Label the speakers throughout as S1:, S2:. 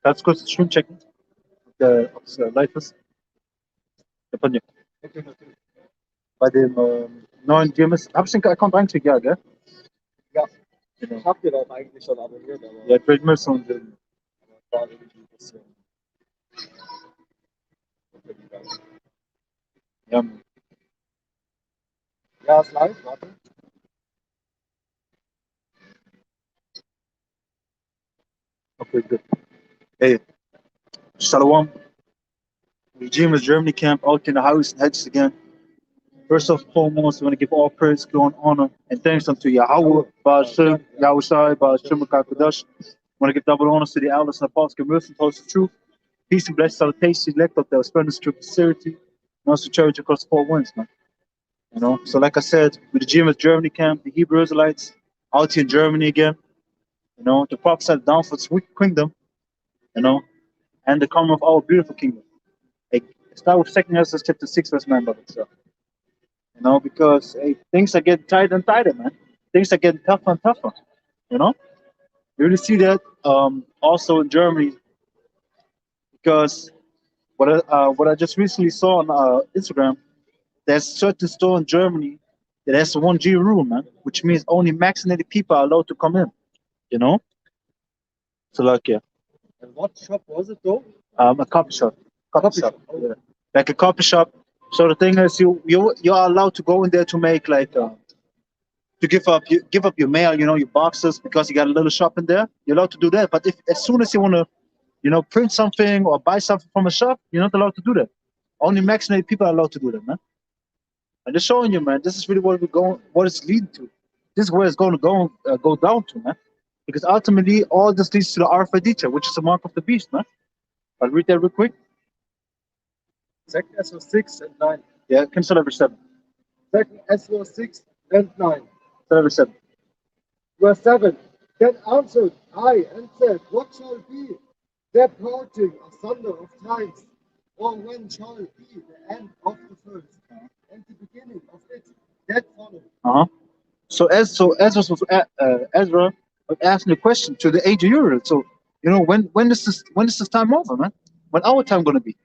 S1: Ganz kurz das Stream checken, ob es live ist. Japan. Bei dem neuen GMS. Hab ich den Account reingeklickt, ja, gell?
S2: Ja,
S1: Genau.
S2: ich habe den auch eigentlich schon abonniert, aber
S1: Ja, Great Miss und
S2: war irgendwie ein bisschen untergegangen.
S1: ja,
S2: Ja, ist live, warte.
S1: okay, good. Hey, Shalom. The GMS Germany camp out in the house and hedges again. First and foremost, we want to give all praise, glory, and honor, and thanks unto Yahweh, Ba'ashem, Yahweh Shai, Ba'ashem, Kakodash. Want to give double honors to the elders and apostles, give mercy and hosts of truth. Peace and blessed salutation, elect of their spenders, true sincerity, and also charity across the four winds, man. You know, so like I said, with the GMS Germany camp, the Hebrew Israelites out here in Germany again, you know, the prophesied down for its wicked kingdom, you know, and the coming of our beautiful kingdom. Like, start with 2nd Ezra chapter 6, verse 9, brother. So, you know, because hey, things are getting tighter and tighter, man. Things are getting tougher and tougher, you know. You really see that also in Germany, because what I just recently saw on Instagram, there's a certain store in Germany that has the 1G rule, man, which means only vaccinated people are allowed to come in, you know. So like, yeah,
S2: And what shop was it though?
S1: a coffee shop, yeah. Like a coffee shop. So the thing is, you are allowed to go in there to make like to give up your mail, you know, your boxes, because you got a little shop in there. You're allowed to do that. But if as soon as you want to, you know, print something or buy something from a shop, you're not allowed to do that. Only vaccinated people are allowed to do that, man. I'm just showing you, man. This is really what we're going, what it's leading to. This is where it's going to go down to, man. Because ultimately, all this leads to the Arfadita, which is the mark of the beast, man. I'll read that real quick.
S2: 2nd Ezra 6 and 9.
S1: Yeah, can start verse 7.
S2: 2nd Ezra 6 and 9.
S1: Start verse 7.
S2: Verse 7. Then answered I and said, what shall be the parting asunder of times? Or when shall be the end of the first and the beginning of it that follows?
S1: Uh-huh. So Ezra was asking a question to the age of Uriel. So you know when is this time over, man? When our time gonna be?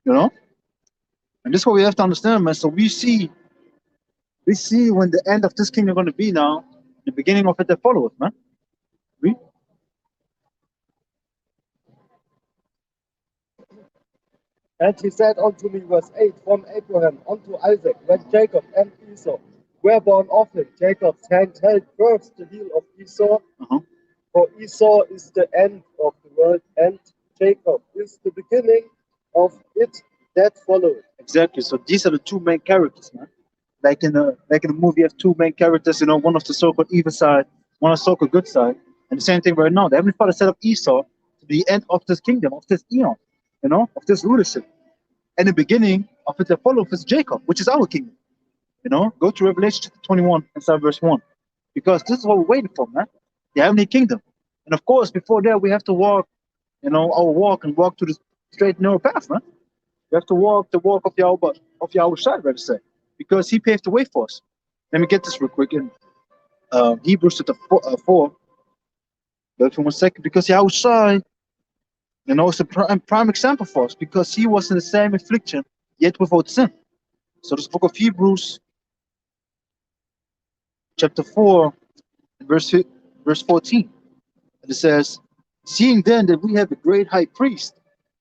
S1: You know? And this is what we have to understand, man. So we see when the end of this kingdom gonna be now, the beginning of it that follows, man. We
S2: And he said unto me, verse 8, from Abraham unto Isaac, when Jacob and Esau were born of him, Jacob's hand held first the heel of Esau,
S1: uh-huh.
S2: for Esau is the end of the world, and Jacob is the beginning of it that followed.
S1: Exactly. So these are the two main characters, man. Like in the movie, you have two main characters. You know, one of the so-called evil side, one of the so-called good side, and the same thing right now. The Heavenly Father set up Esau to the end of this kingdom, of this eon, you know, of this rulership, and the beginning of it that follows is Jacob, which is our kingdom. You know, go to Revelation chapter 21 and start verse 1, because this is what we're waiting for, man. The heavenly kingdom, and of course, before that, we have to walk, you know, our walk and walk to the straight and narrow path, man. We have to walk the walk of Yahweh Shai, rather say, because He paved the way for us. Let me get this real quick in Hebrews chapter 4. Wait for 1 second, because Yahweh Shai, you know, it's a prime example for us, because He was in the same affliction, yet without sin. So this book of Hebrews, chapter 4, verse 14, and it says, "Seeing then that we have a great high priest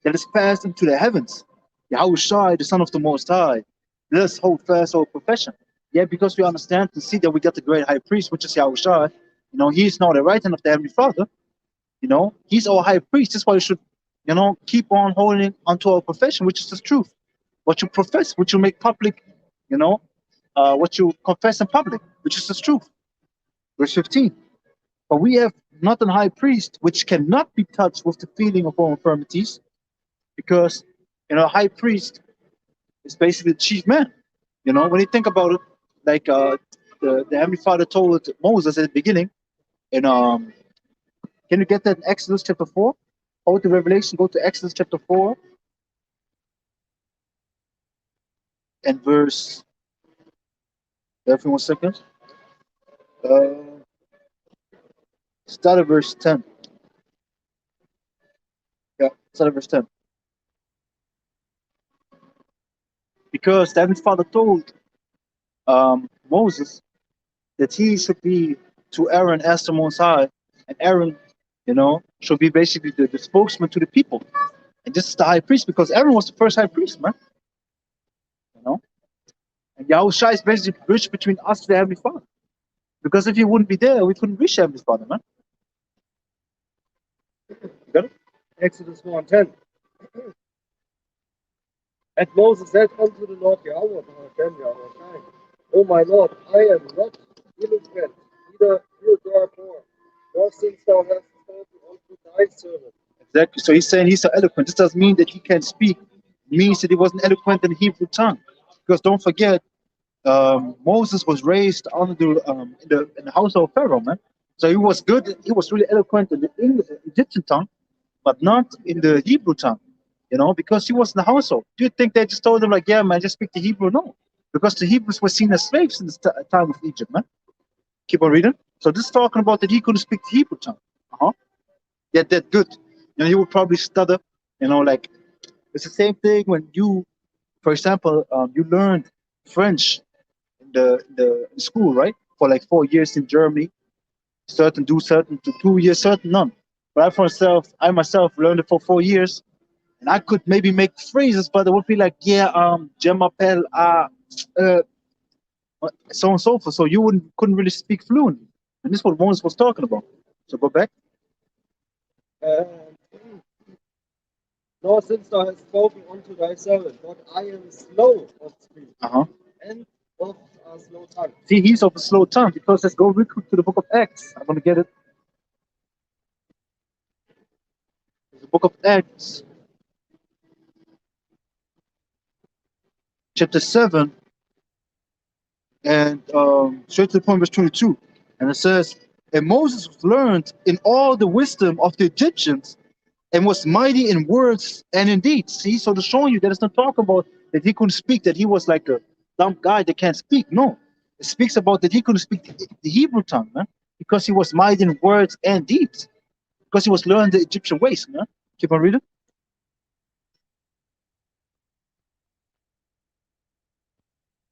S1: that is passed into the heavens, Yahweh Shai, the Son of the Most High, let us hold fast our profession." Yeah, because we understand and see that we got the great high priest, which is Yahweh Shai. You know, He is now the right hand of the Heavenly Father. You know, He's our high priest. That's why we should, you know, keep on holding onto our profession, which is the truth. What you profess, what you make public, you know, what you confess in public, which is the truth. Verse 15. But we have not an high priest which cannot be touched with the feeling of our infirmities, because, you know, a high priest is basically the chief man. You know, when you think about it, like the Heavenly Father told Moses at the beginning, and can you get that in Exodus chapter 4? Hold the Revelation, go to Exodus chapter 4 and verse, give me 1 second. Uh, Start at verse 10. Yeah, start at verse 10. Because the Heavenly Father told Moses that he should be to Aaron as the Most High, and Aaron, should be basically the spokesman to the people. And this is the high priest because Aaron was the first high priest, man. You know, and Yahushua is basically the bridge between us and the Heavenly Father. Because if he wouldn't be there, we couldn't reach the Heavenly Father, man. You got it?
S2: Exodus 1:10. And Moses said unto the Lord Yahweh, O my Lord, I am not eloquent, neither wilt thou more, nor since thou hast spoken unto thy servant.
S1: Exactly. So he's saying he's so eloquent. This doesn't mean that he can't speak. It means that he wasn't eloquent in the Hebrew tongue. Because don't forget, Moses was raised under in the household of Pharaoh, man. So he was good. He was really eloquent in the Egyptian tongue, but not in the Hebrew tongue. Because he was in the household. Do you think they just told him like, yeah, man, just speak the Hebrew? No, because the Hebrews were seen as slaves in the time of Egypt, man. Keep on reading. So this is talking about that he couldn't speak the Hebrew tongue. Uh-huh. Yet that good. He would probably stutter. Like it's the same thing when you, for example, you learned French in school, right? For like 4 years in Germany, certain do certain to 2 years, certain none. But I myself learned it for 4 years, and I could maybe make phrases, but it would be like, yeah, je m'appelle, uh, so on and so forth. So you couldn't really speak fluently, and this is what Moses was talking about. So go back.
S2: And nor since thou hast spoken unto thy servant, but I am slow of speech
S1: Uh-huh.
S2: and of a slow tongue.
S1: See, he's of a slow tongue because let's go real quick to the book of Acts. I'm gonna get it. The book of Acts, chapter 7, and straight to the point, verse 22. And it says, and Moses was learned in all the wisdom of the Egyptians and was mighty in words and in deeds. See, so to show you that it's not talking about that he couldn't speak, that he was like a dumb guy that can't speak. No, it speaks about that he couldn't speak the Hebrew tongue, man, because he was mighty in words and deeds, because he was learning the Egyptian ways, man. Keep on reading.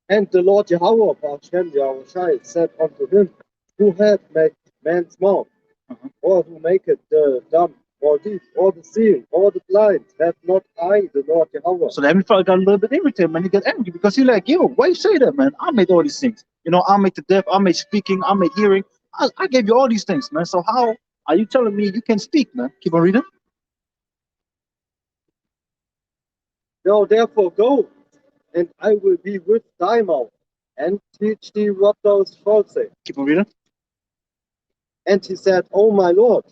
S2: And the Lord Yahweh, Hashem Yahushai, said unto him, Who hath made man's mouth,
S1: Uh-huh.
S2: or who maketh the dumb, or deaf, or the seeing, or the blind? Have not I, the Lord Yahweh?
S1: So the Heavenly Father got a little bit irritated, man. He got angry because he's like, yo, why you say that, man? I made all these things. I made the deaf, I made speaking, I made hearing. I gave you all these things, man. So how are you telling me you can speak, man? Keep on reading.
S2: Now therefore go, and I will be with thy mouth, and teach thee what thou shalt say.
S1: Keep on reading.
S2: And he said, O my Lord,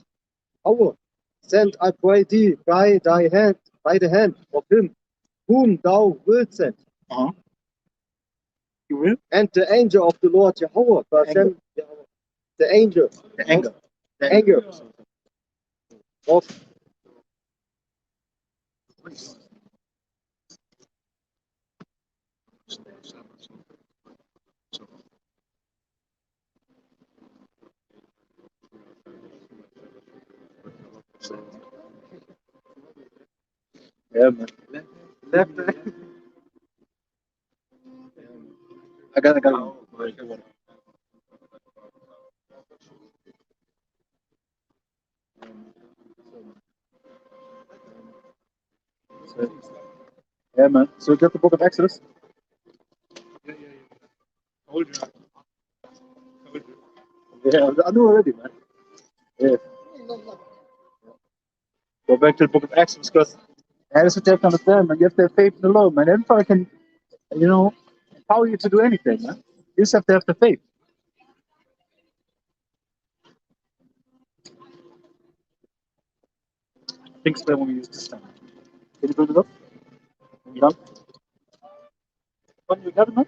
S2: Yahweh, send I pray thee by the hand of him whom thou wilt send.
S1: Uh-huh. You will?
S2: And the angel of the Lord Jehovah, Hashem, the angel,
S1: The anger. The
S2: anger of
S1: Yeah, man. Left. I got it. So, yeah, man. So we got the book of Exodus. Yeah, I knew already, man. Yeah. Go back to the book of Exodus because that's what you have to understand, man. You have to have faith in the Lord, man. Everybody can, empower you to do anything, man. You just have to have the faith. I think so when we use this time. Can you build it up? You done? What, you got it, man?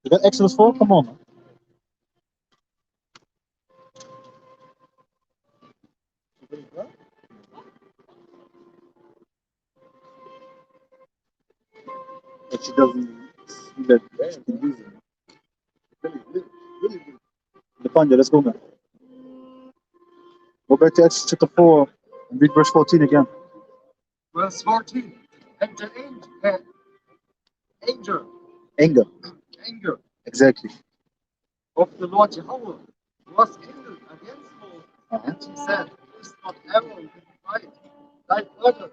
S1: You got Exodus 4? Come on, man. But she doesn't see that she can use it. The Panja, let's go, man. Go back to Exodus chapter 4 and read verse 14 again.
S2: Verse 14. And the angel,
S1: Anger.
S2: anger
S1: Exactly.
S2: of the Lord Jehovah was kindled against Moses.
S1: Uh-huh.
S2: And he said, is not Aaron right, thy brother?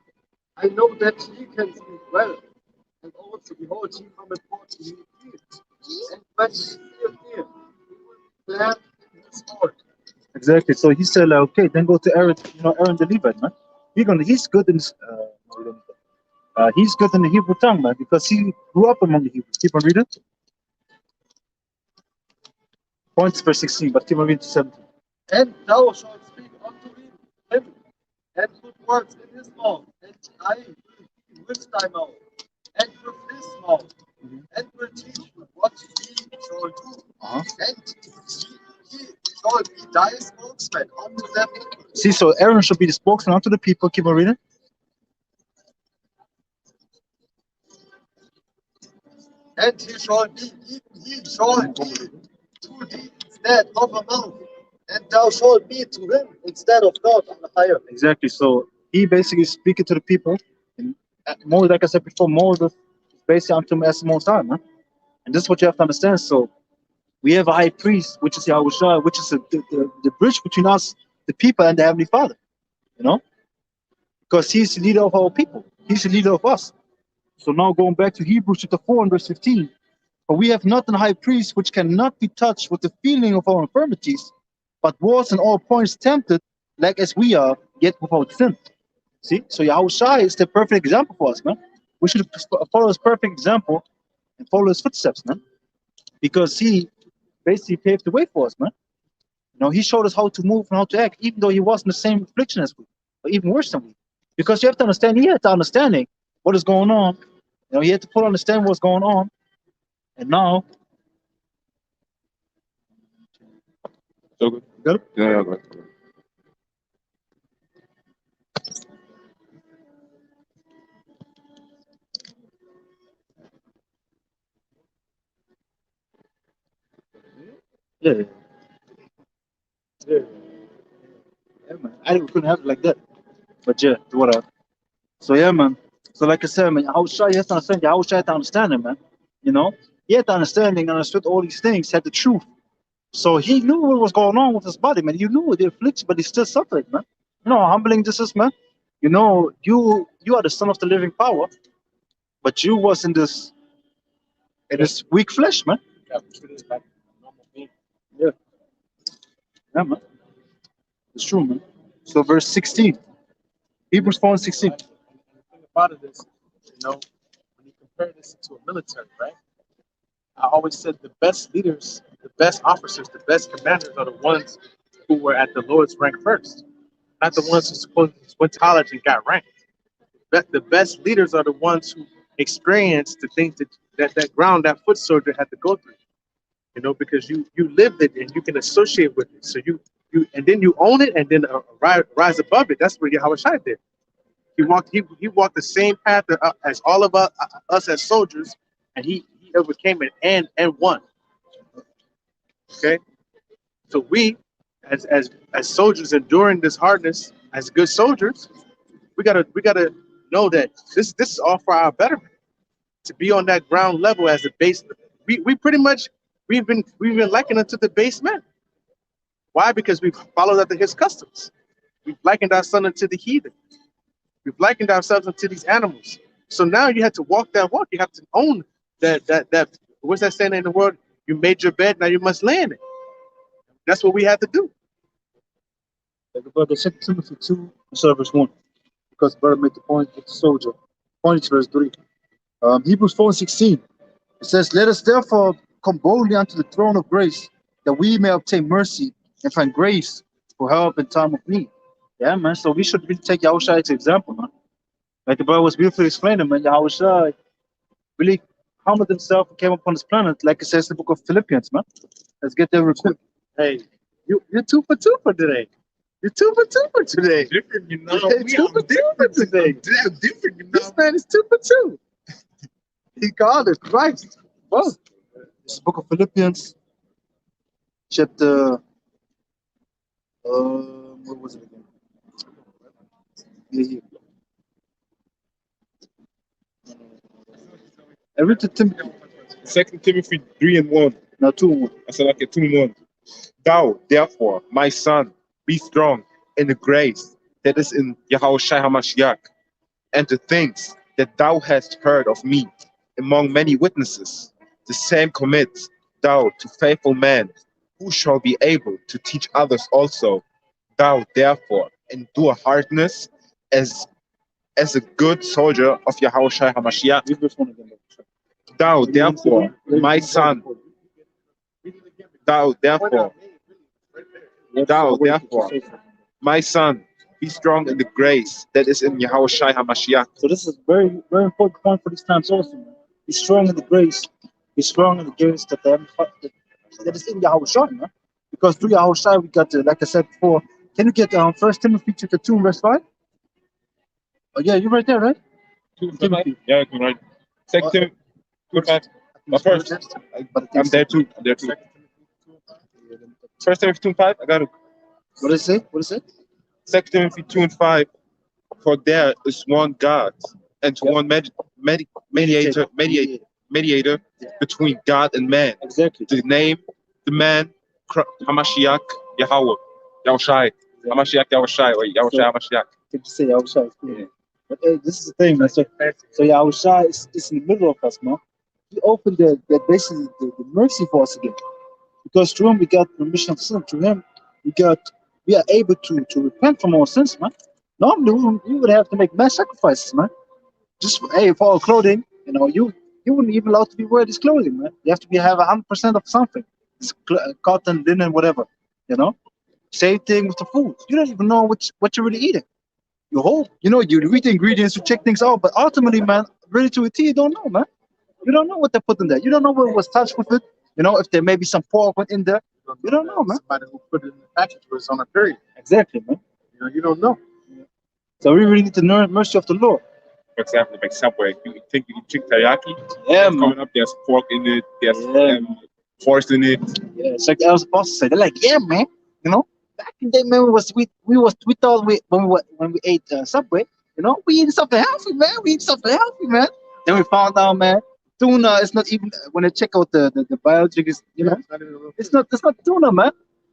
S2: I know that he can speak well. And also, behold, he cometh forth to meet thee. And when he seeth thee, he will glad in his heart.
S1: Exactly. So he said, like, okay, then go to Aaron, Aaron the Levite, man. He's good in this, he's good in the Hebrew tongue, man, because he grew up among the Hebrews. Keep on reading. Points verse 16, but keep on reading to 17.
S2: And thou shalt speak unto him, and put words in his mouth, and I will be with thy mouth, and with his mouth, and will teach you what he shall do.
S1: Uh-huh.
S2: And he shall be thy spokesman unto them.
S1: See, so Aaron should be the spokesman unto the people. Keep on reading.
S2: And he shall be to thee instead of a mouth, and thou shalt be to him instead of God on the higher.
S1: Exactly. So he basically is speaking to the people. And more, like I said before, Moses is basically unto him as the Most High, man. And this is what you have to understand. So we have a high priest, which is Yahushua, which is the bridge between us, the people, and the Heavenly Father. Because he's the leader of our people. He's the leader of us. So now going back to Hebrews chapter 4 and verse 15. For we have not an high priest which cannot be touched with the feeling of our infirmities, but was in all points tempted, like as we are, yet without sin. See? So Yahushua is the perfect example for us, man. We should follow his perfect example and follow his footsteps, man. Because he basically paved the way for us, man. He showed us how to move and how to act, even though he was in the same affliction as we, or even worse than we. Because you have to understand, he had the understanding what is going on. He had to fully understand what's going on. And now,
S3: So good.
S1: got it?
S3: Yeah, yeah,
S1: Yeah, yeah, yeah, man. I couldn't have it like that. But yeah, whatever. So yeah, man. So like I said, man, Yahushua, you have to understand, Yahushua had to understand it, man. He had the understanding, understood all these things, had the truth. So he knew what was going on with his body, man. You knew the affliction, but he still suffered, man. You know how humbling this is, man. You are the son of the living power, but you was in this weak flesh, man.
S3: yeah. Treated like a normal being.
S1: Yeah, yeah, man. It's true, man. So verse 16, Hebrews 4 and 16.
S3: And the thing about it is, when you compare this to a military, right? I always said the best leaders, the best officers, the best commanders are the ones who were at the lowest rank first, not the ones who supposedly went to college and got ranked. The best leaders are the ones who experienced the things that ground that foot soldier had to go through. Because you lived it and you can associate with it. So you and then you own it and then rise above it. That's what Yahweh Shai did. He walked the same path as all of us as soldiers, and he overcame it and won. Okay, so we as soldiers enduring this hardness as good soldiers, we gotta know that this is all for our betterment. To be on that ground level as a base, we pretty much we've been likened unto the base men. Why? Because we've followed after his customs. We've likened our son unto the heathen. We've likened ourselves unto these animals. So now you have to walk that walk. You have to own that. What's that saying in the word? You made your bed, now you must lay in it. That's what we have to do.
S1: Like the brother 2 Timothy 2, verse 1. Because the brother made the point with the soldier. Point to verse 3. Hebrews 4 and 16. It says, let us therefore come boldly unto the throne of grace, that we may obtain mercy and find grace for help in time of need. Yeah, man. So we should really take Yahushua as an example, man. Like the brother was beautifully explaining, man. Yahushua really humbled himself and came upon this planet, like it says in the book of Philippians, man. Let's get there real quick.
S3: Hey, you're 2 for 2 for today. You're 2 for 2 for today.
S4: Different, you know.
S3: You're 2 for 2 for today.
S4: I'm different, you know.
S3: This man is 2 for 2. He called it Christ. Well,
S1: This is the book of Philippians, chapter What was it again? Yeah, yeah. I read to Timothy.
S4: 2 Timothy 3:1.
S1: Now 2:1.
S4: I said, okay, 2:1. Thou, therefore, my son, be strong in the grace that is in Yahushua HaMashiach, and the things that thou hast heard of me among many witnesses, the same commit thou to faithful men, who shall be able to teach others also. Thou, therefore, endure hardness as a good soldier of Yahushua HaMashiach.
S1: Read verse 1 again.
S4: Thou, therefore, my son, thou, therefore, thou, therefore, my son, be strong in the grace that is in Yahushua HaMashiach.
S1: So this is very, very important point for these times also. Man. Be strong in the grace. Be strong in the grace that they have, that is in Yahushua, man. Because through Yahushua we got, like I said before. Can you get 1 Timothy chapter 2 verse 5? Oh yeah, you're right there, right? Timothy.
S4: Yeah, I can write. 2 Timothy 2:5. But first, I'm there too. I'm there too. 1 Timothy 2:5. I got it.
S1: What does it say? What is it?
S4: 2 Timothy 2:5. For there is one God and
S1: Yep.
S4: one mediator between God and man.
S1: Exactly.
S4: The name, the man, Hamashiach Yahweh, Yahushai, Hamashiach Yahushai, or Yahushai Hamashiach.
S1: Can you say Yahushua is cool? But hey, this is the thing, man. So Yahushua is in the middle of us, man. He opened the basically the mercy for us again. Because through him we got remission of sin. Through him we are able to repent from our sins, man. Normally we would have to make mass sacrifices, man. Just for our clothing, you wouldn't even allow to be wear this clothing, man. You have to have 100% of something. It's cotton, linen, whatever. Same thing with the food. You don't even know what you're really eating. You hope, you read the ingredients, you check things out, but ultimately, man, ready to a T, you don't know, man. You don't know what they put in there. You don't know what was touched with it. If there may be some pork in there. You don't know, man.
S3: Somebody who put it in the package was on a period.
S1: Exactly, man.
S3: You don't know.
S1: So we really need to learn mercy of the Lord.
S4: For example, like Subway, you think you can drink teriyaki?
S1: Yeah,
S4: it's
S1: man.
S4: coming up, there's pork in it, there's
S1: Yeah.
S4: horse in it.
S1: Yeah, it's like I was supposed to say. They're like, yeah, man. Back in the day, man, we thought when we ate Subway, we eating something healthy, man. We eat something healthy, man. Then we found out, man, tuna is not even when I check out the biology, it's not tuna, man.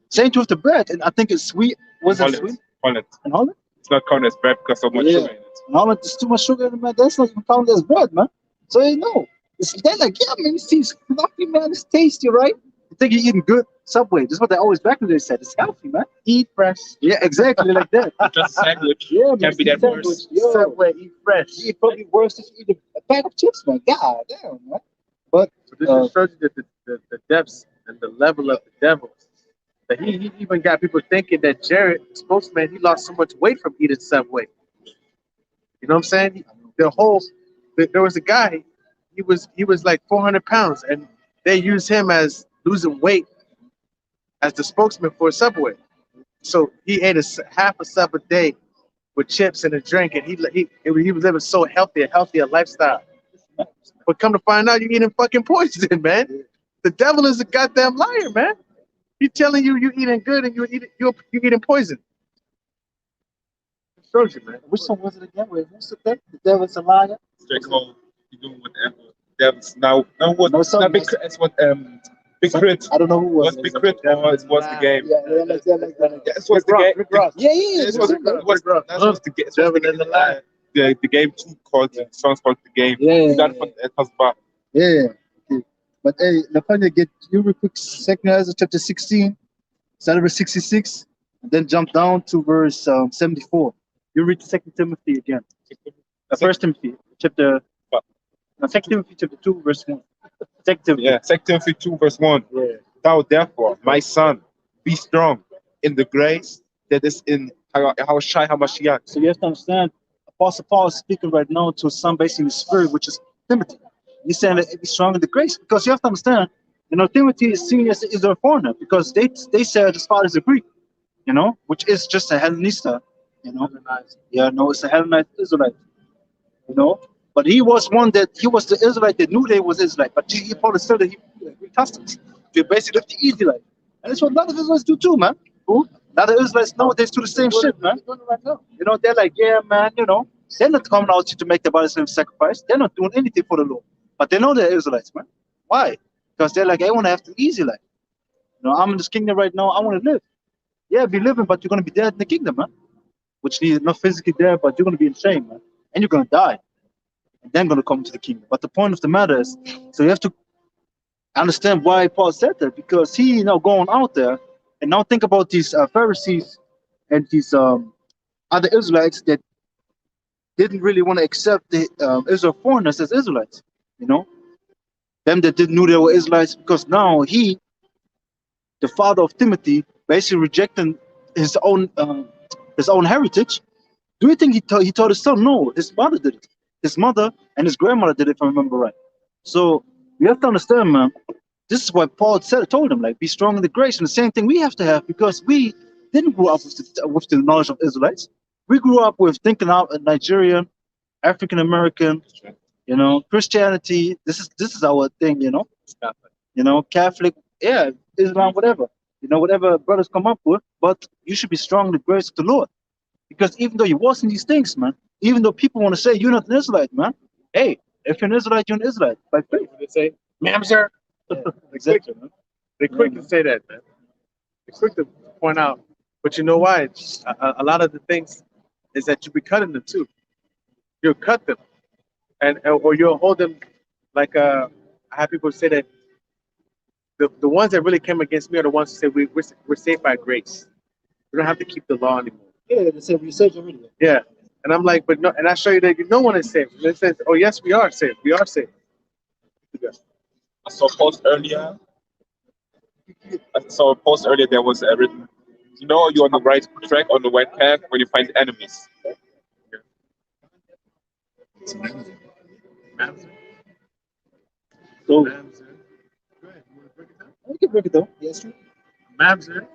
S1: Same with the bread, and I think it's sweet. Was it sweet?
S4: Holland.
S1: In Holland?
S4: It's not counted as bread because so much sugar in it.
S1: In Holland, there's too much sugar in it, man. That's not even counted as bread, man. So they're like, yeah, man, it seems fluffy, man. It's tasty, right? You think you're eating good Subway. This is what they always back in the day said. It's healthy, man. Eat fresh. Yeah, exactly like that.
S4: Just a sandwich.
S1: Yeah, man.
S4: Can't be that worse.
S1: Yo,
S3: Subway, eat fresh.
S1: it's probably worse if you eat a bag of chips, man. God damn, man. But
S3: So this just shows you that the depths and the level of the devil. That he even got people thinking that Jared, the spokesman, he lost so much weight from eating Subway. You know what I'm saying? There was a guy, he was like 400 pounds, and they used him as losing weight as the spokesman for Subway. So he ate half a sub a day with chips and a drink, and he was living so a healthier lifestyle. But come to find out, you're eating fucking poison, man. The devil is a goddamn liar, man. He's telling you you're eating good and you're eating poison. It shows you, man.
S1: which one was it again? Wait, who's the thing? The devil's a liar.
S4: J. Cole, you doing whatever. Devils now what?
S1: No,
S4: Not Big Crit. It's what Big Crit.
S1: I don't know who was
S4: What's Big Crit? Or it was the game.
S1: Yeah, like that.
S4: Yeah, it was the game.
S3: Rick Ross.
S1: Yeah.
S4: It was the game. The game 2 called the song's called the game.
S1: Yeah.
S4: You got it from Hasbah.
S1: Yeah. Okay. But hey, Lafanya, get you real quick. 2 Ezra chapter 16, start verse 66, and then jump down to verse 74. You read 2 Timothy again. 1 Timothy chapter. No, 2 Timothy chapter 2 verse 1. 2 Timothy.
S4: Yeah, 2 Timothy 2 verse 1.
S1: Yeah.
S4: Thou therefore, my son, be strong in the grace that is in Yahushua HaMashiach.
S1: So you have to understand, Apostle Paul is speaking right now to some based in the spirit, which is Timothy. He's saying that be strong in the grace, because you have to understand, Timothy is seen as a foreigner, because they said his father is a Greek, which is just a Hellenista, Yeah, no, it's a Hellenite Israelite, But he was he was the Israelite that knew they was Israelite, but he probably still the Greek customs. They basically lived the easy life. And that's what a lot of Israelites do too, man. Who? Now the Israelites nowadays do the same shit, man.
S3: They're doing it right now.
S1: You know, they're like, yeah, man, you know, they're not coming out to make the body slave sacrifice. They're not doing anything for the Lord. But they know they're Israelites, man. Why? Because they're like, I want to have the easy life. You know, I'm in this kingdom right now. I want to live. Yeah, be living, but you're going to be dead in the kingdom, man. Which means not physically dead, but you're going to be in shame, man. And you're going to die. And then going to come to the kingdom. But the point of the matter is, so you have to understand why Paul said that. Because he, you know, going out there, and now think about these Pharisees and these other Israelites that didn't really want to accept the Israel foreigners as Israelites, you know, them that didn't know they were Israelites, because now he, the father of Timothy, basically rejecting his own heritage. Do you think he told his son? No, his mother did it. His mother and his grandmother did it, if I remember right. So you have to understand, man. This is what Paul told him, like, be strong in the grace, and the same thing we have to have, because we didn't grow up with the knowledge of Israelites. We grew up with thinking out Nigerian, African American, you know, Christianity. This is our thing, you know. You know, Catholic, yeah, Islam, whatever. You know, whatever brothers come up with. But you should be strong in the grace of the Lord, because even though you wasn't these things, man, even though people want to say you're not an Israelite, man, hey, if you're an Israelite, you're an Israelite by faith.
S3: They say, ma'am, sir.
S1: Yeah, exactly, man.
S3: They're quick to say that, man. They're quick to point out. But you know why? A lot of the things is that you be cutting them too. You'll cut them, or you'll hold them like I have people say that the ones that really came against me are the ones who say we're saved by grace. We don't have to keep the law anymore.
S1: Yeah, they say we saved already.
S3: Yeah, and I'm like, but no, and I show you that no one is saved. And it says, oh yes, we are saved. We are saved.
S4: I saw a post earlier. There was written, you know, you're on the right track, on the right path when you find enemies.
S1: So
S3: Mamzer. Go ahead. You want to break it down?
S1: we can break it down. Yes, sir.
S3: Mamzer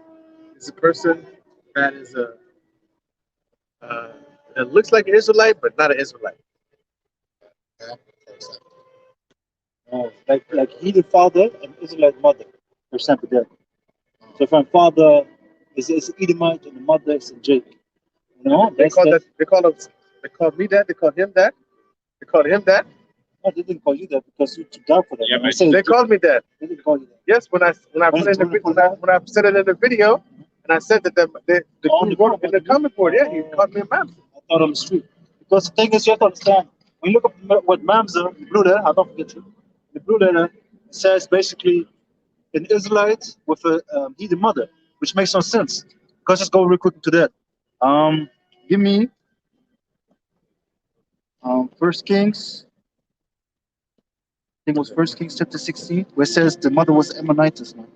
S3: is a person that is that looks like an Israelite but not an Israelite.
S1: Like he the father and Israelite mother, for example, there. So if my father is Edomite and the mother is Jake, you know,
S3: They call me that. They call him that. They call him that.
S1: No, they didn't call you that because you took down for that.
S4: Yeah,
S1: man. I
S4: but
S1: said
S3: They called me that.
S1: they didn't call you that.
S3: Yes, when I put it in the when I said it in the video, and I said that the group in the comment board, yeah, he called me a Mamzer.
S1: I thought on the street. Because the thing is, you have to understand, when you look up what Mamzer, the blue letter, I don't forget you, the blue letter says basically an Israelite with a heathen mother, which makes no sense. Because let's go real quick to that. Give me First Kings, I think it was First Kings chapter 16, where it says the mother was Ammonitis. Man.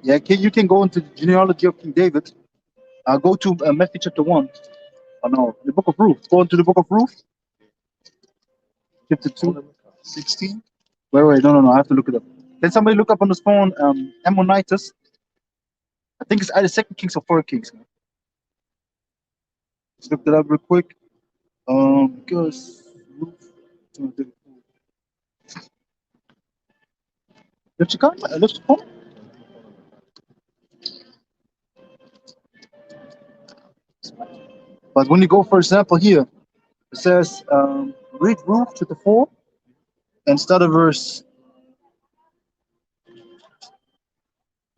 S1: Yeah, you can go into the genealogy of King David. Go to Matthew chapter 1. Oh no, the book of Ruth. Go into the book of Ruth. Chapter 2, 16. Wait, no, I have to look it up. Can somebody look up on his phone Ammonitis? I think it's either Second Kings or Fourth Kings. Man. Let's look that up real quick. Because Ruth. Lift your car? Lift your phone? But when you go, for example, here, it says, read Ruth chapter 4 and start at verse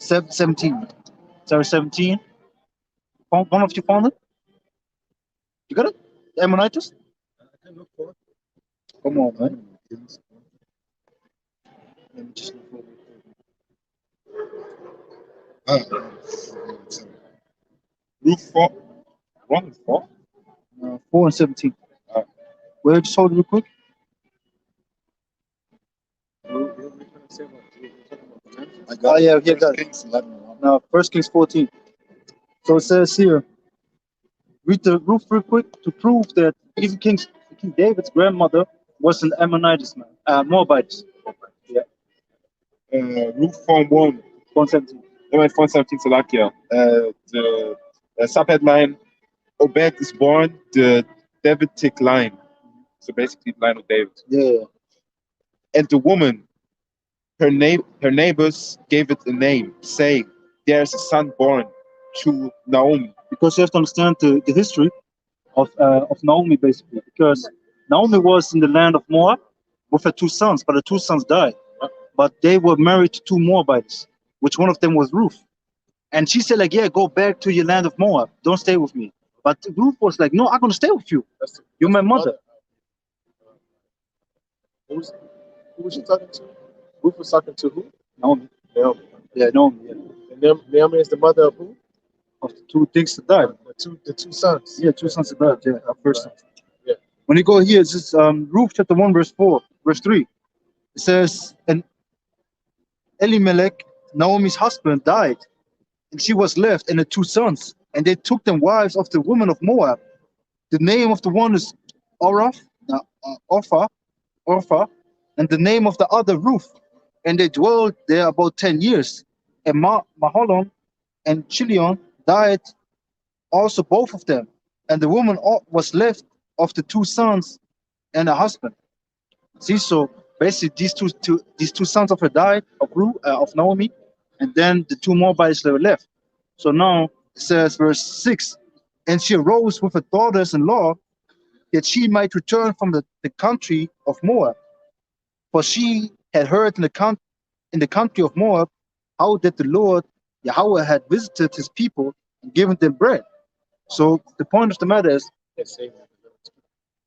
S1: 17. Sorry, 17. One of you found it? You got it? The Ammonitis? Come on, man. Let me just look for it.
S4: Ruth 4, 1 and 4.
S1: 4 and 17. Where just hold it real quick. Oh yeah, here got it. Now, First Kings 14. So it says here, read the Ruth real quick to prove that even King David's grandmother was an Ammonitess man, Moabite. Yeah.
S4: Ruth 4:1.
S1: 117.
S4: They went 4:17 Slovakia. The subhead line, Obed is born the Davidic line. So basically, the line of David.
S1: Yeah.
S4: And the woman, her neighbors gave it a name, saying, "There is a son born to Naomi."
S1: Because you have to understand the history of Naomi basically. Because Naomi was in the land of Moab with her two sons, but the two sons died. But they were married to two Moabites, which one of them was Ruth. And she said, like, yeah, go back to your land of Moab. Don't stay with me. But Ruth was like, no, I'm gonna stay with you.
S3: That's the,
S1: You're
S3: that's
S1: my
S3: the
S1: mother.
S3: Who's, who was she talking to? Ruth was talking to who?
S1: Naomi.
S3: Naomi.
S1: Yeah, Naomi. Yeah.
S3: And Naomi is the mother of who?
S1: Of the two things that died.
S3: The two sons.
S1: Yeah, two sons that died. Yeah, our first son.
S3: Yeah.
S1: When you go here, it's just Ruth chapter 1, verse 4, verse 3. It says, and Elimelech, Naomi's husband, died, and she was left, and the two sons. And they took them wives of the women of Moab. The name of the one is Orpha, Orpha, and the name of the other Ruth. And they dwelled there about 10 years. And Mahalon and Chilion died also, both of them. And the woman was left of the two sons and a husband. See, so basically these two sons of her died of of Naomi, and then the two Moabites that were left. So now it says verse 6, and she arose with her daughters-in-law that she might return from the country of Moab. For she had heard in the country of Moab how that the Lord Yahweh had visited his people and given them bread. So the point of the matter is,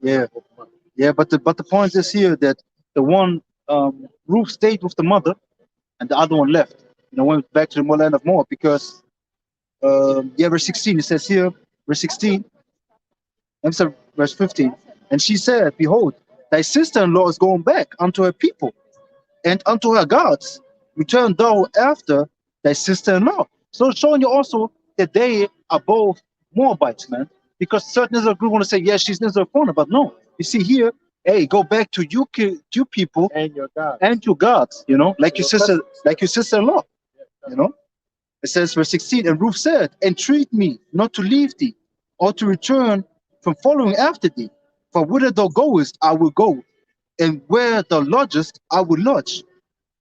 S1: yeah, yeah, but the point is here that the one Ruth stayed with the mother, and the other one left. Went back to the land of Moab because yeah, verse 16 it says here, verse 16, and so verse 15, and she said, "Behold, thy sister-in-law is going back unto her people and unto her gods. Return thou after thy sister-in-law." So it's showing you also that they are both Moabites, man. Because certain Israel group want to say, yes, she's an Israel foreigner, but no. You see here, hey, go back to you people
S3: And your God.
S1: and your gods, like your sister-in-law, you know. It says verse 16, and Ruth said, "Entreat me not to leave thee, or to return from following after thee. For whither thou goest, I will go, and where thou lodgest, I will lodge.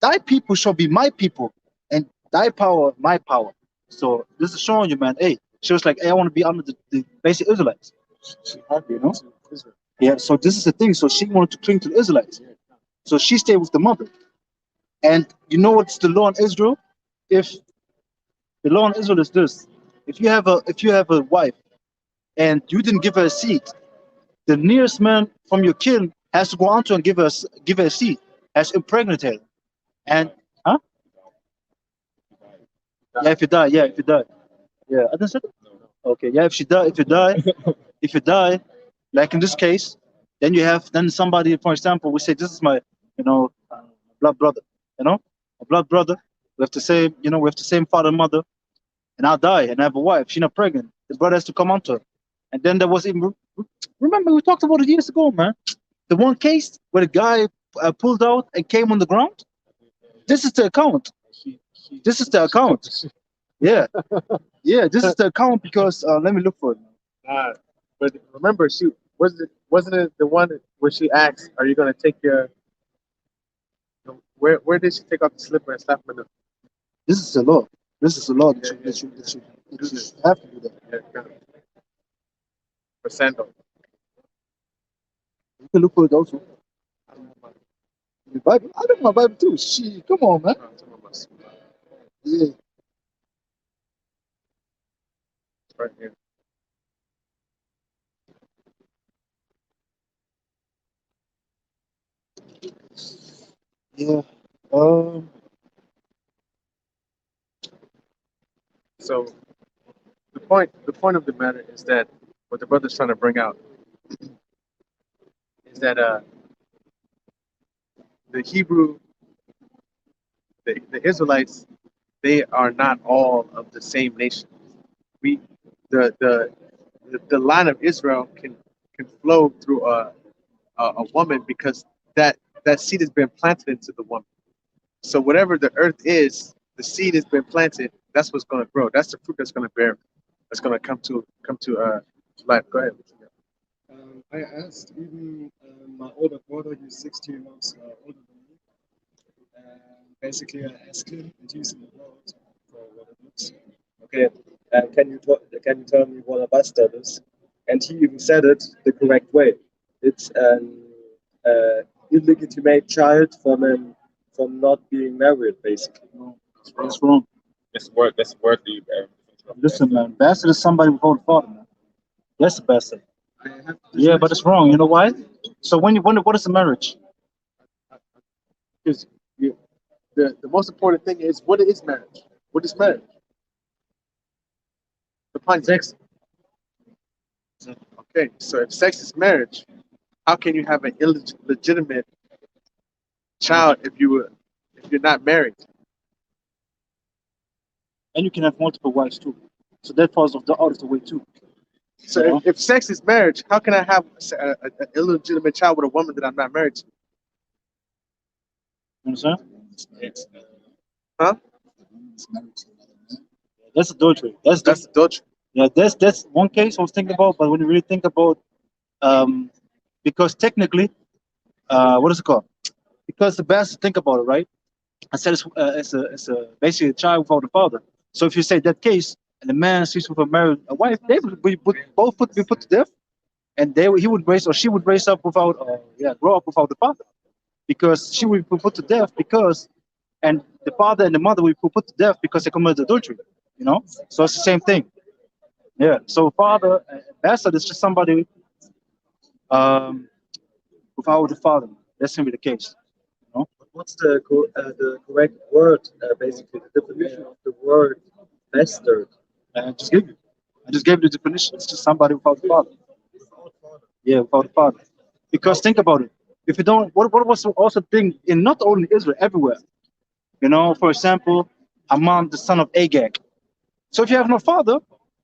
S1: Thy people shall be my people, and thy power my power." So this is showing you, man. Hey, she was like, "Hey, I want to be under the basic Israelites."
S3: She had
S1: You know?
S3: to Israel.
S1: Yeah. So this is the thing. So she wanted to cling to the Israelites. So she stayed with the mother. And you know what's the law in Israel? If the law in Israel is this: if you have a wife and you didn't give her a seed, the nearest man from your kin has to go on to her and give her a seed, has impregnated her. And huh? Yeah, if you die, yeah, if you die. Yeah, I didn't say that. Okay, yeah, if you die, like in this case, then somebody, for example, we say this is my, blood brother, a blood brother. We have the same father and mother, and I die and I have a wife. She's not pregnant. The brother has to come onto her. And then there was even, remember we talked about it years ago, man. The one case where the guy pulled out and came on the ground. This is the account. This is the account. Yeah, yeah. This is the account because let me look for it.
S3: But remember, wasn't it the one where she asked, "Are you going to take your?" Where did she take off the slipper and slap him in the?
S1: This is the law. This is the law that you have to do that.
S3: Yeah, kind of, for sandal.
S1: You can look for it also. The Bible. I know my Bible too. She, come on, man.
S3: Some of us.
S1: Yeah.
S3: Right here.
S1: Yeah. Um.
S3: So the point of the matter is that what the brother's trying to bring out is that the Hebrew, the Israelites, they are not all of the same nation. We the the the line of Israel can flow through a woman because that seed has been planted into the woman. So whatever the earth is, the seed has been planted. That's what's going to grow. That's the fruit that's going to bear. That's going to come to life. Go ahead.
S2: I asked even my older brother, he's 16 months older than me. And basically I asked him, and he's in the world for what it looks. Okay, can you tell me what a bastard is? And he even said it the correct way. It's an illegitimate child from not being married, basically.
S1: No, that's wrong.
S4: That's word. That's worldly.
S1: Listen, man, bastard is somebody without a father, man. That's a bastard.
S2: I have
S1: Yeah, but it's wrong. You know why? So what is a marriage?
S3: Because the most important thing is, what is marriage? What is marriage? Define sex. Okay, so if sex is marriage, how can you have an illegitimate child if you're not married?
S1: And you can have multiple wives too. So that falls out of the way too.
S3: So
S1: Yeah.
S3: if sex is marriage, how can I have an illegitimate child with a woman that I'm not married to?
S1: You understand?
S3: Huh?
S1: That's adultery.
S3: That's adultery.
S1: Yeah, that's one case I was thinking about. But when you really think about, because technically, what is it called? Because the bastard, think about it, right? I said it's basically a child without a father. So if you say that case, and the man sleeps with a wife, they would be both be put to death, and he would raise, or she would raise up without, grow up without the father, because she would be put to death and the father and the mother would be put to death because they committed adultery. You know, so it's the same thing. Yeah. So father, bastard is just somebody without the father. That's gonna be the case. You know?
S2: What's the correct word? Basically, the definition of the word bastard.
S1: I just gave you the definition. It's just somebody without the father. Yeah, without the father. Because think about it. If you don't, what was also thing in not only Israel, everywhere. You know, for example, Amman, the son of Agag. So if you have no father,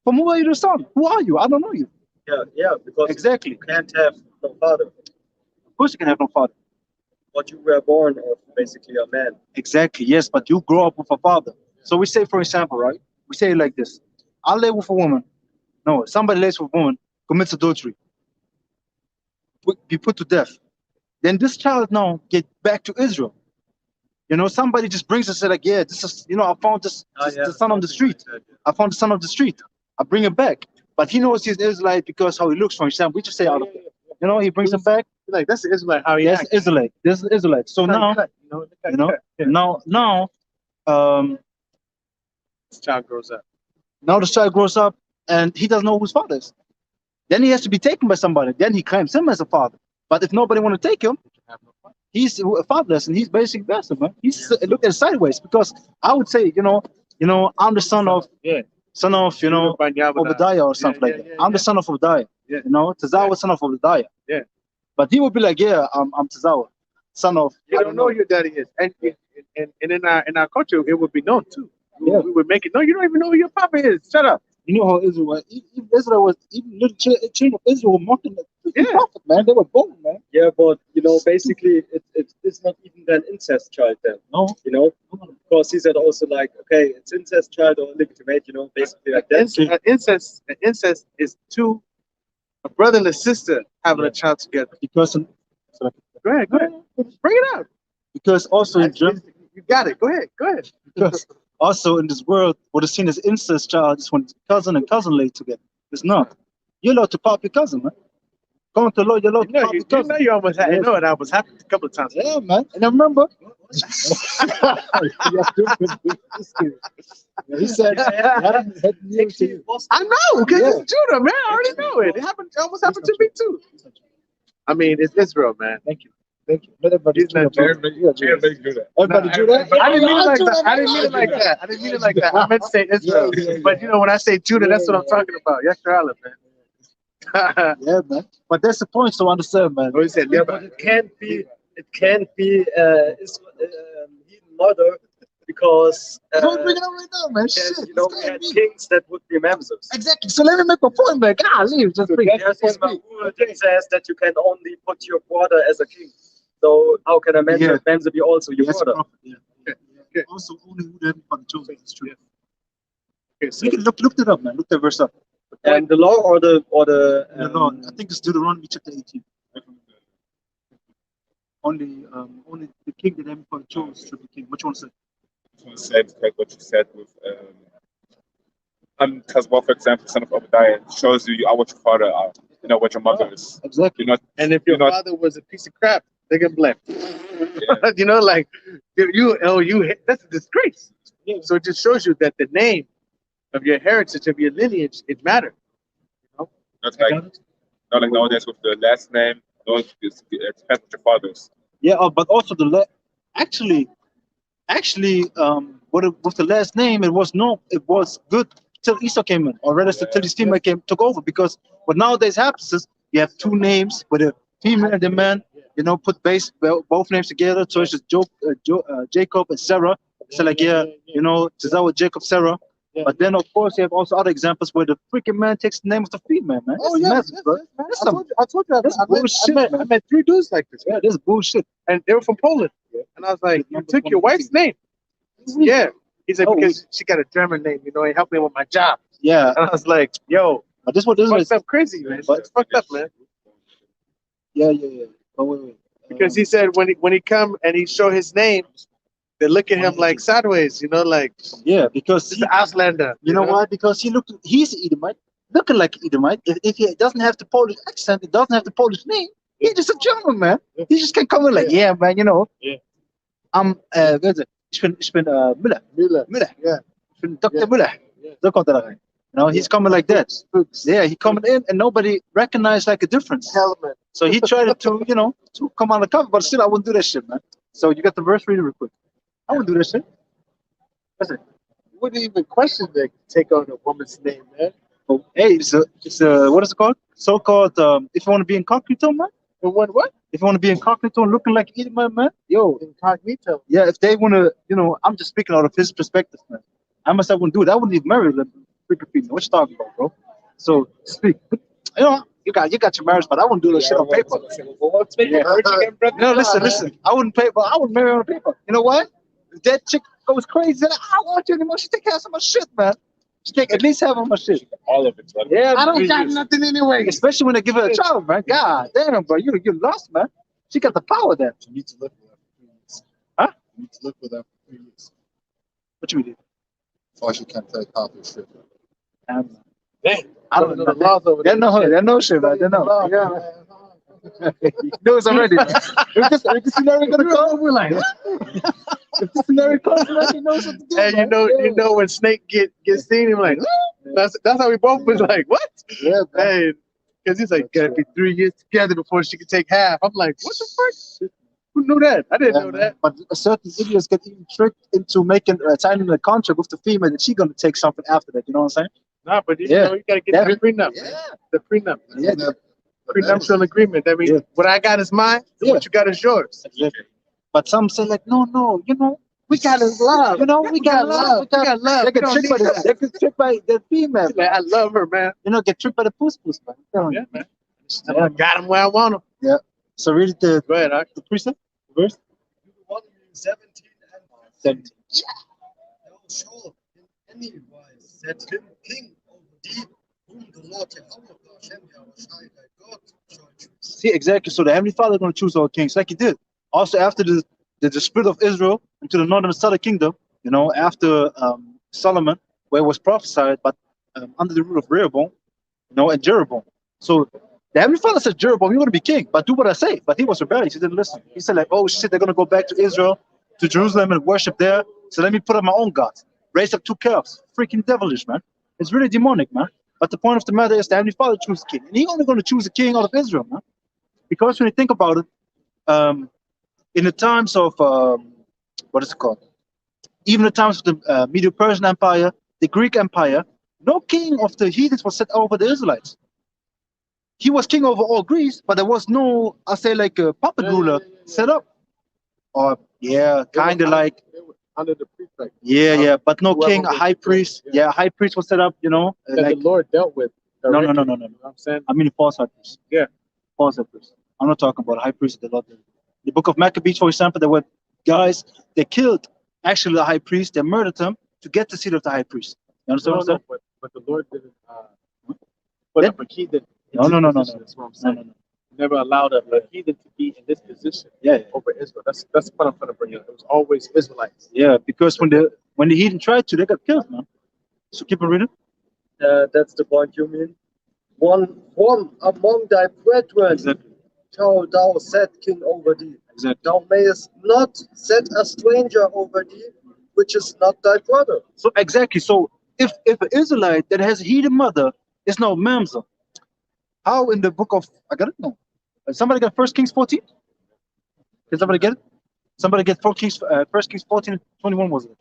S1: from who are you the son? Who are you? I don't know you.
S2: Yeah, because
S1: Exactly.
S2: you can't have no father,
S1: Of course you can have no father.
S2: but you were born of basically a man.
S1: Exactly, yes, but you grow up with a father. So we say, for example, right? We say it like this. I lay with a woman. No, somebody lays with a woman, commits adultery, be put to death. Then this child now get back to Israel. You know, somebody just brings us like, yeah, this is, I found the son on the street. I found the son of the street. I bring him back. But he knows he's Israelite because how he looks, for example. We just say out of it. You know, he brings him back.
S3: Like, that's the Israelite, how he
S1: That's
S3: acts.
S1: Israelite. This is Israelite. So now,
S3: This child grows up.
S1: now the child grows up and he doesn't know whose father is. Then he has to be taken by somebody. Then he claims him as a father. But if nobody want to take him, he's fatherless and he's basically bastard, man. He's looked at sideways because I would say, I'm the son of Obadiah or something like that. I'm the son of Obadiah.
S3: Yeah.
S1: Tazawa, son of Obadiah.
S3: Yeah.
S1: But he would be like, yeah, I'm Tazawa, son of.
S3: You don't know who your daddy is. And in our culture, it would be known too.
S1: Yeah.
S3: We would make it. No, you don't even know who your papa is. Shut up.
S1: You know how Israel was. Even Israel was. Even little children of Israel were mocking the
S3: Yeah.
S1: prophet, man. They were born, man.
S2: Yeah, but basically, it's not even an incest child then.
S1: No.
S2: Because he said also like, okay, it's incest child or legitimate, basically like that.
S3: An incest is a brother and a sister having a child together.
S1: Because
S3: Go ahead. Bring it up.
S1: because also in Germany,
S3: You got it. Go ahead.
S1: because also in this world, what is seen as incest child is when cousin and cousin lay together. It's not. You're allowed to pop your cousin, man. Going to law, you're allowed to pop your cousin.
S3: You almost had.
S1: Yes.
S3: That was happened a couple of times.
S1: Yeah, man. And I remember. He said,
S3: I know, because it's Judah, man. I already know it. It almost happened to me too. I mean, it's Israel, man.
S1: Thank you. Not everybody
S3: He's not
S1: Judah,
S3: Jewish.
S1: bro.
S4: Everybody do that.
S1: Everybody Judah?
S3: I didn't mean it like that. I didn't mean it like that. I meant to say Israel. But when I say Judah, that's what I'm talking about. Yashar Allah, man.
S1: Yeah, man. But that's the point to understand, man.
S3: What he said, yeah,
S2: But it can't be his heathen mother because
S1: Don't bring it up right now, man. Shit.
S2: we had kings that would be mamzers.
S1: Exactly. So let me make a point, man. Golly, just bring it.
S2: There's this rule that says that you can only put your brother as a king. So how can a mamzer be also your
S1: Yes,
S2: brother?
S1: prophet, yeah.
S3: Okay.
S1: Also, only who them for the chosen is true.
S3: Okay, so
S1: You can look it up, man. Look that verse up.
S2: And the law or the
S1: No, I think it's Deuteronomy chapter 18. only the king that Heavenly Father chose should be king. What you want to say?
S4: I want to say because what you said with because well, for example, son of Obadiah shows you are what your father are, you know what your mother
S1: Yeah,
S4: is.
S1: exactly.
S4: You're not,
S3: And if your
S4: you're not,
S3: father was a piece of crap, they're gonna be like,
S4: yeah,
S3: you know, like that's a disgrace.
S1: Yeah.
S3: So it just shows you that the name of your heritage, of your lineage, it mattered. You know?
S4: not
S1: I
S4: like
S1: got it.
S4: not like nowadays with the last name. No, it depends with your father's.
S1: Yeah, but also actually, with the last name, it was good till Esau came in, or rather, till his female took over. Because what nowadays happens is you have two names with a female and a man. You know, put both names together, so it's just Jacob and Sarah. So like, you know, Giselle, Jacob, Sarah. But then, of course, you have also other examples where the freaking man takes the name of the female, man.
S3: Oh
S1: That's
S3: yes,
S1: madness,
S3: yes,
S1: bro.
S3: yes, man.
S1: That's
S3: I told you,
S1: that's bullshit,
S3: I
S1: man.
S3: met 3 dudes like this,
S1: Yeah,
S3: man.
S1: that's bullshit.
S3: And they were from Poland. And I was like, you
S1: Number
S3: took your
S1: 1
S3: wife's name? Yeah. He said,
S1: Oh,
S3: because she got a German name, you know, it helped me with my job.
S1: Yeah,
S3: And I was like, yo,
S1: but this is
S3: fucked up crazy, man.
S1: But-
S3: It's fucked up, man.
S1: yeah. But wait.
S3: Because he said when he come and he show his name, they look at him like sideways, you know, like
S1: yeah, because
S3: this is Auslander.
S1: you know why? Because he's an Edomite, looking like an Edomite. If he doesn't have the Polish accent, it doesn't have the Polish name. He's just a German man. He just can come in like, yeah, man, you know.
S3: Yeah.
S1: I'm wer is het? Ich bin Müller. Müller.
S3: Yeah.
S1: Ich bin Dr.
S3: Yeah.
S1: Müller.
S3: Yeah.
S1: So kommt er da rein. You know, he's coming like that. Yeah, he coming in and nobody recognized like a difference.
S3: Helmet.
S1: So he tried to, you know, to come on the cover, but still I wouldn't do that shit, man. So you got the verse reading real quick. I wouldn't do that shit. Listen.
S3: You wouldn't even question to take on a woman's name, man.
S1: Oh, hey, it's a what is it called? So-called if you want to be incognito, man.
S3: And what?
S1: If you want to be incognito and looking like Edomite, man, yo,
S3: Incognito.
S1: yeah. If they want to, you know, I'm just speaking out of his perspective, man. I myself wouldn't do it. I wouldn't even marry the freaking female. What you talking about, bro? So speak. You know, you got your marriage, but I wouldn't do that shit on paper. No, listen. I wouldn't pay, but I would marry on paper. You know what? If that chick goes crazy, like, I don't want you anymore. She take half of my shit, man. She take at least half of my shit.
S4: All of it. Brother.
S1: Yeah,
S3: I don't got
S1: man.
S3: nothing anyway.
S1: Especially when they give her a child, man. God damn, bro, you lost, man. She got the power there.
S2: You need to live with that for 3 years.
S1: Huh?
S2: You need to live with that for 3 years.
S1: What you mean?
S2: Before she can take half your shit.
S1: I don't know.
S3: the laws over
S1: They
S3: there.
S1: know her. They know shit, man. They know.
S3: Yeah.
S1: He knows already, man. If this scenario gonna come, we're like, if this scenario comes, man, he knows what to do.
S3: And
S1: man.
S3: you know when Snake gets seen, him like, that's how we both was like, what?
S1: Yeah, man.
S3: Hey, because he's like, gotta be 3 years together before she can take half. I'm like, what the fuck? Who knew that? I didn't
S1: Yeah,
S3: know
S1: man.
S3: that.
S1: But certain idiots get even tricked into signing a contract with the female that she's gonna take something after that. You know what I'm saying?
S3: Nah, but you
S1: Yeah.
S3: know, you gotta get
S1: That-
S3: the prenup.
S1: Yeah.
S3: The prenup.
S1: Yeah.
S3: Prenuptial agreement. I mean,
S1: Yeah.
S3: what I got is mine, and
S1: Yeah.
S3: what you got is yours.
S1: Exactly. But some say like, no, you know,
S3: We got is love.
S1: you know, we got love.
S3: We got love.
S1: They get tricked by the female.
S3: Like, I love her, man.
S1: You know, get tricked by the puss, man. I'm telling
S3: Yeah,
S1: you.
S3: man.
S1: Yeah.
S3: I got him where I want him.
S1: So read the
S3: Go ahead, Ak.
S1: precept, the verse.
S2: 17 and
S1: 17.
S2: Thou shalt in any wise set him king over thee, whom the Lord Jehovah Hashem Yahushai thy God shall choose.
S1: See, exactly. So the Heavenly Father is going to choose our kings, like He did. Also, after the split of Israel into the northern and southern kingdom, you know, after Solomon, where it was prophesied, but under the rule of Rehoboam, you know, and Jeroboam. So the Heavenly Father said, Jeroboam, you're going to be king, but do what I say. But he was rebellious. He didn't listen. He said, like, oh shit, they're going to go back to Israel, to Jerusalem, and worship there. So let me put up my own gods. Raise up 2 calves. Freaking devilish, man. It's really demonic, man. But the point of the matter is the Heavenly Father chooses a king. And He's only going to choose a king out of Israel, man. Because when you think about it, in the times of, what is it called? Even the times of the Medo-Persian Empire, the Greek Empire, no king of the heathens was set over the Israelites. He was king over all Greece, but there was no, I say, like a puppet ruler set up. Or, yeah, kind of like,
S3: They were under the prefect.
S1: yeah, but no
S3: Whoever
S1: king, a
S3: was
S1: high
S3: the
S1: priest.
S3: king,
S1: Yeah, a high priest was set up, you know.
S3: That
S1: Like,
S3: the Lord dealt with.
S1: no.
S3: directly. You know what I'm saying?
S1: I mean a false high priest.
S3: Yeah.
S1: False high priest. I'm not talking about a high priest that the Lord did. The book of Maccabees, for example, there were guys, they killed actually the high priest, they murdered him to get the seat of the high priest. You understand what I'm saying?
S3: But the Lord didn't put
S1: Yeah.
S3: up a key that.
S1: No.
S3: That's what I'm saying.
S1: No.
S3: never allowed a heathen to be in this position
S1: Yeah,
S3: over Israel. That's the point I'm trying to bring up. It was always Israelites.
S1: yeah. Because when the heathen tried to, they got killed, man. So keep on reading.
S2: That's the point you mean. One from among thy brethren
S1: Exactly.
S2: shall thou set king over thee.
S1: Exactly.
S2: Thou mayest not set a stranger over thee, which is not thy brother.
S1: So exactly. So if an Israelite that has a heathen mother is now mamzer, how in the book of I got it? No. Somebody got First Kings 14? Did somebody get it? Somebody get First Kings 14:21 was it?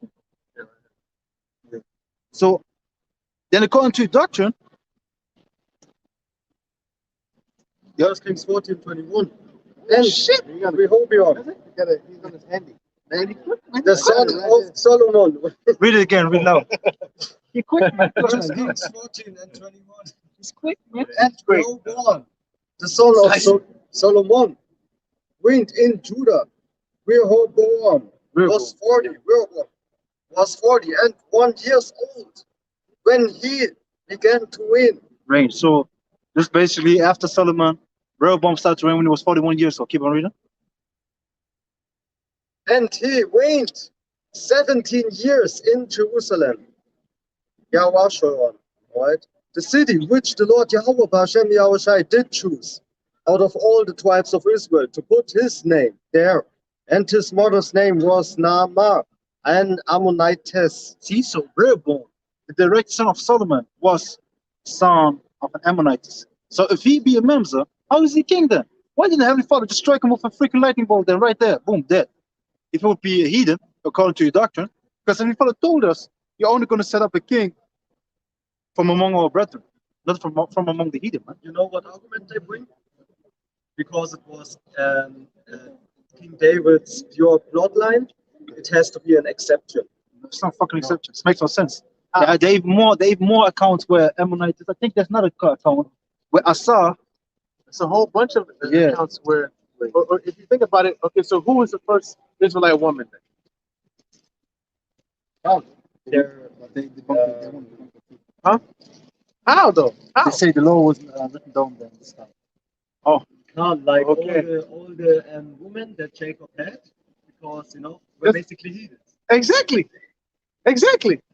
S1: Yeah. So then according to doctrine,
S2: First Kings 14:21. And
S1: shit.
S2: Rehoboam,
S5: He's on his handy.
S2: the son of Solomon.
S1: Read it again, read loud. He quick, man.
S2: First Kings 14:21.
S1: He's quick, man.
S2: And Rehoboam, the son of Solomon, reigned in Judah. Rehoboam was 40. Rehoboam was 40 and 1 years old when he began to reign.
S1: Reign. So this basically after Solomon, Rehoboam started to reign when he was 41 years old. Keep on reading.
S2: And he reigned 17 years in Jerusalem. Yahweh, right? The city which the Lord Yahweh Hashem Yahweh did choose out of all the tribes of Israel to put his name there. And his mother's name was Naamah, an Ammonitess.
S1: See, so Rehoboam, the direct son of Solomon, was son of an Ammonitess. So if he be a member, how is he king then? Why didn't the Heavenly Father just strike him with a freaking lightning bolt then right there? Boom, dead. If it would be a heathen, according to your doctrine, because the Heavenly Father told us you're only going to set up a king from among our brethren, not from among the heathen, man.
S2: You know what argument they bring? Because it was King David's pure bloodline, it has to be an exception.
S1: It's not fucking exception. It makes no sense. They have more accounts where Ammonites. I think there's another account where Asa.
S3: It's a whole bunch of accounts where, or if you think about it, okay, so who was the first Israelite woman then? Huh? How though? How?
S1: They say the law was written down then this time.
S3: Oh,
S2: Like
S3: okay.
S2: all the women that Jacob had, because we're basically heathens.
S3: Exactly.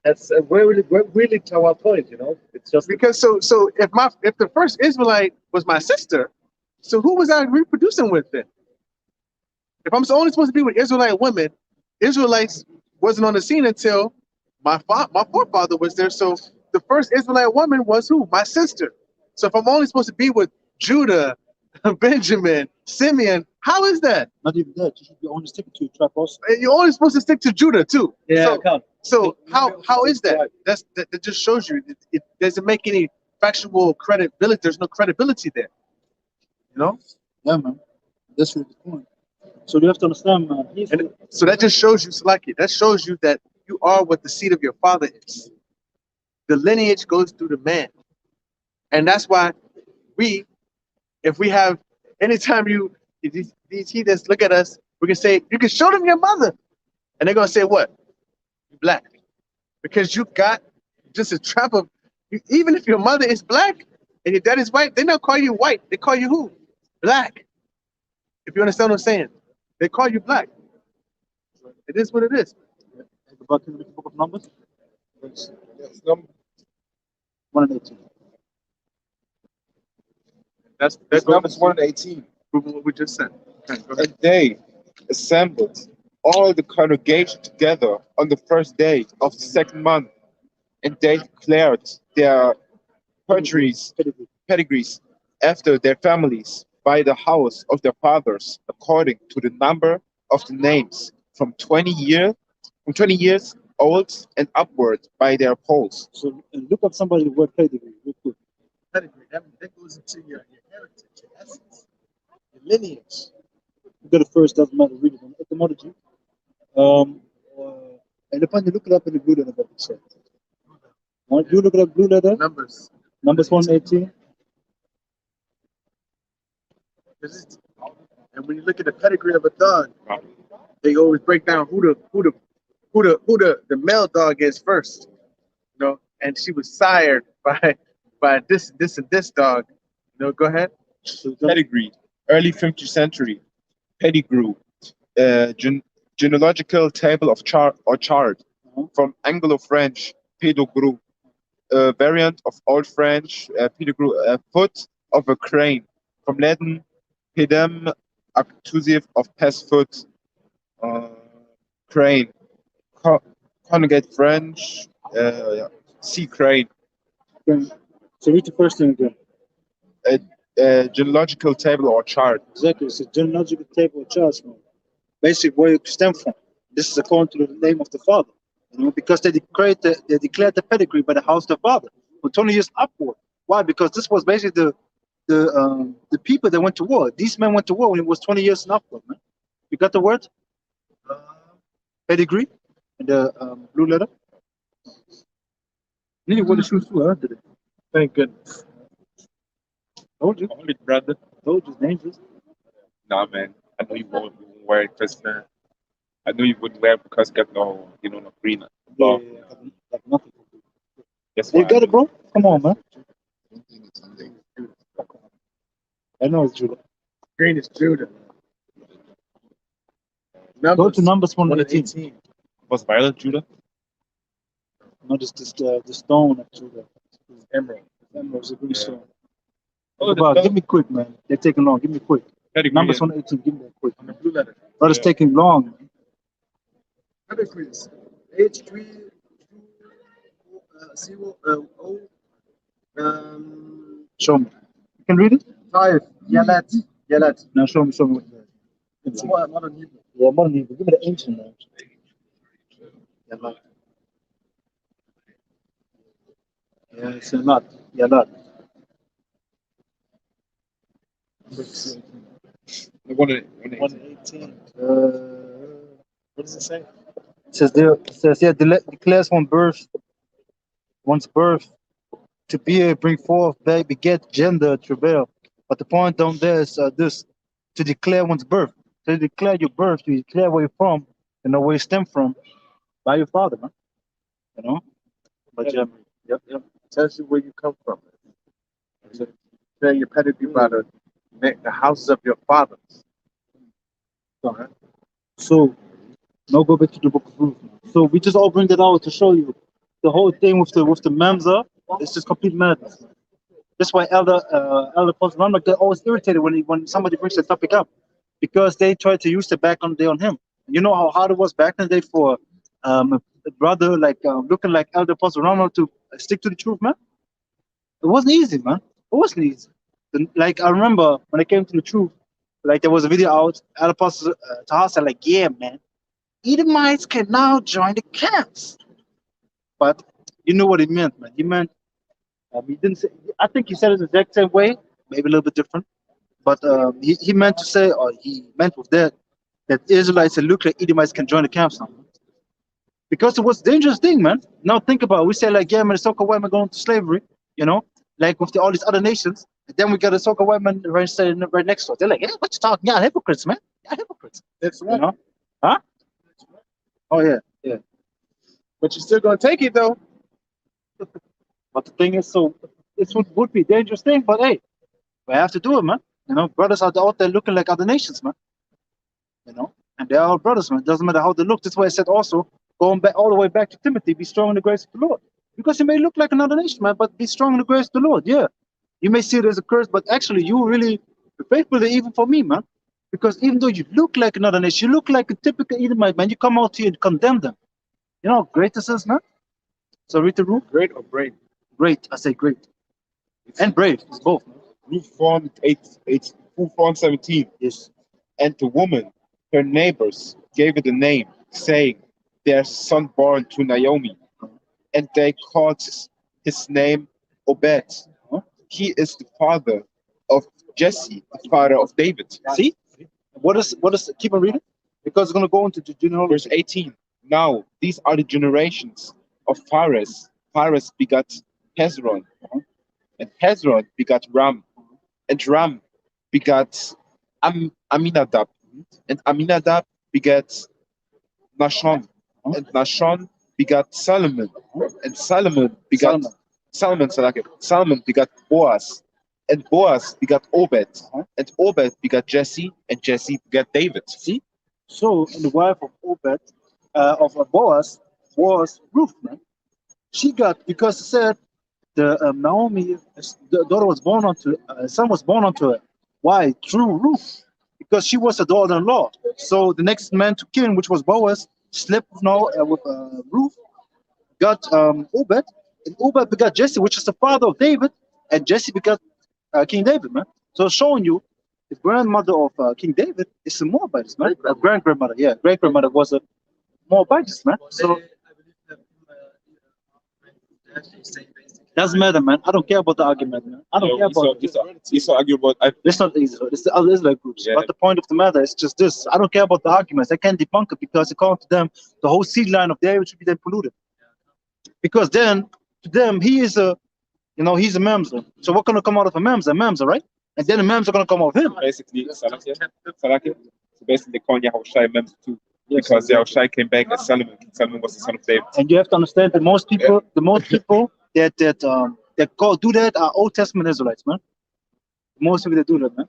S2: That's really to our point. It's just
S3: Because so if the first Israelite was my sister, so who was I reproducing with then? If I'm only supposed to be with Israelite women, Israelites wasn't on the scene until my forefather was there. So the first Israelite woman was who? My sister. So if I'm only supposed to be with Judah, Benjamin, Simeon, how is that?
S1: Not even that. You should be only sticking to your tribe also.
S3: And you're only supposed to stick to Judah too.
S2: yeah.
S3: So how is that? That just shows you it doesn't make any factual credibility. There's no credibility there.
S1: Yeah, man. That's really the point. So you have to understand, man.
S3: And so that just shows you, Salaki, that shows you that you are what the seed of your father is. The lineage goes through the man. And that's why if we have, anytime these heathens look at us, we can say, you can show them your mother. And they're going to say, what? You're black. Because you got just a trap of, even if your mother is black and your dad is white, they don't call you white. They call you who? Black. If you understand what I'm saying. They call you black. It is what it is.
S1: Go back in the book of Numbers.
S4: Yes, number
S1: 1 and 18.
S3: That
S4: Numbers
S3: goes
S4: 1:18.
S3: what we just said. Okay, go ahead.
S4: And they assembled all the congregation together on the first day of the second month, and they declared their pedigrees after their families by the house of their fathers, according to the number of the names, from 20 years old and upward by their polls.
S1: So look up somebody the word pedigree real quick.
S3: Pedigree, that goes into your heritage, your essence, your lineage.
S1: You got it first, doesn't matter, read it on etymology. And upon you look it up in the blue letter book itself. Want you look it up blue letter?
S3: Numbers.
S1: Numbers 1:18.
S3: And when you look at the pedigree of a dog, they always break down who the male dog is first. And she was sired by this and this dog. Go ahead.
S1: So
S4: Pedigree early 15th century, pedigree, genealogical table of chart from Anglo-French pedigree, a variant of Old French pedigree, foot of a crane, from Latin pedem, accusative of past foot, uh, crane, co- conjugate French, yeah, sea crane,
S1: Okay. So read the first thing again.
S4: a genealogical table or chart.
S1: Exactly. It's a genealogical table of charts, man. Basically, where you stem from. This is according to the name of the father. Because they declared the pedigree by the house of the father from 20 years upward. Why? Because this was basically the people that went to war. These men went to war when it was 20 years and upward, man. You got the word? Pedigree? And the blue letter? Need what the shoes too, huh? Did it?
S3: Thank goodness.
S1: Told you.
S4: Hold it, brother.
S1: Told you. It's dangerous.
S4: Nah, man. I know you won't wear it because, man. I know you wouldn't wear it because you got no green.
S1: Yeah,
S4: But
S1: like nothing.
S4: that's
S1: You
S4: why.
S1: got it, bro? Come on, man. I know it's Judah.
S3: Green is Judah.
S1: Go to Numbers
S3: 1 and
S1: 118.
S3: 18.
S4: Was Violet Judah?
S1: No, just the stone of Judah.
S3: Emerald.
S1: Emerald's a green stone.
S4: Oh,
S1: Give me quick, man. They're taking long. Give me quick. Numbers 118. Give me that quick.
S3: On the blue letter.
S1: Brother's taking long.
S2: Pedigree. H3 0
S1: Show me. You can read it?
S2: 5. Yalet. Yalet.
S1: Now show me what it is.
S2: It's modern Hebrew.
S1: Yeah, modern Hebrew. Give me the ancient names. Yeah, lot. Yeah, it's a lot. Yeah, lot.
S4: One and
S3: 1 and 18. What does it say?
S1: It says there. It says yeah. Declares one's birth to bring forth, beget, gender, travail. But the point down there is this: to declare one's birth. To declare your birth, you declare where you're from, where you stem from, by your father, man. You know. But
S3: Yep. Yep. Tells you where you come from. So, tell your pedigree by the houses of your fathers.
S1: Alright. So now go back to the book of Ruth. So we just all bring that out to show you the whole thing with the Mamza. It's just complete madness. That's why Elder Apostle Ronald get always irritated when somebody brings the topic up, because they try to use the back on him. You know how hard it was back in the day for a brother like looking like Elder Apostle Ronald to stick to the truth, man. It wasn't easy, man. It wasn't easy. Like I remember when it came to the truth, like there was a video out. Elder Apostle Tahar said, like, yeah, man, Edomites can now join the camps. But you know what he meant, man. He meant he didn't say. I think he said it the exact same way, maybe a little bit different. But he meant to say, or he meant with that Israelites that look like Edomites can join the camps now. Because it was a dangerous thing, man. Now think about it. We say like, yeah, man, the so-called white man going to slavery, like with all these other nations. And then we got a so-called white man right next to us. They're like, hey, what you talking? Yeah, hypocrites, man. Yeah, hypocrites.
S3: That's right.
S1: Huh? Oh yeah, yeah.
S3: But you're still gonna take it though.
S1: But the thing is, so it would be a dangerous thing. But hey, we have to do it, man. Brothers are out there looking like other nations, man. And they are our brothers, man. It doesn't matter how they look. That's why I said also, going back all the way back to Timothy, be strong in the grace of the Lord. Because you may look like another nation, man, but be strong in the grace of the Lord. Yeah. You may see it as a curse, but actually you really be faithful even for me, man. Because even though you look like another nation, you look like a typical Edomite, man, you come out here and condemn them. You know how great this is, man? So read the rule.
S3: Great or brave?
S1: Great. I say great. And brave. It's both.
S4: Ruth 4:17.
S1: Yes.
S4: And the woman, her neighbors, gave it a name, saying, there's a son born to Naomi. And they called his name Obed. He is the father of Jesse, the father of David.
S1: See? What is keep on reading? Because it's gonna go into the general.
S4: Verse 18. Now these are the generations of Phares. Phares begat Hezron, and Hezron begat Ram, and Ram begat Aminadab, and Aminadab begat Nashon, and Nashon begat Solomon, and Solomon begat Solomon begat Boaz, And Boaz begot Obed, and Obed begot Jesse, and Jesse begot David.
S1: See? So, and the wife of Obed, of Boaz, was Ruth, man. She got, because it said the Naomi, the daughter was born unto, son was born unto her. Why? Through Ruth, because she was a daughter-in-law. So the next man to kin, which was Boaz, slept now with Ruth, got Obed, and Obed begot Jesse, which is the father of David, and Jesse begot King David, man. So showing you the grandmother of King David is a Moabite, man. Great grandmother, yeah, great grandmother was a Moabite, man. So doesn't matter, man. I don't care about the argument, man. I don't care about
S4: Esau argue about
S1: it's not easy. It's the other Israelite groups.
S4: Yeah.
S1: But the point of the matter is just this. I don't care about the arguments. I can't debunk it because according to them, the whole seed line of David should be then polluted. Because then, to them, he is a, he's a Mamzer. So what gonna come out of a Mamzer? Mamzer, right? And then the Mamzer gonna come out of him.
S4: basically Salakia. So basically they call Yahushai member too. Because Yahushai came back as Solomon. Solomon was the son of David.
S1: And you have to understand that most people, that do that are Old Testament Israelites, man. Most people that do that, man.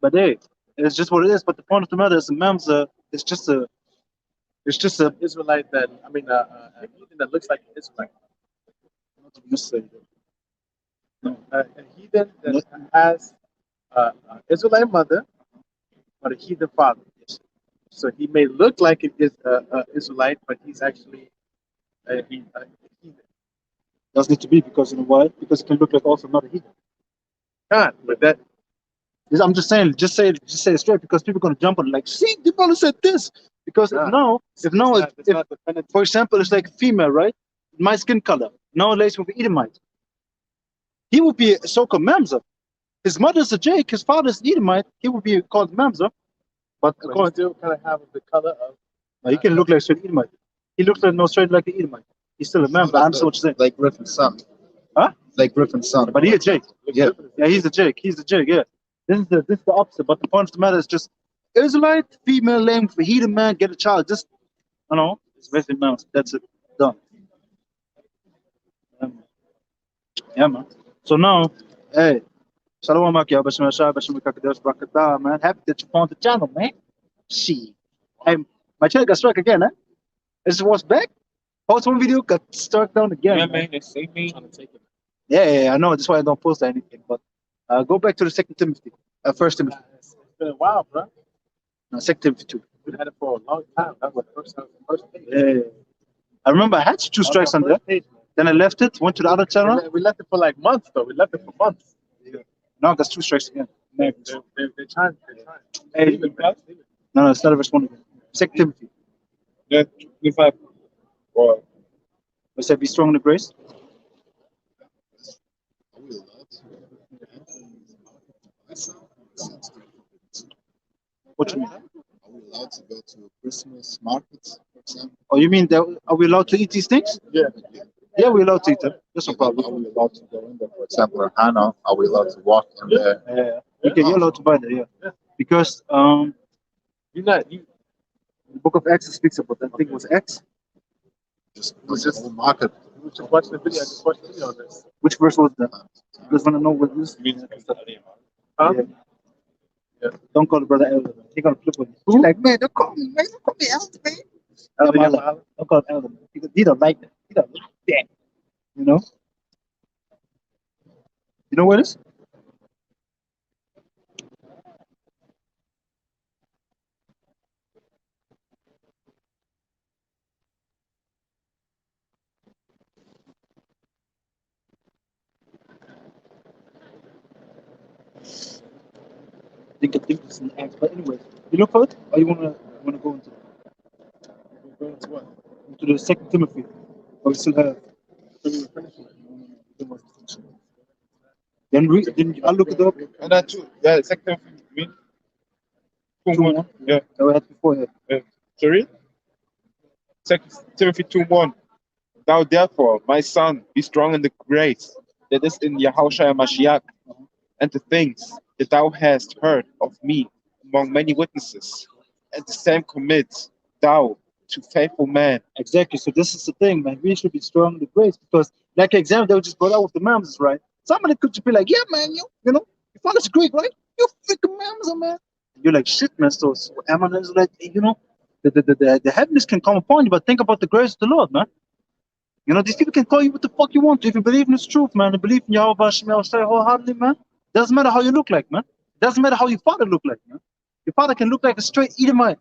S1: But hey, it's just what it is. But the point of the matter is, the Mamzer is just a,
S3: Israelite that a heathen that looks like an Israelite.
S1: not necessarily.
S3: A heathen that has an Israelite mother, but a heathen father. So he may look like it is an Israelite, but he's actually a heathen.
S1: Doesn't need to be, because you know why? Because it can look like also not a heathen.
S3: Can't, but that
S1: I'm just saying, just say it straight, because people are gonna jump on it, like, see, the brother said this. Because if for example, it's like a female, right? My skin color, now lays with an Edomite. He would be a so-called Mamzer. His mother's a Jake, his father's Edomite, he would be called Mamzer. But
S3: he
S1: according
S3: still kind of have the color of.
S1: he can look like straight Edomite. He looks like straight like an Edomite. He's still a Mamzer. I understand what you're saying.
S2: Like Griffin's son.
S1: Huh?
S2: Like Griffin's son.
S1: But he's a Jake.
S2: Yeah.
S1: Yeah, he's a Jake. He's a Jake. Yeah. This is the opposite. But the point of the matter is just Israelite female lame for heathen man get a child. Just it's basically mouse. That's it. Done. Yeah, man. So now, hey, Shalom Akia, Bashim Ashar, Bashim Kakadosh Brakata, man. Happy that you found the channel, man. She. Hey, my channel got struck again, eh? This was back. Post one video, got struck down again.
S4: Yeah,
S1: man.
S4: man, they say me.
S1: Yeah, I know. That's why I don't post anything. But go back to the Second Timothy, First Timothy.
S3: It's been a while, bro.
S1: No, Second Timothy 2.
S3: We had it for a long time. That was the first page.
S1: Yeah. I remember I had 2 strikes on there. Then I left it, went to the other channel.
S3: We left it for like months, though. We left it for months.
S1: Now I got 2 strikes again.
S3: They're trying.
S1: Hey,
S3: Leave it, man. Leave it.
S1: no, it's not a responding. Second Timothy.
S4: Yeah, 25. Or
S1: I said, be strong in the grace.
S2: Are we allowed to?
S1: What you mean?
S2: Are we allowed to go to Christmas markets, for example?
S1: Oh, you mean that are we allowed to eat these things?
S3: Yeah.
S1: Yeah, we're allowed to eat them. That's no
S2: Are
S1: problem.
S2: we allowed to go in there, for example, in Hannah? Are we allowed to walk in there?
S1: You're allowed to buy that, yeah. Because
S3: You're not. You.
S1: the book of Acts speaks about that. I think it was Acts.
S2: Just the whole market.
S3: We were just watching the video. I just watched the video on this.
S1: Which verse was that? You guys want to know what this is?
S3: Huh?
S1: Yeah. Don't call the brother elder. He gonna flip with you. He's like, man, don't call me, man. Don't call me elder, man. Don't call him elder. He don't like that. He don't like that. You know? You know what it is? I think it's an Acts. But anyway, you look for it, or you wanna go into
S3: Going to what?
S1: into the Second Timothy? Or we still have? Then I'll look it up.
S4: and that too. Yeah, second me. 2-1. Yeah.
S1: That we had before here.
S4: Sorry? Second Timothy 2:1. Thou therefore, my son, be strong in the grace that is in Yahushua Mashiach, and the things that thou hast heard of me among many witnesses, and the same commit thou to faithful men.
S1: Exactly. So this is the thing, man. We should be strong in the grace because, like example, they just brought out with the moms, right? Somebody could just be like, yeah, man, you know, your father's Greek, right? You freaking Amazon, man. And you're like, shit, man. So Amazon is like, you know, the heavens can come upon you, but think about the grace of the Lord, man. You know, these people can call you what the fuck you want. If you believe in this truth, man, and believe in Yahweh Hashem Yahweh wholeheartedly, man, doesn't matter how you look like, man. Doesn't matter how your father look like, man. Your father can look like a straight Edomite,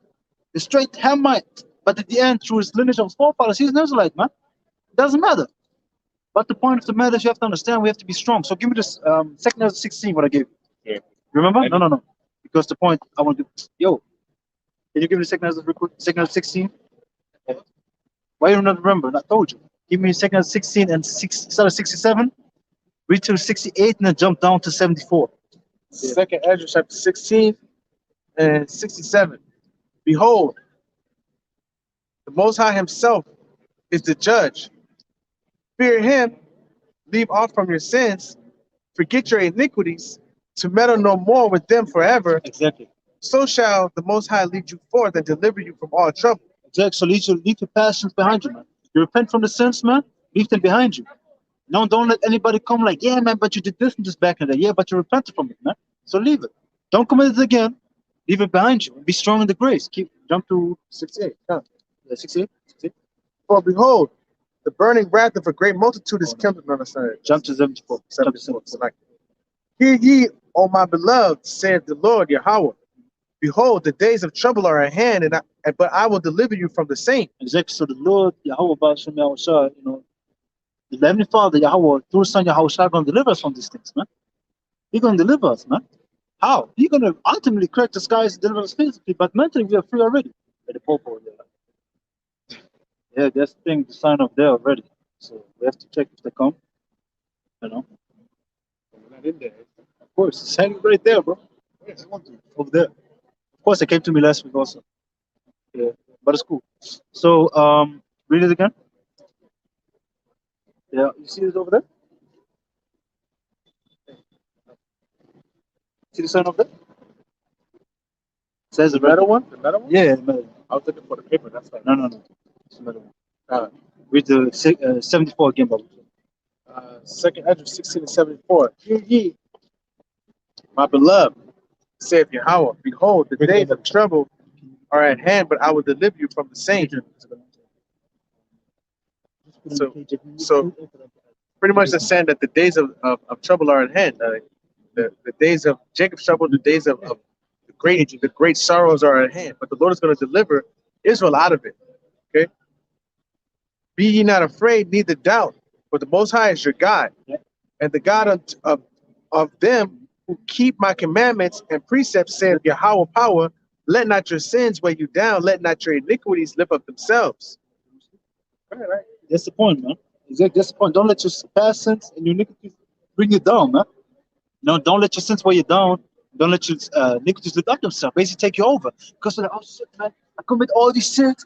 S1: a straight Hamite, but at the end, through his lineage of his forefathers, he's an Israelite, man. Doesn't matter. But the point of the matter is you have to understand we have to be strong. So give me this 2nd Ezra 16, what I gave you.
S4: Yeah.
S1: Remember? No. Because the point I want to yo, can you give me the 2nd Ezra real quick? 2nd Ezra 16? Why you not remember? I told you. Give me 2nd Ezra 16 and start at 67, read to 68, and then jump down to 74.
S3: Second Ezra chapter 16 and 67. Behold, the Most High Himself is the judge. Fear Him, leave off from your sins, forget your iniquities, to meddle no more with them forever.
S1: Exactly.
S3: So shall the Most High lead you forth and deliver you from all trouble.
S1: Exactly. So leave your passions behind you, man. You repent from the sins, man. Leave them behind you. No, don't let anybody come like, yeah, man, but you did this and this back in the day. Yeah, but you repented from it, man. So leave it. Don't commit it again. Leave it behind you. Be strong in the grace. Jump to 68. Yeah, 68. 68.
S3: For behold, the burning wrath of a great multitude is kindled on us.
S1: Jump to 74.
S3: 74. Hear ye, O my beloved, saith the Lord Yahweh. Behold, the days of trouble are at hand, but I will deliver you from the same.
S1: Exactly. So the Lord Yahweh, you know, the Heavenly Father Yahweh, through His Son Yahweh, is going to deliver us from these things, man. He's going to deliver us, man. How? He's going to ultimately crack the skies and deliver us physically, but mentally we are free already. By the Pope over there. Yeah, that's the thing, the sign up there already. So we have to check if they come. You know.
S3: We're not in there.
S1: Of course, it's hanging right there, bro. Yes, over there. Of course, they came to me last week also. Yeah, but it's cool. So, read it again. Yeah, you see it over there? See the sign over there? It says
S3: The
S1: the red
S3: metal one? The metal one?
S1: Yeah, the metal.
S3: I was looking for the paper. That's right.
S1: No. It's the metal one. Read the 74 again, Bob.
S3: Second Ezra 16 and 74. Hear ye, my beloved, saith Yahweh. Behold, the days of trouble are at hand, but I will deliver you from the same. So pretty much that's saying that the days of trouble are at hand. The days of Jacob's trouble, the days of the great sorrows are at hand. But the Lord is going to deliver Israel out of it. Okay. Be ye not afraid, neither doubt, for the Most High is your God, and the God of them who keep my commandments and precepts, saith Yahweh power. Let not your sins weigh you down. Let not your iniquities lift up themselves.
S1: Right. That's the point, man. Exactly. That's the point. Don't let your past sins and your iniquities bring you down, man. No, don't let your sins weigh you down. Don't let your iniquities lift up themselves. Basically, take you over. Because like, oh shit, man, I commit all these sins.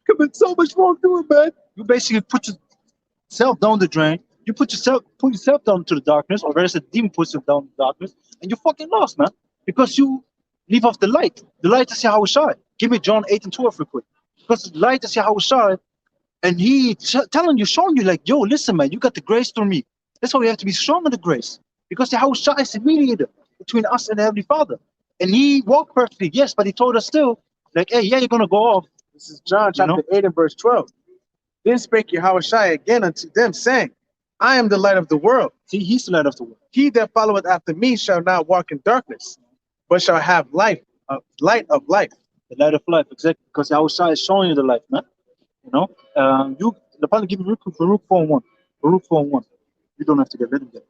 S1: Commit so much wrongdoing, man. You basically put yourself down the drain. You put yourself down to the darkness, or rather, the demon puts you down to the darkness, and you're fucking lost, man. Because you leave off the light. The light is Yahweh Shai. Give me John 8 and 12 real quick. Because the light is Yahweh Shai, and he telling you, showing you, like, yo, listen, man, you got the grace through me. That's why we have to be strong in the grace. Because Yahweh Shai is the mediator between us and the Heavenly Father. And he walked perfectly, yes, but he told us still, like, hey, yeah, you're going to go off.
S3: This is John chapter 8 and verse 12. Then spake Yahweh Shai again unto them, saying, I am the light of the world.
S1: See, he's the light of the world.
S3: He that followeth after me shall not walk in darkness, but shall have light of life.
S1: The light of life, exactly. Because Yahweh Shai is showing you the light, man. You know, the Father give you Baruch 4:1. Baruch 4:1. You don't have to get. Let him get.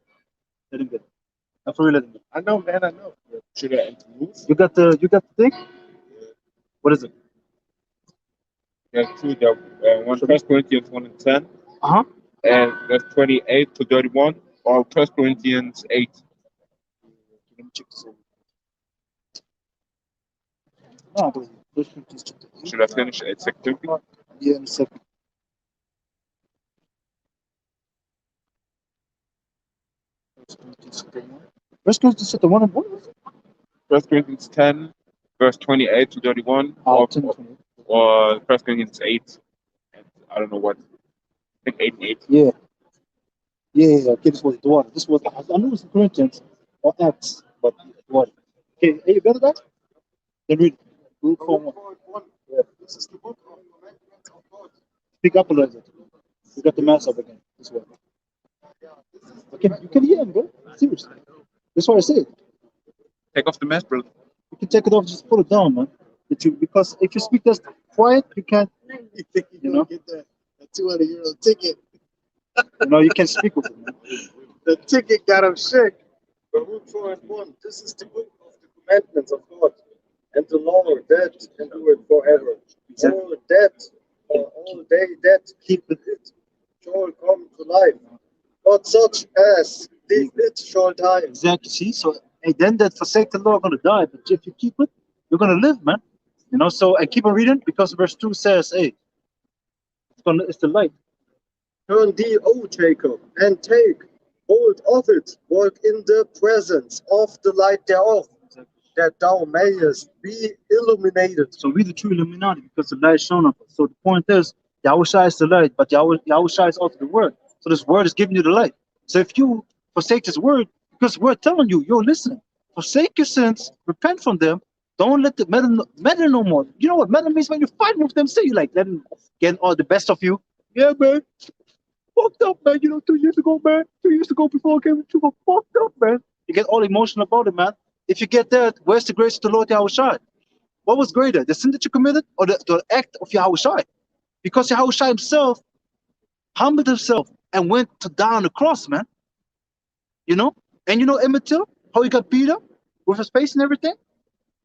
S1: Let him get. I for real, let him get.
S3: I know, man. I know.
S4: Should I enter rules?
S1: You got the thing. What is it?
S4: Yeah, two. The one First Corinthians 1 and 10, and verse 28 to 31, or First Corinthians 8.
S1: Let me check this out. No, but First Corinthians chapter 8.
S4: Should I finish at 6:30?
S1: Yeah, in a second. First Corinthians chapter 1 and what was it?
S4: First Corinthians 10, verse 28 to 31, or First Corinthians 8. And I don't know what. I think 8 and 8.
S1: Yeah. Yeah, okay, this was the water. This was, I knew it was Corinthians or Acts, but the water. Okay, hey, you got that? Then read Luke 4:1. Yeah.
S2: This is the book of commandments of God.
S1: Speak up a little bit. You got the mass up again. This way. Okay, you can hear him, bro. Seriously. That's what I said.
S4: Take off the mask, brother.
S1: You can take it off, just put it down, man. Because if you speak just quiet, you can't,
S2: You think
S1: you know,
S2: get that €200 ticket?
S1: you can speak with it, man.
S2: The ticket got him shook. Baruch 4:1. This is the book of the commandments of God, and the law that endure it forever.
S1: Exactly.
S2: All they that
S1: Keep it.
S2: shall come to life, not such as leave it shall die.
S1: Exactly. See, so hey, then that forsake the law are gonna die, but if you keep it, you're gonna live, man. So I keep on reading because verse 2 says, hey, it's the light.
S2: Turn thee, O Jacob, and take hold of it, walk in the presence of the light thereof, that thou mayest be illuminated.
S1: So we the true Illuminati because the light is shown up. So the point is, Yahushua is the light, but Yahushua is also the word. So this word is giving you the light. So if you forsake this word, because we're telling you, you're listening. Forsake your sins, repent from them. Don't let the meddle no more. You know what meddle means? When you fight with them, say you like let them get all the best of you. Yeah, man. Fucked up, man. 2 years ago, man. 2 years ago before I came to you, fucked up, man. You get all emotional about it, man. If you get that, where's the grace of the Lord Yahushua? What was greater, the sin that you committed or the act of Yahushua? Because Yahushua himself humbled himself and went to die on the cross, man. And Emmett Till, how he got beat up with his face and everything?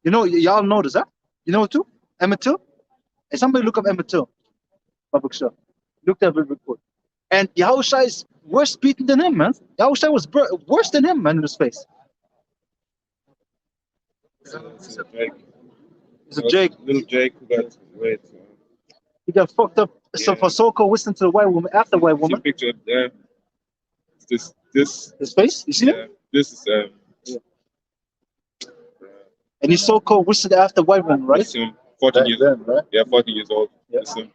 S1: Y'all notice that? You know it too? Emmett Till? And somebody look up Emmett Till. Public show. Look that very quick. And Yahushua is worse beaten than him, man. Yahushua was worse than him, man, in his face.
S4: It's a Jake.
S1: It's a Jake.
S4: Little Jake who got wet.
S1: He got fucked up. So
S4: Yeah.
S1: for so-called whistling to the white woman, after white
S4: See
S1: woman.
S4: a picture up there. This.
S1: His face? You see
S4: Yeah.
S1: it?
S4: This is
S1: And he's so-called whistled after white woman, right?
S4: This him. 14 years old.
S1: right?
S4: Yeah, 14 years old.
S1: Yeah.
S4: This him.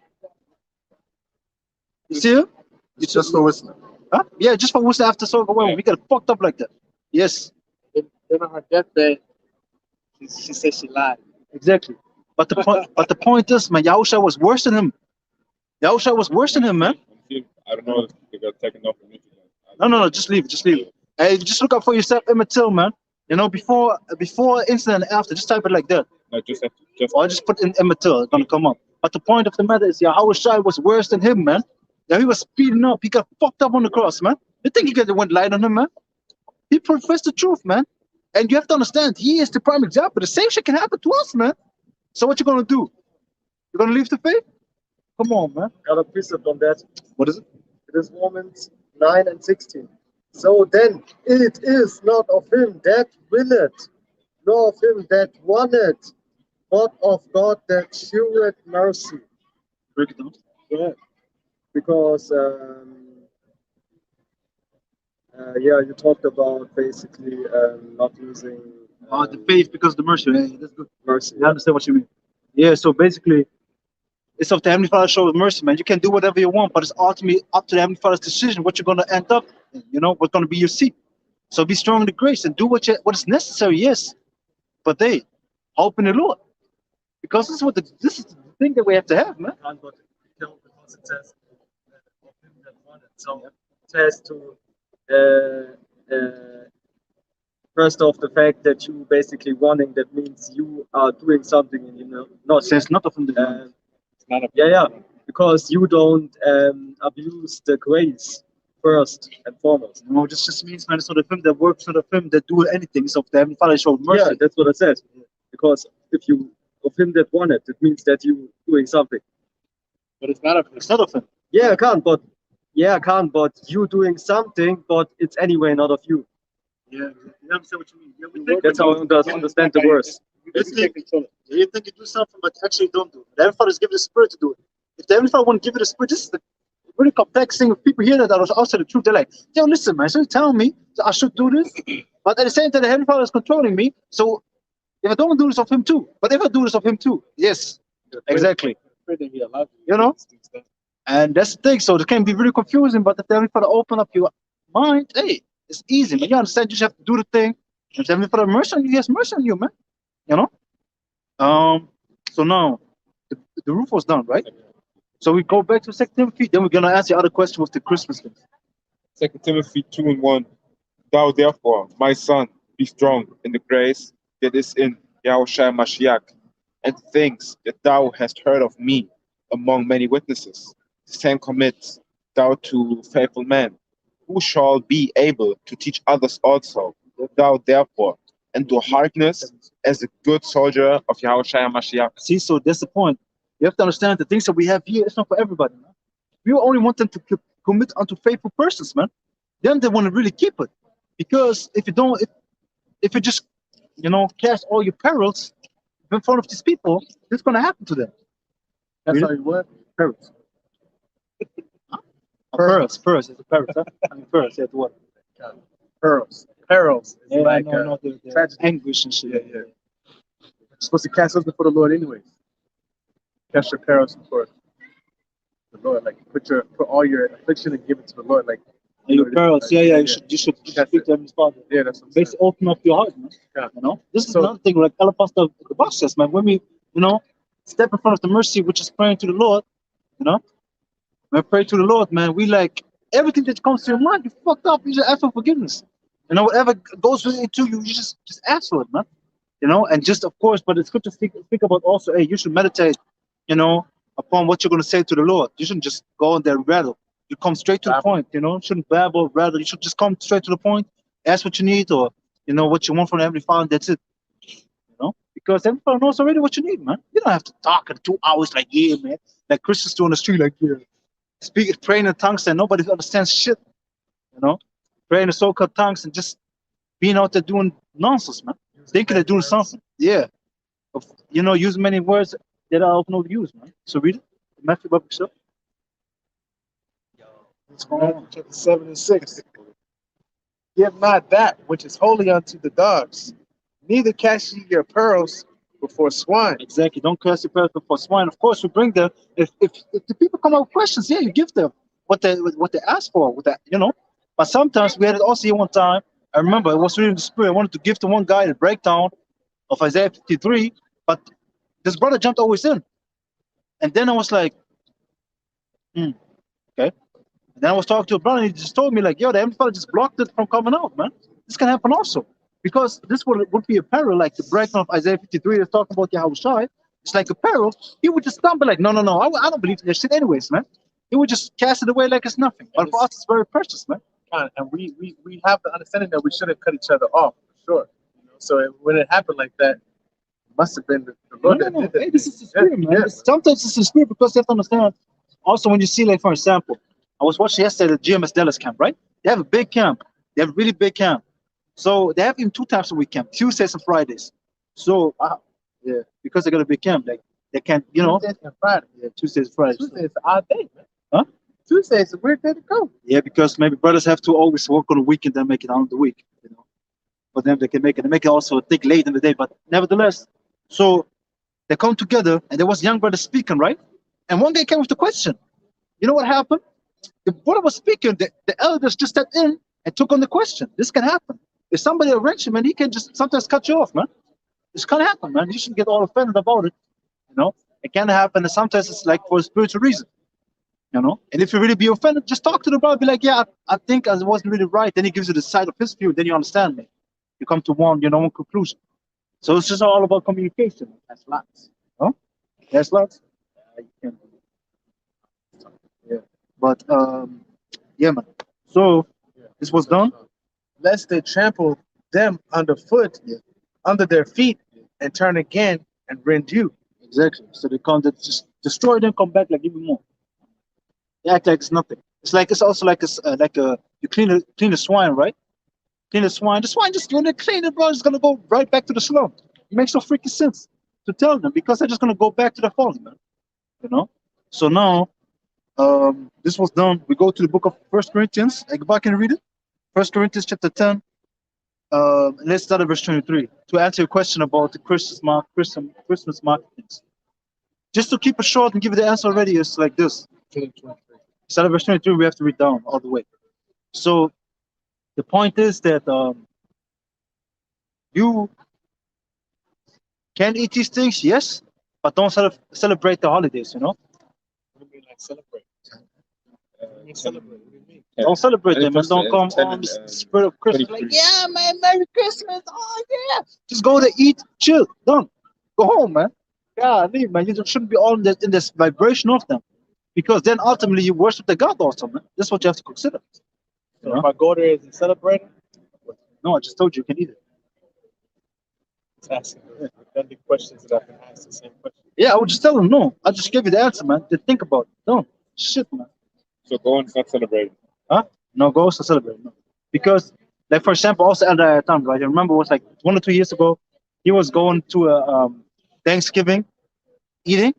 S1: You see him?
S2: It's just for whistling.
S1: Huh? Yeah, just for whistling after so-called white woman. We got fucked up like that. Yes,
S3: Then on her deathbed, she said she lied.
S1: exactly. But the point is, man, Yahusha was worse than him. Yahusha was worse than him, man.
S4: I don't know if they got taken off.
S1: No, just leave it. Hey, just look up for yourself, Emmett Till, man. Before incident and after, just type it like that.
S4: No, just
S1: Or just put in Emmett Till, it's gonna come up. But the point of the matter is, Yahushua was worse than him, man. Yeah, he was speeding up. He got fucked up on the cross, man. You think he went light on him, man? He professed the truth, man. And you have to understand, he is the prime example. The same shit can happen to us, man. So what you gonna do? You gonna leave the faith? Come on, man.
S2: Got a precept on that.
S1: What is it?
S2: It is Romans 9:16. So then it is not of him that willeth, nor of him that wanteth, but of God that sheweth mercy.
S1: Break it down. Go ahead.
S2: Because you talked about basically not using
S1: The faith because of the mercy. Yeah, that's good.
S2: mercy.
S1: I understand what you mean. Yeah, so basically, it's up to Heavenly Father to show mercy, man. You can do whatever you want, but it's ultimately up to the Heavenly Father's decision what you're going to end up in, what's going to be your seat. So be strong in the grace and do what is necessary, yes. But hope in the Lord. Because this is the thing that we have to have, man.
S2: But because it says of him that wanted. So it has to first off the fact that you basically wanting, that means you are doing something and not
S1: It says not of him that wanted.
S4: It's not a
S2: yeah, because you don't abuse the grace first and foremost.
S1: No, this just means, man, it's not of him that works, not of him that do anything. It's of the Heavenly Father showed mercy.
S2: Yeah, that's what I said. Because if you of him that wanted, it means that you doing something.
S3: But it's not
S1: It's not of him.
S2: I can't, but you doing something, but it's anyway not of you.
S1: Yeah, you understand what you mean. Yeah, we think
S2: That's how I understand the verse.
S1: you think you do something, but actually don't do it. The Heavenly Father is giving the Spirit to do it. If the Heavenly Father won't give you the Spirit, this is the really complex thing. If people hear that are also the truth, they're like, yo, listen, man, so you tell me that I should do this, but at the same time, the Heavenly Father is controlling me. So if I don't do this of him too, but if I do this of him too, yes, exactly. And that's the thing. So it can be really confusing, but if the Heavenly Father open up your mind, hey, it's easy, man. You understand? You just have to do the thing. And Heavenly Father, mercy on you. He has mercy on you, man. You know. So now the roof was done, right? So we go back to Second Timothy. Then we're gonna ask the other question with the Christmas thing.
S4: 2 Timothy 2:1. Thou therefore, my son, be strong in the grace that is in Yahushua Mashiach, and things that thou hast heard of me among many witnesses. The same commit thou to faithful men, who shall be able to teach others also. Thou therefore endure hardness as a good soldier of Yahushua Mashiach.
S1: See, so that's the point. You have to understand the things that we have here. It's not for everybody, man. We only want them to commit unto faithful persons, man. Then they want to really keep it, because if you don't, if you just cast all your perils in front of these people, what's gonna happen to them?
S3: That's
S1: Really?
S3: how you what?
S1: Perils. Pearls. It's a pearls, huh? I mean pearls. Yeah, what?
S3: Pearls. Perils. It's
S1: Yeah,
S3: like
S1: no, the
S3: tragedy.
S1: anguish and shit.
S3: Yeah. You're supposed to cast those before the Lord anyways. Cast your perils before the Lord. Like put all your affliction and give it to the Lord. Like
S1: And your pearls. Yeah. You
S3: yeah.
S1: should
S3: That's
S1: speak
S3: it.
S1: to Heavenly Father.
S3: Yeah, that's what I'm saying.
S1: Basically, open up your heart, man.
S3: Yeah.
S1: This is
S3: So-
S1: another thing, like Pastor the boss says, man. When we, step in front of the mercy, which is praying to the Lord, when we pray to the Lord, man, we like everything that comes to your mind. You fucked up. You just ask for forgiveness. Whatever goes with it to you, you just ask for it, man. And just of course, but the scriptures speak about also, hey, you should meditate, upon what you're going to say to the Lord. You shouldn't just go in there and rattle. You come straight to the point, you shouldn't babble, rattle. You should just come straight to the point, ask what you need, or, what you want from the Heavenly Father, that's it. Because Heavenly Father knows already what you need, man. You don't have to talk in 2 hours like, yeah, man. Like Christians do on the street, like, yeah. Praying in tongues and nobody understands shit, praying in so-called tongues and just being out there doing nonsense, man. Thinking they're doing something. Yeah. Use many words that are of no use, man. So read it. Matthew Bible yourself.
S3: It's Matthew chapter 7 and 6. Give not that which is holy unto the dogs, neither cast ye your pearls before swine.
S1: Exactly. Don't curse your parents before swine. Of course, we bring them. If the people come up with questions, yeah, you give them what they ask for. With that, But sometimes we had it also here one time. I remember it was really in the spirit. I wanted to give to one guy the breakdown of Isaiah 53, but this brother jumped always in, and then I was like, okay. And then I was talking to a brother, and he just told me like, yo, the Heavenly Father just blocked it from coming out, man. This can happen also. Because this would be a peril, like the breakdown of Isaiah 53 is talking about Yahushua. It's like a peril. He would just stumble like, no, I don't believe in this shit anyways, man. He would just cast it away like it's nothing. But for us, it's very precious, man.
S3: And we have the understanding that we shouldn't cut each other off, for sure. So when it happened like that, it must have been the Lord that did that.
S1: Hey, this is the spirit, man.
S3: Yeah.
S1: Sometimes it's the spirit because you have to understand. Also, when you see, like, for example, I was watching yesterday the GMS Dallas camp, right? They have a big camp. They have a really big camp. So they have even 2 times a week camp, Tuesdays and Fridays. So yeah, because they got a big camp, like they can't,
S3: Tuesdays and Fridays.
S1: Yeah, Tuesdays and Fridays.
S3: Tuesday is an odd day, man.
S1: Huh?
S3: Tuesday is a weird day to go.
S1: Yeah, because maybe brothers have to always work on the weekend and make it on the week, For them, they can make it. They make it also a thick late in the day, but nevertheless, so they come together and there was young brother speaking, right? And one guy came with the question. You know what happened? The brother was speaking, the elders just stepped in and took on the question. This can happen. If somebody arranges him, man, he can just sometimes cut you off, man. This can happen, man. You shouldn't get all offended about it. It can happen, and sometimes it's like for a spiritual reason. And if you really be offended, just talk to the brother. Be like, yeah, I think I wasn't really right. Then he gives you the side of his view. Then you understand me. You come to one conclusion. So it's just all about communication.
S3: That's lots.
S1: Huh? That's lots. Yeah, but yeah, man. So this was done.
S3: Lest they trample them underfoot, under their feet, and turn again and rend you.
S1: Exactly. So they can't just destroy them, come back like even more. They act like it's nothing. It's also like you clean a swine, right? Clean the swine. The swine just when they clean it, bro, it's gonna go right back to the slum. It makes no freaking sense to tell them because they're just gonna go back to the folly, man. So now, this was done. We go to the book of First Corinthians. I go back and read it. First Corinthians chapter 10. Let's start at verse 23 to answer your question about the Christmas marketings. Just to keep it short and give you the answer already, it's like this. Start at verse 23. We have to read down all the way. So The point is that you can eat these things, yes, but don't celebrate the holidays.
S3: What do you mean, like celebrate? What do you mean celebrate? What do you mean?
S1: Don't celebrate them and don't come
S4: 10
S1: on
S4: and,
S1: the spirit of Christmas.
S4: 23.
S1: Like, yeah, man, Merry Christmas. Oh, yeah. Just go there, eat, chill, done. Go home, man. Yeah, leave, man. You shouldn't be all in this vibration of them. Because then ultimately you worship the God also, man. That's what you have to consider.
S3: So if I go there, is it celebrating?
S1: No, I just told you you can eat it.
S3: It's asking redundant questions that I've been asked the same question.
S1: Yeah, I would just tell them no. I just give you the answer, man. Then think about it. No, shit, man.
S4: So go and start celebrating.
S1: Huh? No, go to celebrate. No. Because, like, for example, also Elder Tom, right? I remember it was like 1 or 2 years ago, he was going to a Thanksgiving eating.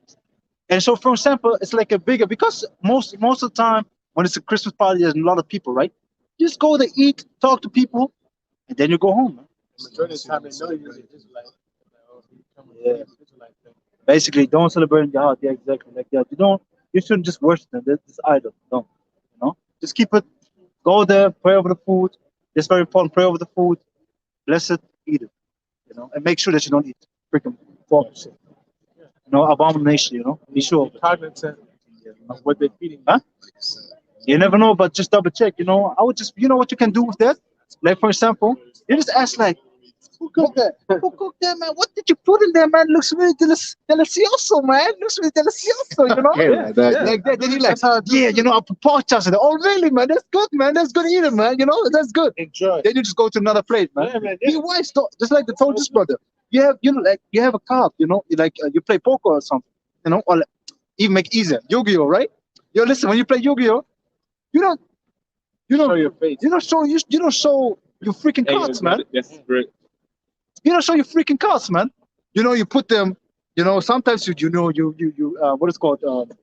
S1: And so, for example, it's like a bigger, because most of the time when it's a Christmas party, there's a lot of people, right? You just go there, eat, talk to people, and then you go home, man.
S3: Majority of the time they know you're an Israelite.
S1: Yeah. Basically, don't celebrate in your heart. Yeah, exactly. Like that. You shouldn't just worship them. This idol. Don't. Just keep it. Go there, pray over the food. It's very important. Pray over the food. Bless it, eat it. And make sure that you don't eat freaking pork shit. Abomination. Be sure.
S3: Be cognizant of what they're feeding you.
S1: Huh? You never know, but just double check. I would just, what you can do with that? Like, for example, you just ask, like, who cooked that? Who cooked that, man? What did you put in there, man? Looks really delicioso, man. Looks really delicioso,
S2: Yeah,
S1: Like that. Then you're like, I put pork chops in it. Oh, really, man? That's good, man. That's good eating, man. That's good.
S3: Enjoy.
S1: Then you just go to another plate, man.
S3: Yeah, man.
S1: Be wise, just like the told this brother. You have, like, you have a card, you play poker or something, or like, even make it easier. Yu-Gi-Oh, right? Listen, when you play Yu-Gi-Oh, you don't
S3: Show your face.
S1: you don't show your freaking cards, man.
S4: Yes, great.
S1: You don't show your freaking cards, man. You put them. Sometimes you what is it called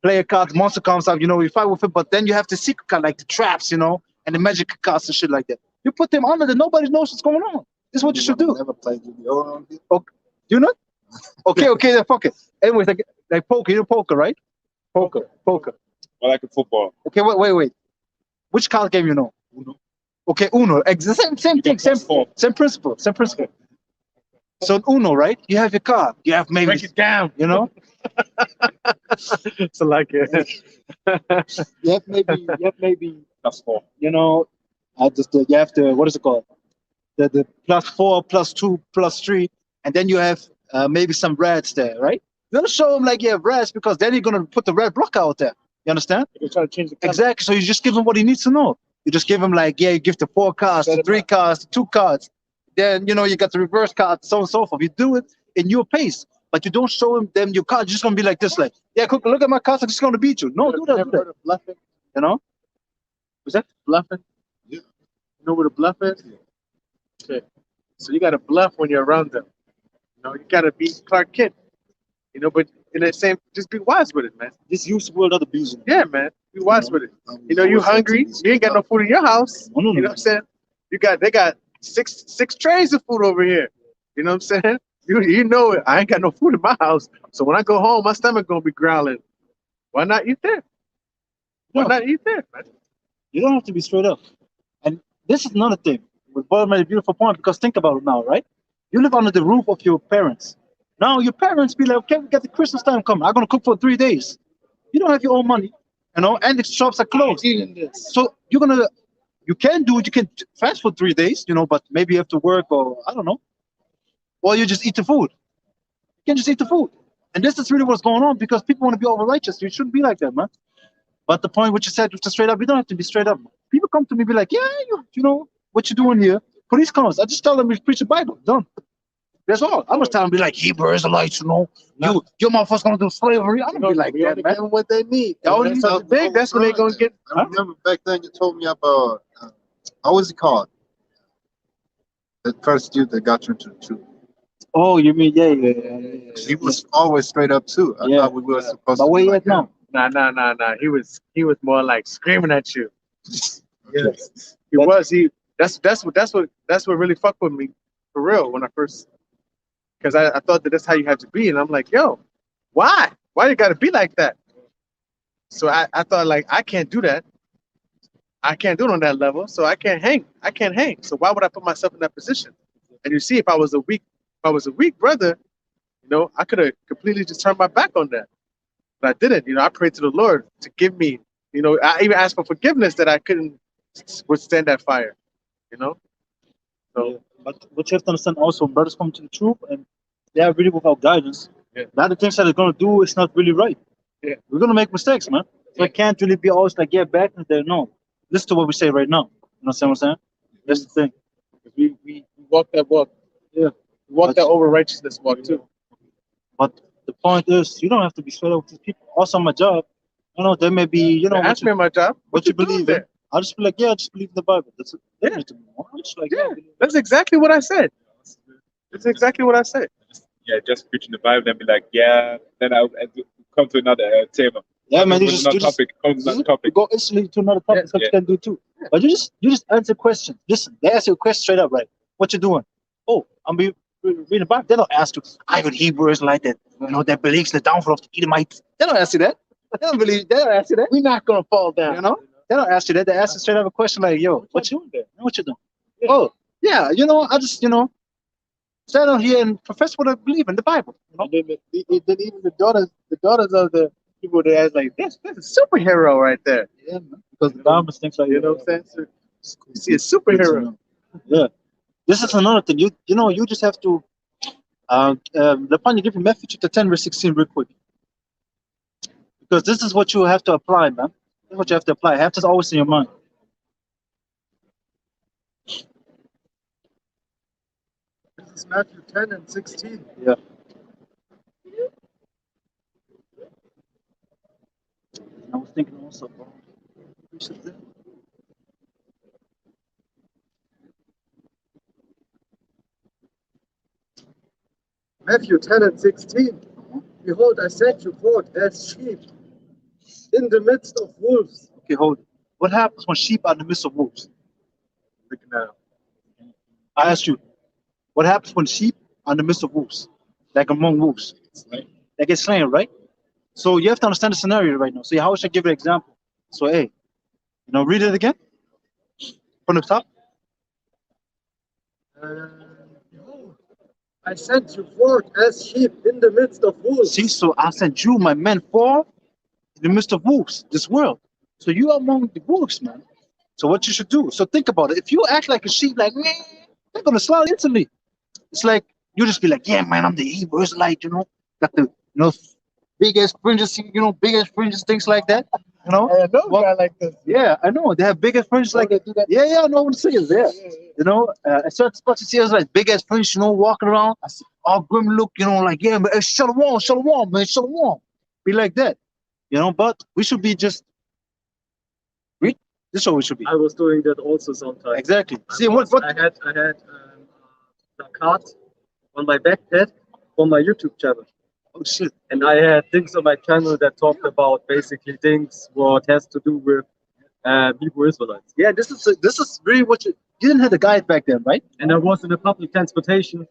S1: player cards, monster cards. You fight with it, but then you have the secret card like the traps, and the magic cards and shit like that. You put them under that nobody knows what's going on. This is what you should do.
S2: Never played Yu-Gi-Oh around here.
S1: Okay. Do you not? Okay, then fuck it. Anyways, like poker, poker, right? Poker.
S4: I like a football.
S1: Okay, wait. Which card game you know?
S2: Uno.
S1: Okay, Uno. Same thing, same principle. So in Uno, right? You have your card. You have maybe
S3: Break it down. So like it.
S1: You have maybe
S4: That's 4.
S1: you have the what is it called? The +4, +2, +3, and then you have maybe some reds there, right? You don't show them like you have reds because then you're gonna put the red block out there. You understand?
S3: You're trying to change the color.
S1: Exactly. So you just give him what he needs to know. You just give him like, you give the 4 cards, the 3 cards, the 2 cards. Then you got the reverse card, so on and so forth. You do it in your pace, but you don't show him them your cards. You're just gonna be like this, like, yeah, look at my cards. I'm just gonna beat you. No, do that.
S3: Never heard of bluffing?
S1: Was that
S3: Bluffing?
S2: Yeah.
S3: You know what a bluff is? Okay. So you got to bluff when you're around them. You got to be Clark Kent. But in that same, just be wise with it, man.
S1: this use the word not abusing?
S3: Yeah, man. Be wise with it. You hungry. You ain't got no food in your house.
S1: No.
S3: You know what I'm saying? They got six trays of food over here. You know what I'm saying? You know it. I ain't got no food in my house. So when I go home, my stomach gonna be growling. Why not eat there? Why not eat there, man?
S1: You don't have to be straight up. And this is another thing. With Boyle made a beautiful point because think about it now, right? You live under the roof of your parents. Now your parents be like, okay, we got the Christmas time coming. I'm gonna cook for 3 days. You don't have your own money, and the shops are closed. So you can do it. You can fast for 3 days, but maybe you have to work or I don't know. Or you just eat the food. You can just eat the food. And this is really what's going on because people want to be over righteous. You shouldn't be like that, man. But the point what you said was just straight up. You don't have to be straight up. People come to me be like, yeah, what you doing here? Police comes. I just tell them we preach the Bible. Done. That's all. I'm just telling them be like Hebrew Israelites, your motherfuckers gonna do slavery. I'm gonna be like that, man.
S3: Give them what they need.
S1: Only
S3: Something big. That's when they're gonna get.
S2: I remember back then you told me about how was he called? The first dude that got you into the truth.
S1: Oh, you mean yeah.
S2: He was always straight up too. I thought we were supposed
S1: But
S2: to
S1: where
S2: be
S1: you
S2: like
S1: at now?
S3: Nah. He was more like screaming at you.
S2: that.
S3: He was. That's what really fucked with me for real when I first. Because I thought that's how you had to be, and I'm like, yo, why? Why you got to be like that? So I thought like I can't do that. I can't do it on that level, so I can't hang. I can't hang. So why would I put myself in that position? And you see, if I was a weak brother, I could have completely just turned my back on that. But I didn't. I prayed to the Lord to give me. I even asked for forgiveness that I couldn't withstand that fire. So
S1: But you have to understand also, when brothers come to the truth and they are really without guidance.
S3: Yeah.
S1: The other things that they're gonna do is not really right.
S3: Yeah.
S1: We're gonna make mistakes, man. So I can't really be always like, yeah, back in there. No, listen to what we say right now. You know what I'm saying? That's the thing.
S3: we walk that walk.
S1: Yeah.
S3: We walk
S1: But-
S3: that over righteousness walk too.
S1: But the point is, you don't have to be straight up with these people. Also, on my job, they may be,
S3: Ask me at my job.
S1: what you
S3: doing
S1: believe in.
S3: there?
S1: I'll just be like, yeah, I just believe in the Bible. That's it. They
S3: Yeah.
S1: don't need to be more. I'm just like,
S3: Yeah,
S1: I believe in
S3: that's exactly what I said. That's exactly what I said.
S4: Yeah, just preaching the Bible and be like, yeah. Then I come to another tema.
S1: Yeah, man,
S4: Come to another topic. Come to another
S1: you
S4: topic.
S1: go instantly to another topic that you can do too. But you just answer questions. Listen, they ask you a question straight up, right? What you doing? Oh, I'm reading the Bible. They don't ask you, I read Hebrews like that. That believes the downfall of the Edomites. They don't ask you that. They don't ask you that.
S3: We're not gonna fall down.
S1: They don't ask you that. They ask you straight up a question like, yo, what you doing there? What you doing? Oh, yeah, I just, stand out here and profess what I believe in the Bible.
S3: And then even the daughters of the people, they ask like, that's a superhero right there.
S1: Yeah, man. Because the Bible thinks like,
S3: You know what I'm saying? So, you see a superhero.
S1: Yeah. This is another thing. You just have to. Let me give you Matthew chapter 10, verse 16, real quick. Because this is what you have to apply, man. This is what you have to apply. Have this always in your mind.
S2: This is Matthew 10 and 16.
S1: Yeah. I was thinking also about.
S2: Matthew 10 and 16. Behold, I set you forth as sheep in the midst of wolves.
S1: Okay, hold it. What happens when sheep are in the midst of wolves?
S3: Looking at
S1: I asked you, what happens when sheep are in the midst of wolves? Like among wolves. They get slain, right? So you have to understand the scenario right now. So how should I give you an example? So hey, read it again from the top.
S2: Behold, I sent you forth as sheep in the midst of wolves.
S1: See, so I sent you, my men, for in the midst of wolves, this world. So you are among the wolves, man. So what you should do? So think about it. If you act like a sheep, like man, they're gonna slaughter instantly. It's like you just be like, yeah, man, I'm the Hebrew Israelite, got the big ass fringes, big ass fringes, things like that.
S3: I know a guy like this.
S1: Yeah, I know. They have big ass fringes like that. Yeah, I know what it is. Yeah. At certain spots you see us like big ass fringes, walking around, all grim look, like, yeah, man, shalom, man, shalom. Be like that. But we should be just read. This is what we should be.
S2: I was doing that also sometimes.
S1: Exactly. See,
S2: I had a card on my backpack for my YouTube channel.
S1: Oh shit.
S2: And I had things on my channel that talked about basically things what has to do with Hebrew Israelites.
S1: Yeah, this is really what you didn't have the guide back then, right?
S2: And I was in the public transportation.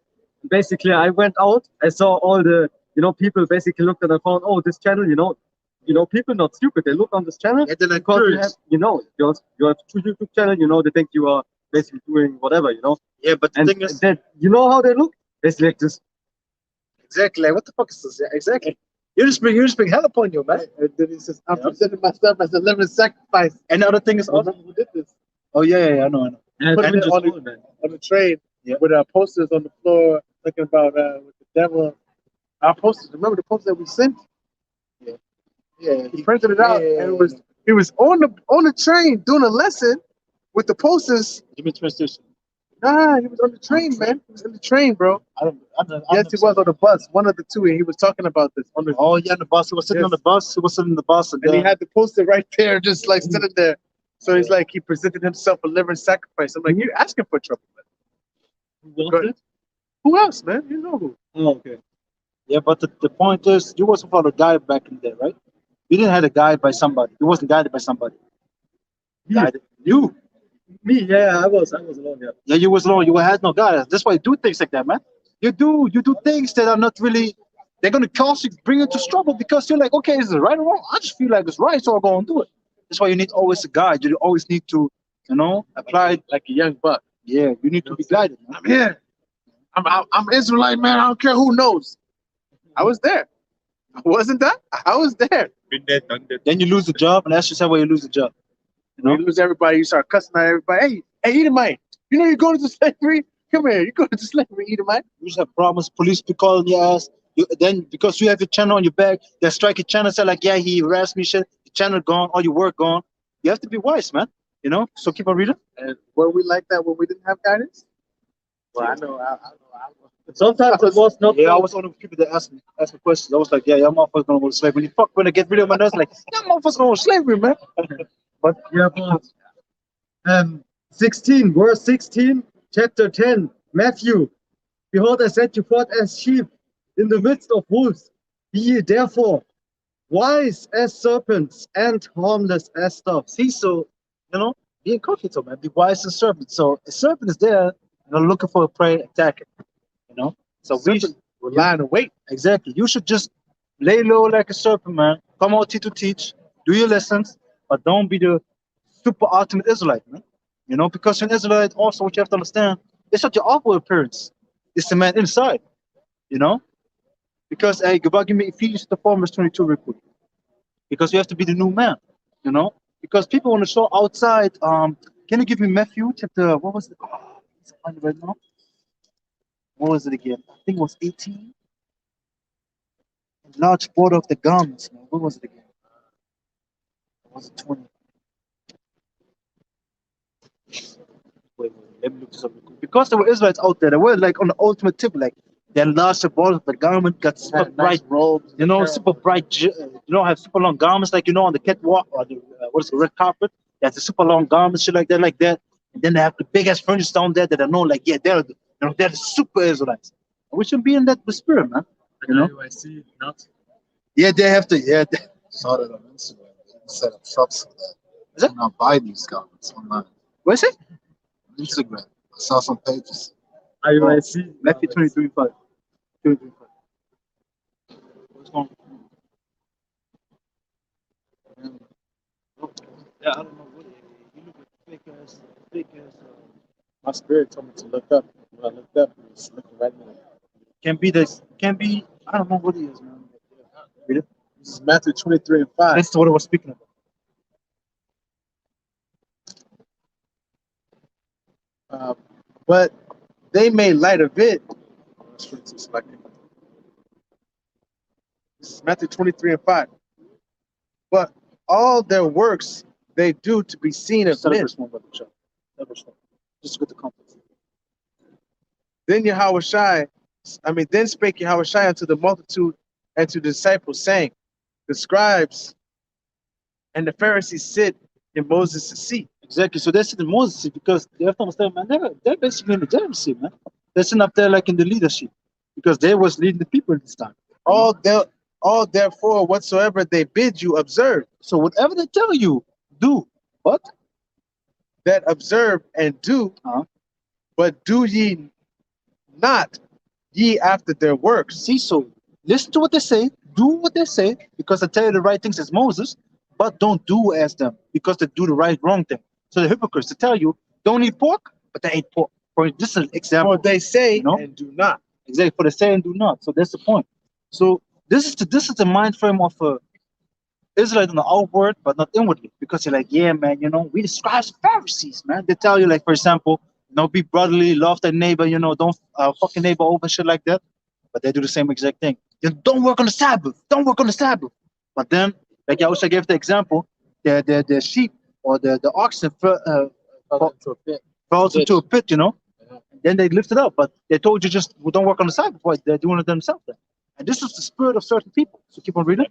S2: Basically, I went out. I saw all the people basically looked at and found, oh, this channel, people not stupid. They look on this channel
S1: Yeah, they're like
S2: because
S1: curious.
S2: you have two YouTube channel. They think you are basically doing whatever.
S1: Yeah, but the
S2: And
S1: thing is,
S2: then how they look? Basically like this.
S1: exactly. Like, what the fuck is this? Yeah, exactly. You just bring hell upon you, man.
S3: And then he says, I'm presenting myself as a living sacrifice.
S1: And the other thing is also,
S3: Who did this?
S1: oh yeah, I know.
S2: And
S3: Put
S2: I'm
S3: it
S2: just
S3: on
S2: old, man.
S3: On the train
S1: Yeah.
S3: with posters on the floor talking about with the devil. Our posters. Remember the posters that we sent?
S1: Yeah,
S3: He printed it out, and he was on the train doing a lesson with the posters.
S1: Give me translation.
S3: Nah, he was on the train, man. He was on the train, bro.
S1: I don't
S3: Yes, he was on the bus. One of the two, and he was talking about this on the.
S1: Oh yeah, on the bus. He was sitting on the bus. He was sitting in the bus,
S3: And he had the poster right there, just like sitting there. So he's like, he presented himself a living sacrifice. I'm like, you're asking for trouble, man.
S2: Who
S3: Go
S2: was
S3: ahead.
S2: it?
S3: Who else, man? You know who?
S2: Oh, okay.
S1: Yeah, but the point is, you wasn't for the guide back in there, right? You didn't have a guide by somebody. You wasn't guided by somebody. Guided you.
S2: Me, yeah, I was alone, yeah.
S1: Yeah, you was alone. You had no guide. That's why you do things like that, man. You do things that are not really. They're gonna cause you, bring you to struggle because you're like, okay, is it right or wrong? I just feel like it's right, so I'll go and do it. That's why you need always a guide. You always need to, apply.
S3: Like a young buck.
S1: Yeah, you need to be guided. Man.
S3: I'm here. I'm Israelite, man. I don't care who knows. I was there. I wasn't that. I was there.
S4: Been there, done that.
S1: Then you lose the job, and that's just how you lose the job.
S3: You lose everybody. You start cussing at everybody. Hey, Edomite. You know you're going into slavery. Come here. You're going into slavery, Edomite.
S1: You just have problems. Police be calling your ass. Then because you have your channel on your back, they strike your channel. Say like, yeah, he harassed me. Shit, your channel gone, all your work gone. You have to be wise, man. So keep on reading.
S3: And were we like that when we didn't have guidance? Well, I know.
S2: Sometimes it was not.
S1: Yeah, I was one of the people that asked me questions. I was like, yeah, motherfuckers gonna go to slavery. When I get rid of my nose, like, yeah, motherfuckers gonna go to slavery, man.
S2: But 16, verse 16, chapter 10, Matthew. Behold, I sent you forth as sheep in the midst of wolves. Be ye therefore wise as serpents and harmless as doves.
S1: See, so be incognito, man. Be wise as serpent. So a serpent is there, looking for a prey, attack it. So
S3: we're lying to wait.
S1: Exactly. You should just lay low like a serpent, man. Come out here to teach, do your lessons, but don't be the super ultimate Israelite, man. Because you're an Israelite, also what you have to understand, it's not your outward appearance. It's the man inside. Because hey, Gabal, give me Ephesians 4, verse 22 real quick. Because you have to be the new man, Because people want to show outside. Can you give me Matthew chapter, what was it? Oh, it's funny right now. What was it again? I think it was 18. Large border of the garments, man. What was it again? Or was it 20? Wait, let me look this up real quick. Because there were Israelites out there, they were like on the ultimate tip, like their large border of the garment got super bright,
S3: robes,
S1: super bright, have super long garments, like on the catwalk or the red carpet. They have the super long garments, shit like that. And then they have the big ass furniture down there that I know, like, yeah, they're the super Israelites. And we should be in that spirit, man.
S3: I see. Not.
S1: Yeah, they have to. Yeah,
S5: Saw that on Instagram. They set up shops for that.
S1: Is it?
S5: Now buy these garments online.
S1: What is it?
S5: On Instagram. I saw some pages.
S2: IUIC.
S1: Matthew 23:5. 23:5. What's going on? Yeah, I don't know what it is. You look at fake ass.
S3: My spirit told me to look up. When I looked up, it was looking right now.
S1: Can be. I don't know what it is, man. Read it.
S3: This is Matthew 23:5.
S1: That's what I was speaking about.
S3: But they made light of it. This is Matthew 23:5. But all their works they do to be seen of men.
S1: Verse 1, brother. Verse 1. Just get the context.
S3: Then then spake Yahushua unto the multitude and to the disciples, saying, the scribes and the Pharisees sit in Moses' seat.
S1: Exactly. So they're sitting in Moses' seat because they have to understand, man, they're basically in the judgment seat, man. They're sitting up there like in the leadership because they was leading the people at this time.
S3: All therefore whatsoever they bid you observe.
S1: So whatever they tell you, do. What?
S3: That observe and do, but do ye not ye after their works.
S1: See, so listen to what they say, do what they say, because they tell you the right things as Moses, but don't do as them because they do the wrong thing. So the hypocrites, they tell you, don't eat pork, but they eat pork. For this is an example.
S3: For they say and do not.
S1: Exactly, for they say and do not. So that's the point. So this is the mind frame of Israelite on the outward, but not inwardly. Because you're like, yeah, man, we the scribes and Pharisees, man. They tell you, like, for example, be brotherly, love thy neighbor, don't fuck your neighbor over, shit like that. But they do the same exact thing. Don't work on the Sabbath. Don't work on the Sabbath. But then, like I also gave the example, the sheep or the oxen fell into a pit, Then they lift it up. But they told you just don't work on the Sabbath. Why? They're doing it themselves then. And this is the spirit of certain people. So keep on reading.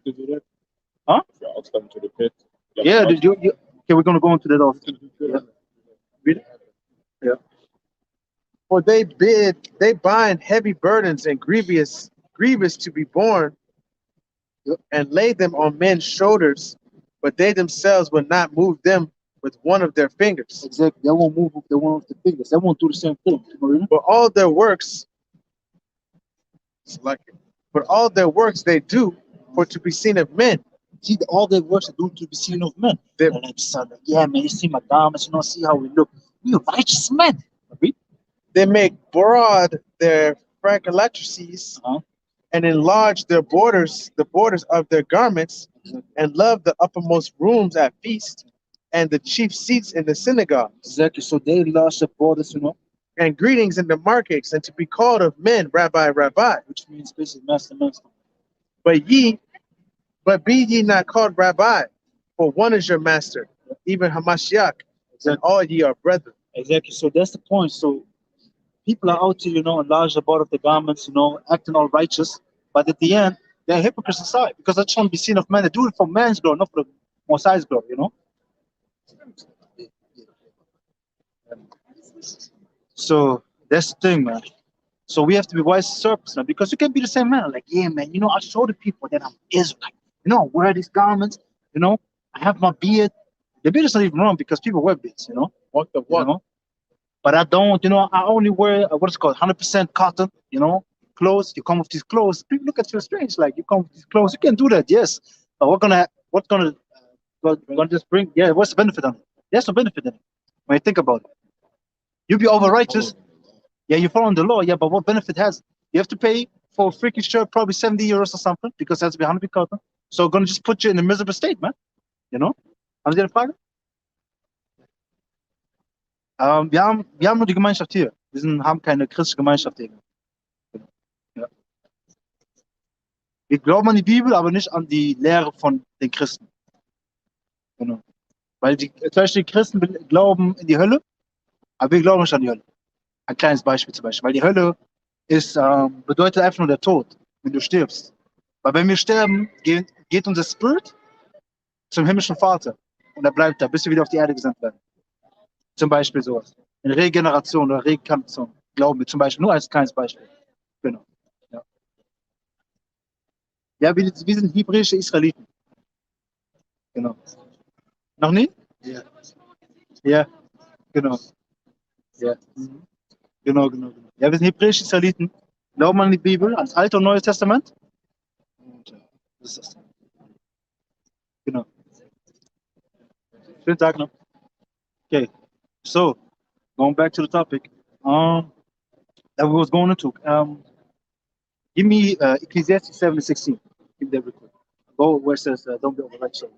S1: Huh?
S4: To the pit.
S1: Yeah. Okay, we're going to go into that also. Yeah. Read it. Yeah.
S3: For they bind heavy burdens and grievous to be borne, and lay them on men's shoulders, but they themselves will not move them with one of their fingers.
S1: Exactly. They won't move with the one of the fingers. They won't do the same thing.
S3: But all their works, they do for to be seen of men.
S1: See, all their works are done to be seen of men.
S4: They-
S1: They're like, son, yeah, man, you see my garments, you know, see how we look. We righteous men. Agree?
S3: They make broad their frankilatrices
S1: Uh-huh.
S3: and enlarge their borders, the borders of their garments, and love the uppermost rooms at feast and the chief seats in the synagogue,
S1: Exactly. So they lost the borders, you know,
S3: and greetings in the markets, and to be called of men, Rabbi, Rabbi.
S1: which means basically master, master.
S3: But be ye not called Rabbi, for one is your master, even Hamashiach, and
S1: Exactly.
S3: all ye are brethren.
S1: Exactly. So that's the point. So people are out to, you know, enlarge the border of the garments, you know, acting all righteous, but at the end, they're hypocrites inside because they just want to be seen of men. They do it for man's glory, not for the Messiah's glory, you know. So that's the thing, man. So we have to be wise serpents now because you can be the same man. Like, yeah, man, you know, I show the people that I'm Israelite. You know, I wear these garments, you know, I have my beard. The beard is not even wrong because people wear beards, you know.
S3: Walk the
S1: You
S3: walk.
S1: know? But I don't, you know, I only wear what's called 100% cotton, you know, clothes. You come with these clothes. People look at you strange, like you come with these clothes. You can do that, yes. But we're gonna just bring, yeah, what's the benefit of it? There's no benefit in it when you think about it. You be over righteous, yeah, you're following the law, yeah, but what benefit has it? You have to pay for a freaking shirt probably 70 euros or something because it has to be 100% cotton. So gonna just put you in a miserable state, man. You know? Haben Sie eine Frage? Wir haben nur die Gemeinschaft hier. Haben keine christliche Gemeinschaft hier. Ja. Wir glauben an die Bibel, aber nicht an die Lehre von den Christen. Genau. Weil zum Beispiel die Christen glauben in die Hölle, aber wir glauben nicht an die Hölle. Ein kleines Beispiel zum Beispiel. Weil die Hölle bedeutet einfach nur der Tod, wenn du stirbst. Weil wenn wir sterben, geht unser Spirit zum himmlischen Vater. Und er bleibt da, bis wir wieder auf die Erde gesandt werden. Zum Beispiel sowas. In Regeneration oder Regeneration. Glauben wir zum Beispiel, nur als kleines Beispiel. Genau. Ja, ja wir sind hebräische Israeliten. Genau. Noch nie?
S2: Ja.
S1: Ja, genau. Ja. Mhm. Genau. Ja, wir sind hebräische Israeliten. Glauben an die Bibel, ans Alte und Neue Testament. Und das ist das. Genau. Schönen Tag noch. Okay. So, going back to the topic. That we was going into. Give me Ecclesiastes 7:16. Give that real quick. Go where it says, don't be overrighteous.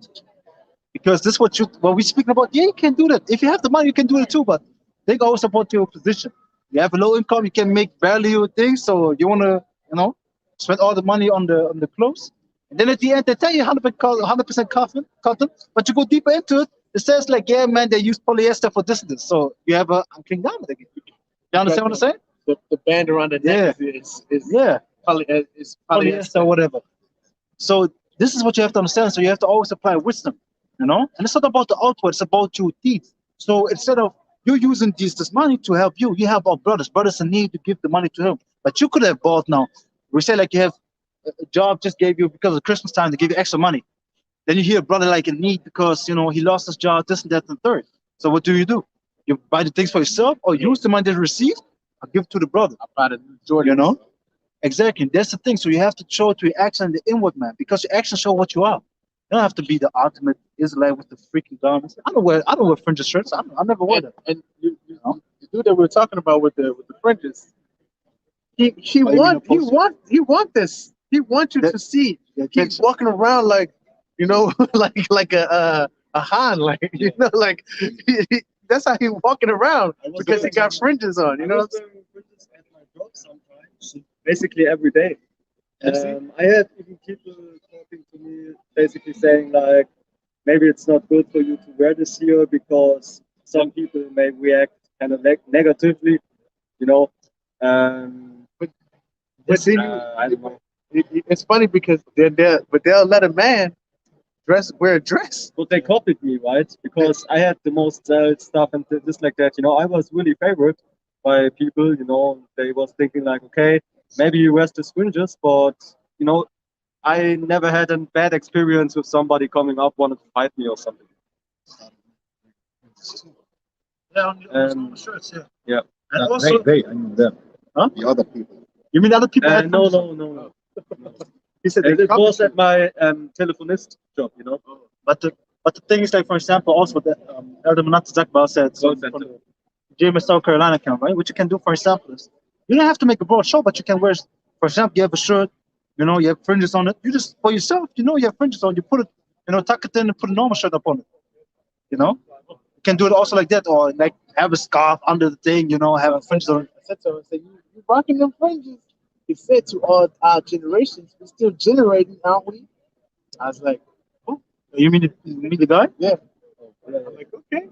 S1: Because this is what we speaking about. Yeah, you can do that. If you have the money, you can do it too. But think always about your position. You have a low income, you can make barely your things, so you wanna, you know, spend all the money on the clothes. And then at the end, they tell you 100% cotton, but you go deeper into it. It says like, yeah, man, they use polyester for this and this. So you have a unclean garment again. You understand what I'm saying?
S3: The band around the neck is
S1: Yeah.
S3: is
S1: Polyester or whatever. So this is what you have to understand. So you have to always apply wisdom, you know. And it's not about the outward; it's about your deeds. So instead of you using this money to help you, you have our brothers in need to give the money to him. But you could have bought now. We say like you have a job just gave you because of Christmas time to give you extra money. Then you hear a brother like in need because you know he lost his job, this and that and third. So what do? You buy the things for yourself, or use the money that you receive, or give to the brother.
S3: I bought a new Jordan.
S1: You know. Exactly. That's the thing. So you have to show to your action the inward man because your actions show what you are. You don't have to be the ultimate Israelite with the freaking garments. I don't wear fringes shirts. I never wear them.
S3: And you know? The dude that we were talking about with the fringes, he want this. He wants you to see. He's walking around like, you know, like a Han, like you know, like that's how he's walking around because he got fringes on. You know what I'm saying?
S2: Fringes at my job sometimes, basically every day. I had even people talking to me, basically saying like, maybe it's not good for you to wear this here because some people may react kind of negatively, you know.
S3: But
S2: This,
S3: then
S2: I don't know.
S3: it's funny because they'll let a man wear a dress.
S2: But they copied me, right? Because I had the most stuff and this like that. You know, I was really favored by people. You know, they was thinking like, okay, maybe you wear the fringes, but you know, I never had a bad experience with somebody coming up wanted to fight me or something.
S1: Yeah, on
S2: Um,
S1: shirts, yeah.
S2: yeah.
S1: And also,
S5: I mean them.
S1: Huh?
S5: The other people.
S1: you mean other people had
S2: No,
S1: fringes?
S2: no.
S3: He said
S1: And
S3: they
S1: it was
S3: copied
S1: at my telephonist job, you know. But the thing is, like, for example, also what the Elder Manasseh Zakbar said, so from the James, South Carolina camp, right? What you can do, for example, is you don't have to make a broad show, but you can wear, for example, you have a shirt, you know, you have fringes on it. You just, for yourself, you know, you have fringes on, you put it, you know, tuck it in and put a normal shirt up on it, you know. You can do it also like that, or like have a scarf under the thing, you know, have fringes on it.
S3: I said to him, I said, you rocking them fringes. He said to all our generations, we're still generating, aren't we? I was like, oh,
S1: You mean the guy?
S3: yeah. I'm like, okay.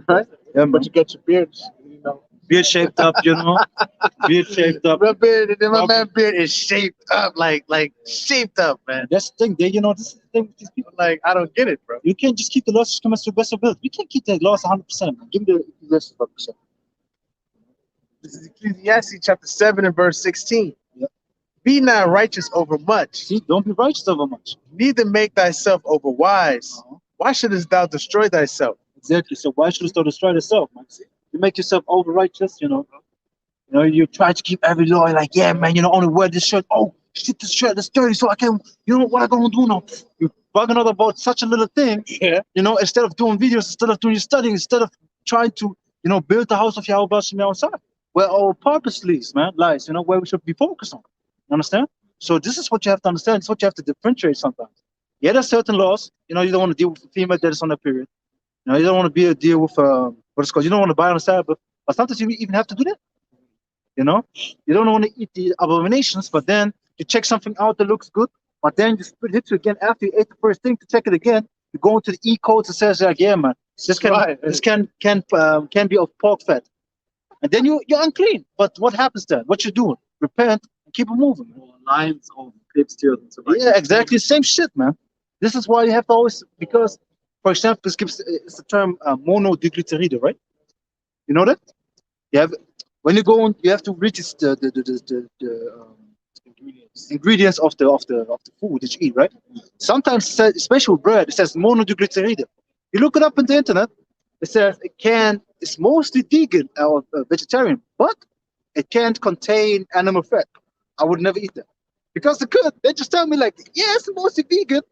S3: Right?
S1: Yeah, man.
S3: But you get your beard, you know.
S1: Beard shaped up, you know. Beard shaped up.
S3: My beard, my man beard is shaped up, like shaped up, man.
S1: That's the thing. They, you know, this is the thing with these people.
S3: Like, I don't get it, bro.
S1: You can't just keep the laws to the best ability. You can't keep the laws 100%. Man. Give me the rest of 100%.
S3: This is Ecclesiastes chapter 7 and verse 16.
S1: Yeah.
S3: Be not righteous over much,
S1: See, don't be righteous over much.
S3: neither make thyself over wise.
S1: Uh-huh.
S3: Why shouldest thou destroy thyself?
S1: Exactly. So why should you destroy yourself, man? See, you make yourself over righteous, you know. You know, you try to keep every law. Like, yeah, man, you know, only wear this shirt. Oh, shit, this shirt is dirty, so I can. You know what I'm gonna do now? You bugging out about such a little thing.
S3: Yeah.
S1: You know, instead of doing videos, instead of doing your studying, instead of trying to, you know, build the house of Yahweh outside, where our purpose lies, you know, where we should be focused on. You understand? So this is what you have to understand. It's what you have to differentiate sometimes. Yeah, there's certain laws. You know, you don't want to deal with a female that is on that period. You know, you don't want to deal with what it's called. You don't want to buy on the Sabbath, but sometimes you even have to do that. You know, you don't want to eat the abominations, but then you check something out that looks good, but then you hit you again after you ate the first thing to check it again. You go into the e-codes and says like, yeah, man, this can be of pork fat, and then you're unclean. But what happens then? What you doing? Repent and keep it moving. Lines of clips here. Yeah, exactly. Same shit, man. This is why you have to always, because, for example, it's the term monoglyceride, right? You know that? You have, when you go on, you have to read the ingredients of the food that you eat, right? Sometimes, especially with bread, it says monoglyceride. You look it up on the internet. It says it's mostly vegan or vegetarian, but it can't contain animal fat. I would never eat that because they just tell me like, yeah, it's mostly vegan,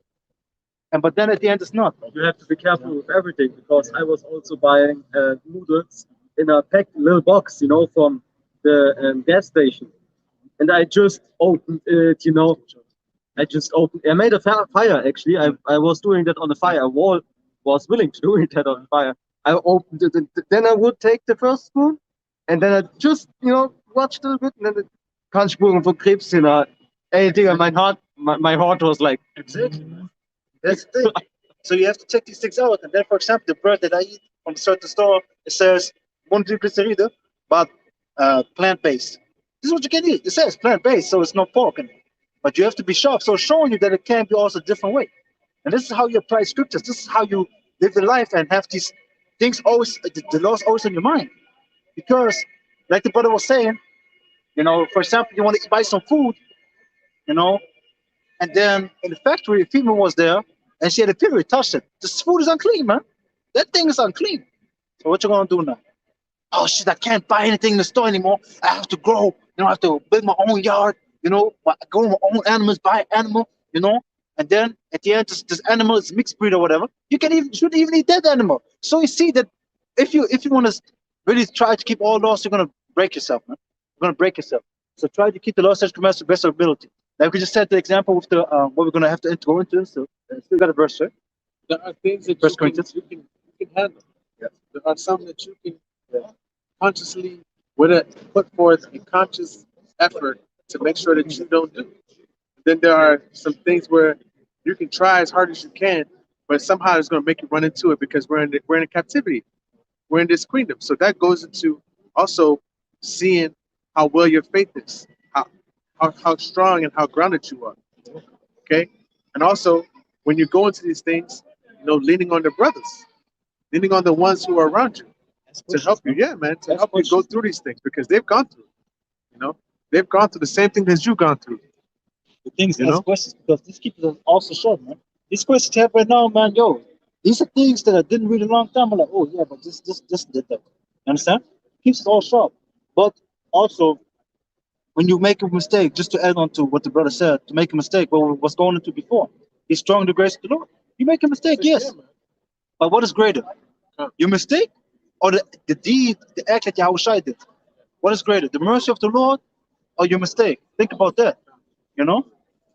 S1: but then at the end it's not.
S6: You have to be careful with everything, because I was also buying noodles in a packed little box, you know, from the gas station, and I just opened it, you know. I made a fire actually. I was doing that on the fire. A wall was willing to do that on fire. I opened it, and then I would take the first spoon, and then I just, you know, watched a little bit, and then kann Spuren von Krebs, you know. Anything on my heart was like,
S1: Exactly. That's the thing. So you have to check these things out. And then, for example, the bread that I eat from a certain store, it says monoglyceride, but plant-based. This is what you can eat. It says plant-based, so it's no pork in it. But you have to be sharp. So showing you that it can be also a different way. And this is how you apply scriptures. This is how you live your life and have these things always, the laws always in your mind. Because, like the brother was saying, you know, for example, you want to buy some food, you know, and then in the factory, a female was there, and she had a period, touched it. This food is unclean, man. That thing is unclean. So what you gonna do now? Oh shit, I can't buy anything in the store anymore. I have to grow. You know, I have to build my own yard. You know, grow my own animals, buy animal. You know, and then at the end, this animal is mixed breed or whatever. You shouldn't even eat that animal. So you see that if you want to really try to keep all laws, you're gonna break yourself, man. You're gonna break yourself. So try to keep the laws such commands to the best of ability. Like we just said, the example with the what we're gonna have to go into. So still got a verse, right?
S3: There are things that
S1: First
S3: you
S1: Corinthians.
S3: can handle.
S1: Yeah.
S3: There are some that you can consciously put forth a conscious effort to make sure that you don't do. Then there are some things where you can try as hard as you can, but somehow it's going to make you run into it because we're in a captivity. We're in this kingdom. So that goes into also seeing how well your faith is, how strong and how grounded you are. Okay? And also, when you go into these things, you know, leaning on the brothers, leaning on the ones who are around you to help you. Yeah, man, to help you go through these things because they've gone through. You know, they've gone through the same thing as you've gone through.
S1: The things,
S3: You
S1: ask
S3: know?
S1: questions, because these people are also short, man. These questions you have right now, man, yo, these are things that I didn't read a long time. I'm like, oh yeah, but this did that. You understand? Keeps us all sharp. But also, when you make a mistake, just to add on to what the brother said, to make a mistake, what was going into before, he's strong in the grace of the Lord. You make a mistake, yes. But what is greater? Your mistake or the deed, the act that Yahushua did? What is greater? The mercy of the Lord or your mistake? Think about that. You know?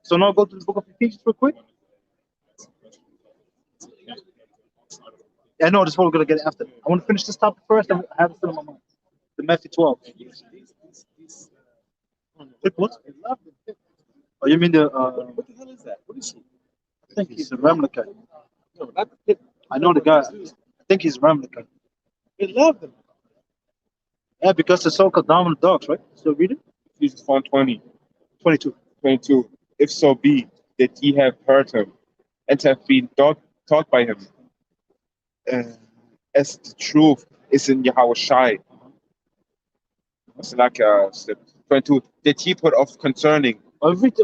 S1: So now go to the book of Ephesians real quick. I know this is what we're gonna get after. I want to finish this topic first and I have it still in my mind. The Matthew 12. What? Oh, you mean the
S3: What the hell is that? What is he?
S1: I think he's a Ramlakite.
S3: No, not the pit.
S1: I know the guy. I think he's Ramlakite.
S3: They love them.
S1: Yeah, because the so-called dominant dogs, right? So read it.
S4: Ephesians 1:20,
S1: 22.
S4: 22. If so be that ye have heard him and have been taught by him, as the truth is in Yahushai. It's like 22. That ye put off concerning.
S1: Read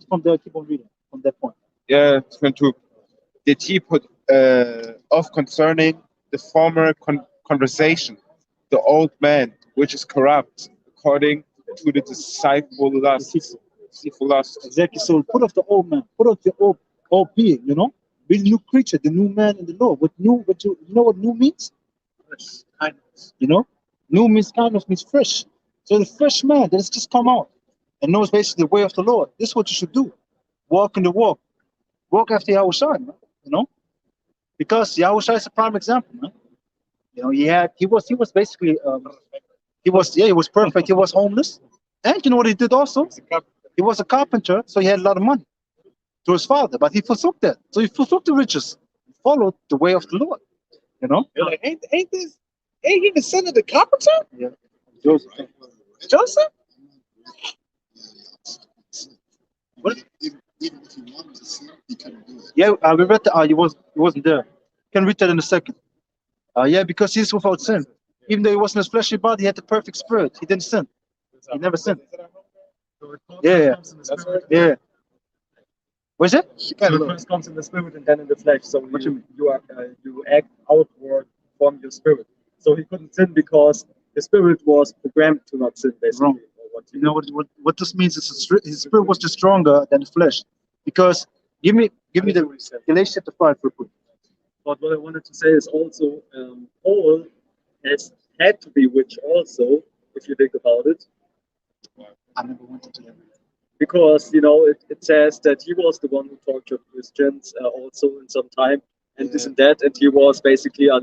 S1: from there, keep on reading from that point.
S4: Yeah, 22. That ye put off concerning the former conversation, the old man which is corrupt according to the deceitful lust.
S1: Exactly. So put off the old man, put off your old being, you know? Be the new creature, the new man in the Lord. You know what new means?
S3: Kindness.
S1: You know? New means kindness, means fresh. So the fresh man that has just come out and knows basically the way of the Lord. This is what you should do. Walk in the walk. Walk after Yahushua, man. You know? Because Yahushua is a prime example, man. You know, he was basically he was perfect, he was homeless. And you know what he did also? He was a carpenter, so he had a lot of money to his father, but he forsook that. So he forsook the riches, he followed the way of the Lord. You know?
S3: You're like, ain't he the son of the carpenter?
S1: Yeah. Joseph.
S3: Joseph?
S1: What?
S5: Even if he wanted to sin, he couldn't do it.
S1: Yeah, we read that. He wasn't there. Can read that in a second. Yeah, because he's without sin. Even though he wasn't his fleshly body, he had the perfect spirit. He didn't sin. He never sinned. Yeah. Yeah. What's it?
S6: So it first comes in the spirit and then in the flesh. So
S1: What you mean?
S6: you act outward from your spirit. So he couldn't sin because the spirit was programmed to not sin, basically.
S1: Wrong. You know what this means is his spirit was just stronger than the flesh. Because give me the Galatians chapter 5 real quick.
S6: But what I wanted to say is also Paul had to be witch also, if you think about it,
S1: I never went into that.
S6: because it says that he was the one who tortured Christians also in some time, and this and that, and he was basically a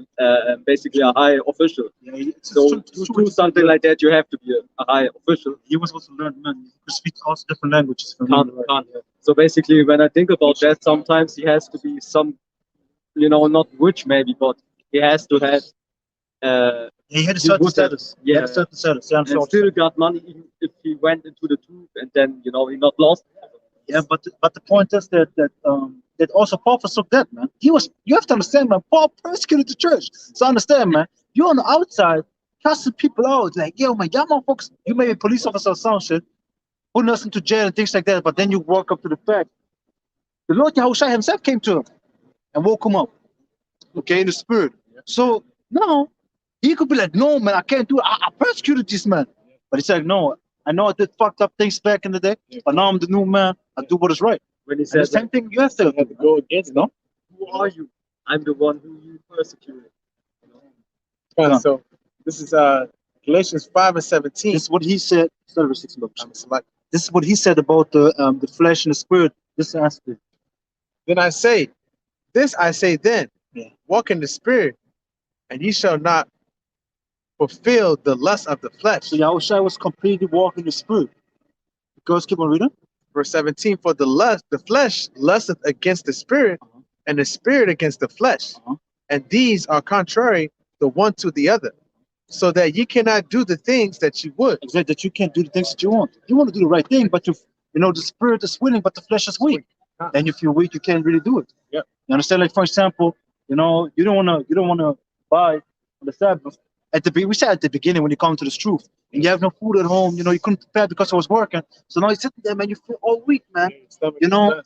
S6: high official.
S1: Yeah,
S6: So to do something like that, you have to be a high official.
S1: He was also learned man. He could speak also different languages.
S6: Can't. So basically, when I think about that, sometimes he has to be some, not rich maybe, but he has to have.
S1: He had a
S6: He
S1: certain
S6: would have-
S1: status. He had a certain status. Yeah, I'm
S6: and
S1: sure.
S6: still got money even if he went into the truth and then he not lost.
S1: Yeah, but the point is that also Paul forsook that, man. You have to understand, man. Paul persecuted the church. So understand, man. You're on the outside, cussing people out, like, yo, man, y'all motherfuckers. You may be a police officer or some shit, putting us into jail and things like that. But then you walk up to the fact, the Lord Yahushua himself came to him and woke him up, okay, in the spirit. So now he could be like, no, man, I can't do it. I persecuted this man. But he said, no, I know I did fucked up things back in the day, but now I'm the new man. I do what is right.
S6: When he
S1: And the
S6: said,
S1: same thing you have to go against, no?
S6: "Who are you? I'm the one who you persecuted."
S3: So this is Galatians 5:17.
S1: This is what he said. Sorry,
S3: Select.
S1: this is what he said about the flesh and the spirit. This aspect.
S3: Then I say, this I say then,
S1: Yeah.
S3: walk in the spirit, and ye shall not fulfill the lust of the flesh.
S1: So Yahushua was completely walking the spirit. Because keep on reading.
S3: Verse 17, for the flesh lusteth against the spirit, and the spirit against the flesh. And these are contrary the one to the other, so that ye cannot do the things that you would.
S1: Exactly, that you can't do the things that you want. You want to do the right thing, but the spirit is willing, but the flesh is weak. Then if you're weak, you can't really do it.
S3: Yeah.
S1: You understand? Like for example, you don't wanna buy on the Sabbath. We said at the beginning when you come to this truth, and you have no food at home, you couldn't prepare because I was working. So now you're sitting there, man, you feel all weak, man.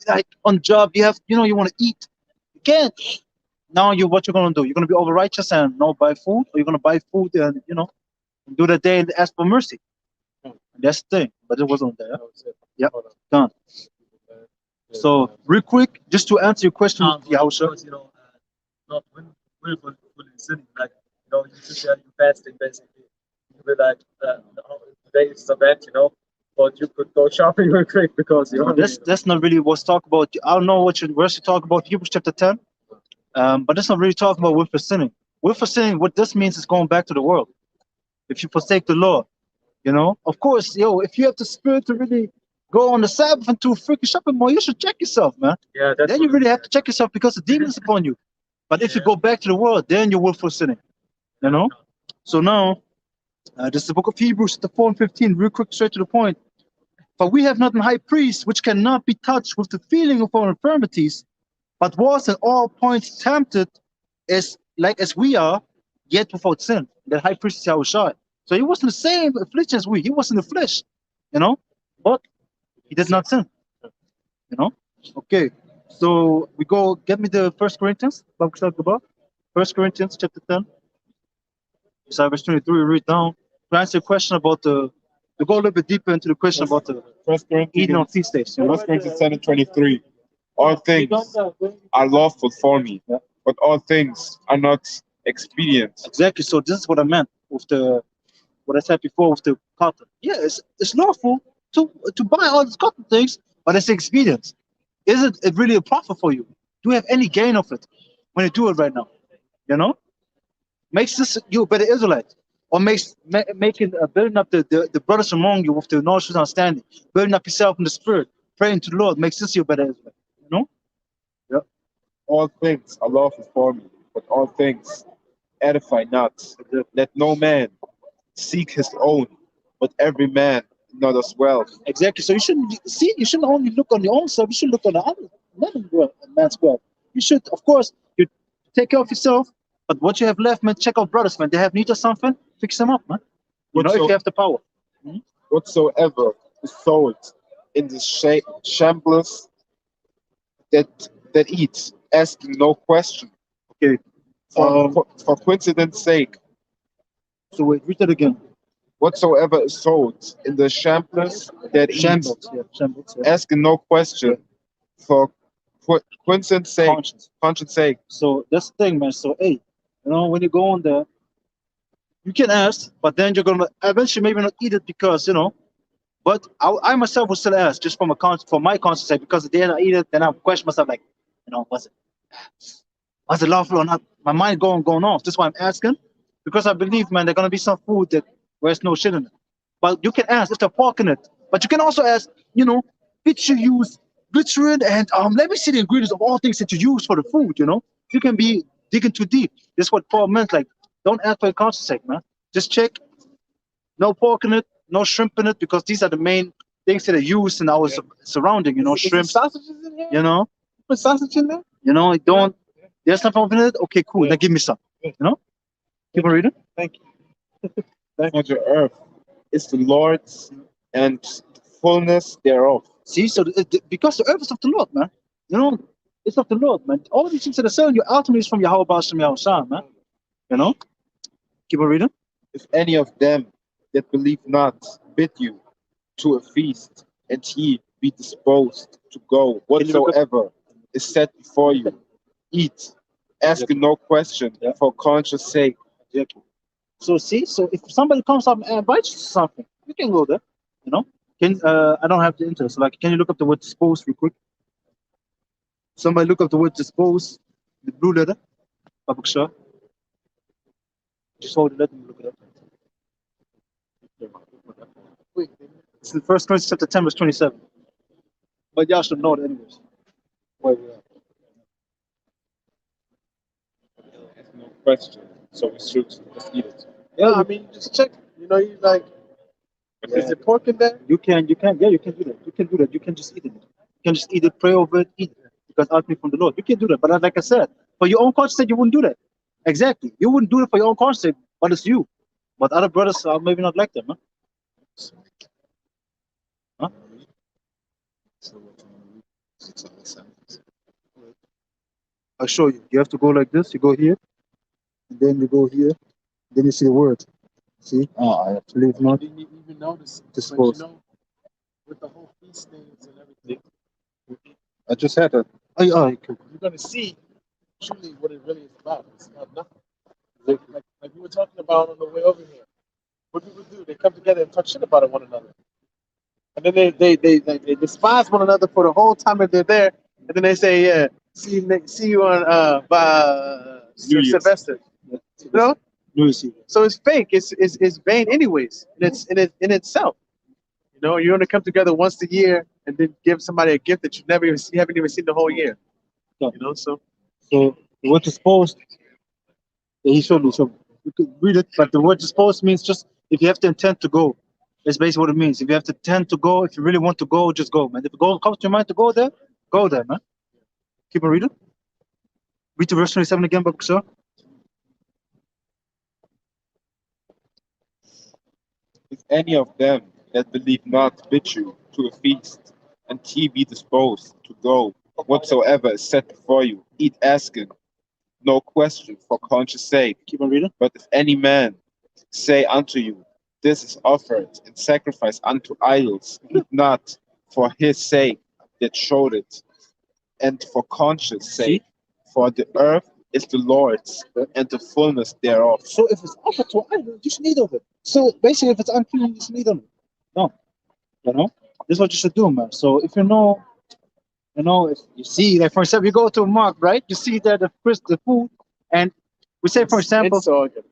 S1: Like on job, you have, you want to eat. You can't. Now what you're gonna do? You're gonna be over righteous and not buy food, or you're gonna buy food and do that day and ask for mercy. That's the thing, but it wasn't there.
S3: That was it.
S1: Yep.
S3: Hold on.
S1: Done.
S3: Yeah,
S1: So real quick, just to answer your question, Yahusha.
S6: Because, not willfully sinning. Like, you sit there, you fasting basically. You be like, oh, today is so bad, but you could go shopping real quick because you're hungry.
S1: That's not really what's talk about. I don't know what verse you talk about, Hebrews chapter 10. But that's not really talking about willful sinning. Willful sinning, what this means is going back to the world. If you forsake the law, of course, if you have the spirit to really go on the Sabbath into a freaking shopping mall, you should check yourself, man.
S6: Yeah, that's
S1: Then you really have to check yourself because the demon is upon you. But if you go back to the world, then you're willful sinning. So now, this is the book of Hebrews, the 4 and 15, real quick, straight to the point. For we have not a high priest which cannot be touched with the feeling of our infirmities, but was in all points tempted as we are, yet without sin. That high priest is Yahushua. So he was in the same affliction as we. He was in the flesh, but he did not sin. Okay. So we go. Get me the 1 Corinthians. 1 Corinthians chapter 10. So verse 23. Read down. To answer your question about to go a little bit deeper into the question about the
S4: First
S1: eating on
S4: Corinthians,
S1: feast days.
S4: 1 Corinthians 10 and 23. All things are lawful for me, but all things are not expedient.
S1: Exactly. So this is what I meant with what I said before with the cotton. Yeah, it's lawful to buy all these cotton things, but it's expedient. Is it really a profit for you? Do you have any gain of it when you do it right now? Makes this you a better Israelite, or making building up the brothers among you with the knowledge and understanding, building up yourself in the spirit, praying to the Lord makes this you a better Israelite. Yeah.
S4: All things are lawful for me, but all things edify not. Let no man seek his own, but every man another's wealth.
S1: Exactly. So you shouldn't only look on your own self. You should look on the another man's wealth. You should, of course, you take care of yourself. But what you have left, man, check out brothers, man. They have need of something, fix them up, man. If you have the power.
S4: Whatsoever is sold in the shambles that eats, asking no question.
S1: Okay.
S4: For coincidence sake.
S1: So wait, read that again.
S4: Whatsoever is sold in the shambles that eats,
S1: Shambles,
S4: asking no question. For coincidence sake, conscience sake.
S1: So that's the thing, man. So hey, when you go on there, you can ask, but then you're gonna eventually maybe not eat it because But I myself will still ask just from my conscience sake, because at the end I eat it, then I question myself like, was it lawful or not? My mind going off. That's why I'm asking, because I believe, man, there's gonna be some food that there's no shit in it. But you can ask if there's pork in it. But you can also ask, did you use glycerin and let me see the ingredients of all things that you use for the food. You can be digging too deep. This is what Paul meant. Like, don't ask for your conscience sake, man. Just check. No pork in it, no shrimp in it, because these are the main things that are used in our surrounding. Shrimp.
S3: Sausages in here?
S1: Put
S3: sausage in there?
S1: Don't. There's nothing in it. Okay, cool. Then give me some. Keep on reading.
S3: Thank you.
S4: For the earth is the Lord's and the fullness thereof.
S1: See, so because the earth is of the Lord, man. It's of the Lord, man. All these things that are selling you ultimately is from Yahweh Hashem Yahushua, man. Keep on reading.
S4: If any of them that believe not bid you to a feast, and ye be disposed to go, whatsoever is set before you, eat, asking no question, for conscience sake.
S1: So see, if somebody comes up and invites you to something, you can go there. I don't have the interest. Like, can you look up the word dispose real quick? Somebody look up the word dispose, the blue letter, Babak Shah. Just hold it, let me look it up. It's in 1 Corinthians chapter 10, verse 27. But y'all should know it anyways. Where we are.
S4: No question. So we should just eat it.
S3: Yeah, I mean, just check. You like, is it pork in there?
S1: You can do that. You can do that. You can just eat it. You can just eat it, pray over it, eat it. Because ultimately from the Lord. You can do that. But like I said, for your own conscience sake, you wouldn't do that. Exactly. You wouldn't do it for your own conscience sake, but it's you. But other brothers are maybe not like them, huh? I'll show you. You have to go like this. You go here, and then you go here. Then you see the word. See? I believe
S3: You
S1: not.
S3: didn't even notice it. But
S1: Disposed.
S3: you know, with the whole feast things and everything,
S1: I just had that. Oh, okay.
S3: you're gonna see truly what it really is about. It's not nothing. Like we were talking about on the way over here. What people do, they come together and talk shit about one another. And then they despise one another for the whole time that they're there. And then they say, yeah, see you on
S4: New Year's.
S3: Sylvester.
S1: Yeah.
S3: You know?
S1: New Year's Eve.
S3: So it's fake. It's vain anyways. In itself. You know, you only come together once a year and then give somebody a gift that you haven't even seen the whole year.
S1: Yeah.
S3: You know, so
S1: So the word disposed, he showed me. So you could read it, but the word disposed means just if you have the intent to go. That's basically what it means. If you have the intent to go, if you really want to go, just go, man. If it comes to your mind to go there, man. Keep on reading. Read to verse 27 again, Babu Sir.
S4: If any of them that believe not bid you to a feast, and ye be disposed to go, whatsoever is set before you, eat asking, no question for conscience sake.
S1: Keep on reading.
S4: But if any man say unto you, this is offered in sacrifice unto idols, eat not for his sake that showed it, and for conscience sake, for the earth is the Lord's, and the fullness thereof.
S1: So if it's offered to idol, you should eat of it. So basically, if it's unclean, you should eat of it. No, you know, this is what you should do, man. So if you know, if you see, like for example, you go to a market, right? You see that the food, and we say, for example,
S3: it's all good.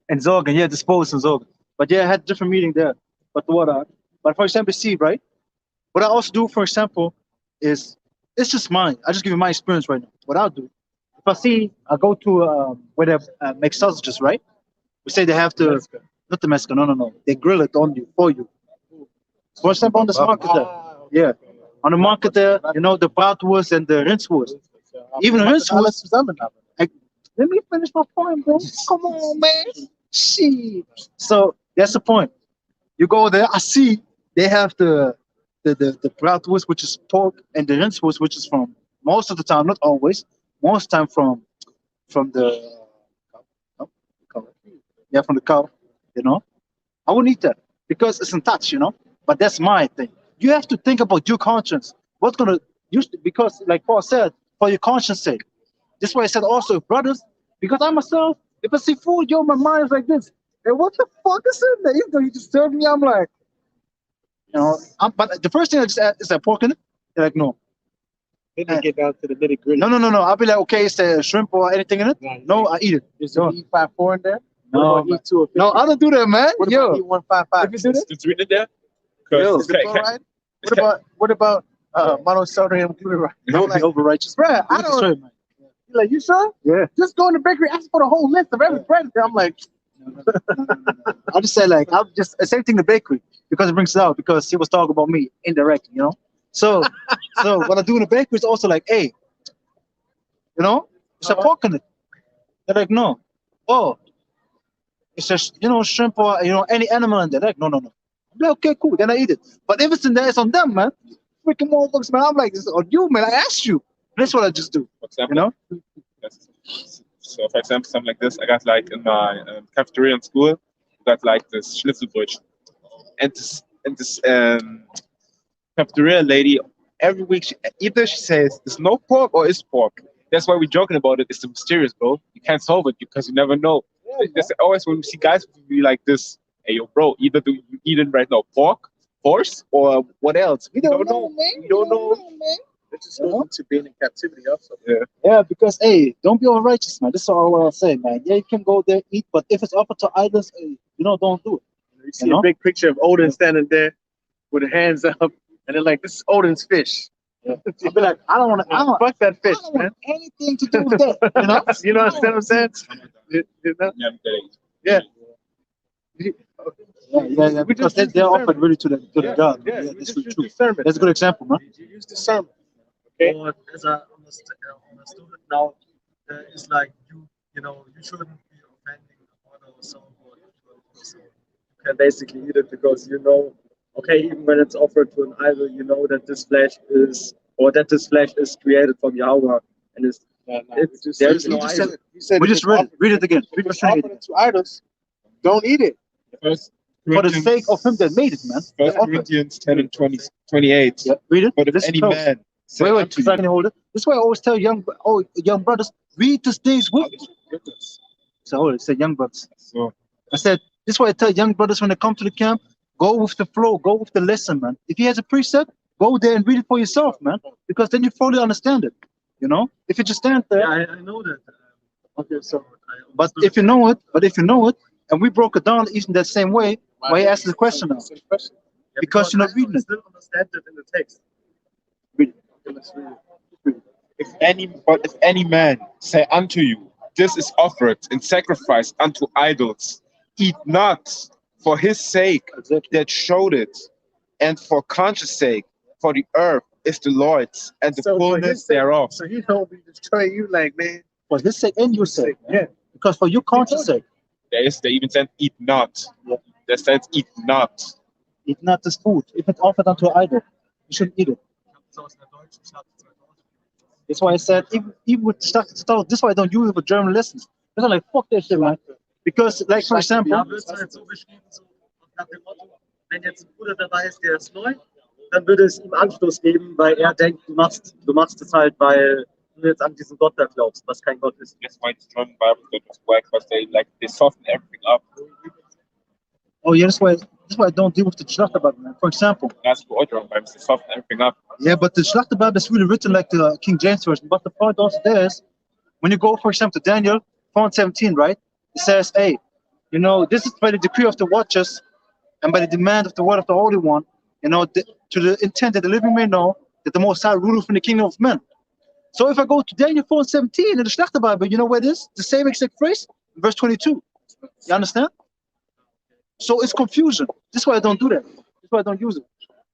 S1: and Zorgan, yeah, disposed in Zorgan. But yeah, I had different meeting there. But what but for example, see, right? What I also do, for example, is it's just mine. I just give you my experience right now. What I'll do, if I see, I go to where they make sausages, right? We say they have to,
S3: Mexico.
S1: not the Mexican, no. They grill it on you, for you. For example, on this market there. Yeah. On the market there, the bratwurst and the rindswurst. Even rindswurst. Like, let me finish my point, bro. Come on, man. Shit. So that's the point. You go there, I see they have the bratwurst, which is pork, and the rindswurst, which is from most of the time, not always, most time from the yeah, from the cow. I wouldn't eat that because it's in touch, But that's my thing. You have to think about your conscience. What's gonna because like Paul said, for your conscience sake. This is why I said also, brothers, because I myself, if I see food, my mind is like this. Hey, what the fuck is in there? Even though you just served me, I'm like, but the first thing I just add is that pork in it. They're like, no.
S3: Then they get down to the nitty gritty.
S1: No. I'll be like, okay, is there shrimp or anything in it? No, I eat it.
S3: Is there E54 in there?
S1: No,
S3: What about E2 or 50?
S1: no, I don't do that, man.
S3: What
S1: Yo,
S3: about E155?
S1: if you do that,
S4: It's written there?
S1: Yo.
S4: Because
S3: Is it chloride? What about monosodium glutarate?
S1: don't be over righteous.
S3: Bruh, I don't.
S1: Straight, man.
S3: You're like, you sure?
S1: Yeah.
S3: Just go in the bakery, ask for the whole list of every bread. I'm like,
S1: No. I'll just say like I'll just same thing the bakery because it brings it out because he was talking about me indirectly, So what I do in the bakery is also like, hey, it's a pork in it. They're like, no. Oh, it's just shrimp or any animal in there. Like, no. I'm like, okay, cool. Then I eat it. But if it's in there, it's on them, man. Freaking motherfuckers, man. I'm like, this is on you, man. I asked you. That's what I just do.
S4: For example, yes. So, for example, something like this, I got like in my cafeteria in school, I got like this Schnitzelbrötchen, and this cafeteria lady every week either she says there's no pork or is pork. That's why we're joking about it. It's the mysterious, bro. You can't solve it because you never know. There's always when we see guys be like this, hey yo, bro, either do you eating right now pork, horse, or what else? We don't know, man. We don't know.
S3: it just goes into being in captivity also.
S1: Yeah, because hey, don't be all righteous, man. This is all I'll say, man. Yeah, you can go there eat, but if it's offered to idols, hey, don't do it.
S3: You see a big picture of Odin standing there with his hands up, and they're like, "This is Odin's fish."
S1: Yeah. I'll be like, I don't want to.
S3: Fuck that fish,
S1: I don't
S3: man.
S1: want anything to do with that.
S3: You know what I'm saying? You know? Yeah.
S1: Yeah.
S3: We
S1: Because
S3: just
S1: they're
S3: use
S1: offered really to the God.
S3: Yeah,
S1: Yeah,
S3: we
S1: that's
S3: just
S1: really
S3: use
S1: true.
S3: discernment.
S1: That's a good example, man.
S3: You use discernment. Okay.
S6: Or as I understood it now, it's like you shouldn't be offending other soul or so you can basically eat it because okay, even when it's offered to an idol, that this flesh is created from Yahweh and is There is
S1: He
S6: no
S1: just
S6: idol.
S1: said,
S3: He said
S1: we
S3: if
S1: just
S3: it's
S1: read it.
S3: offered-
S1: Read it again.
S3: if
S1: Read
S3: it's
S1: verse 28
S3: offered
S1: again.
S3: to idols, don't eat it.
S4: First
S1: For the sake of him that made it, man.
S4: First
S1: Yeah.
S4: Corinthians 10 and 28.
S1: Yeah, read it.
S4: But if
S1: This is
S4: any
S1: close.
S4: man say
S1: Wait,
S4: unto
S1: second, hold it. This is why I always tell young brothers, read these things with me. So hold it. Say young brothers.
S4: so
S1: I said, this is why I tell young brothers when they come to the camp, go with the flow, go with the lesson, man. If he has a precept, go there and read it for yourself, man. Because then you fully understand it. You know? If you just stand there.
S6: Yeah, I know that.
S1: Okay, so but if you know it, and we broke it down even that same way, why you ask the question now?
S6: Yeah,
S1: Because you're not
S6: I
S1: reading it.
S6: still understand it in the text.
S1: Read it.
S6: Okay, let's read it.
S4: if any man say unto you, this is offered in sacrifice unto idols, eat not for his sake that showed it, and for conscience sake, for the earth is the Lord's and the
S3: So for
S4: fullness
S3: his sake-
S4: thereof.
S3: So he don't be destroying you like, man.
S1: For his sake and your sake.
S3: Yeah.
S1: Because for your conscience sake,
S4: They even said eat not.
S1: Yeah.
S4: They said eat not.
S1: eat not this food. If it's offered unto an idol, you shouldn't eat it. That's why I said, even with stuff, this is why I don't use it for German lessons. Because I'm like, fuck that shit, man. Because, like, for example,
S6: Ja, wird es halt so beschrieben, so nach dem Motto, wenn jetzt ein Bruder dabei ist, der ist neu, dann würde es ihm Anstoß geben, weil er denkt, du machst es halt, weil du jetzt an diesen Gott da glaubst, was kein Gott ist.
S4: That's why the German Bible is whack, because they soften everything up.
S1: oh yeah, that's why I don't deal with the Schlachterbab, man. For example,
S4: That's what all German Bibles, they soften everything up.
S1: yeah, but the Schlachterbab is really written like the King James version. But the point also there is, when you go, for example, to Daniel 4:17, right? It says, hey, you know, this is by the decree of the watchers and by the demand of the word of the Holy One, you know, to the intent that the living may know that the Most High ruleth in the kingdom of men. So if I go to Daniel 4:17 in the Schlachterbab, you know where it is? The same exact phrase, verse 22. You understand? So it's confusion. This is why I don't do that. This is why I don't use it.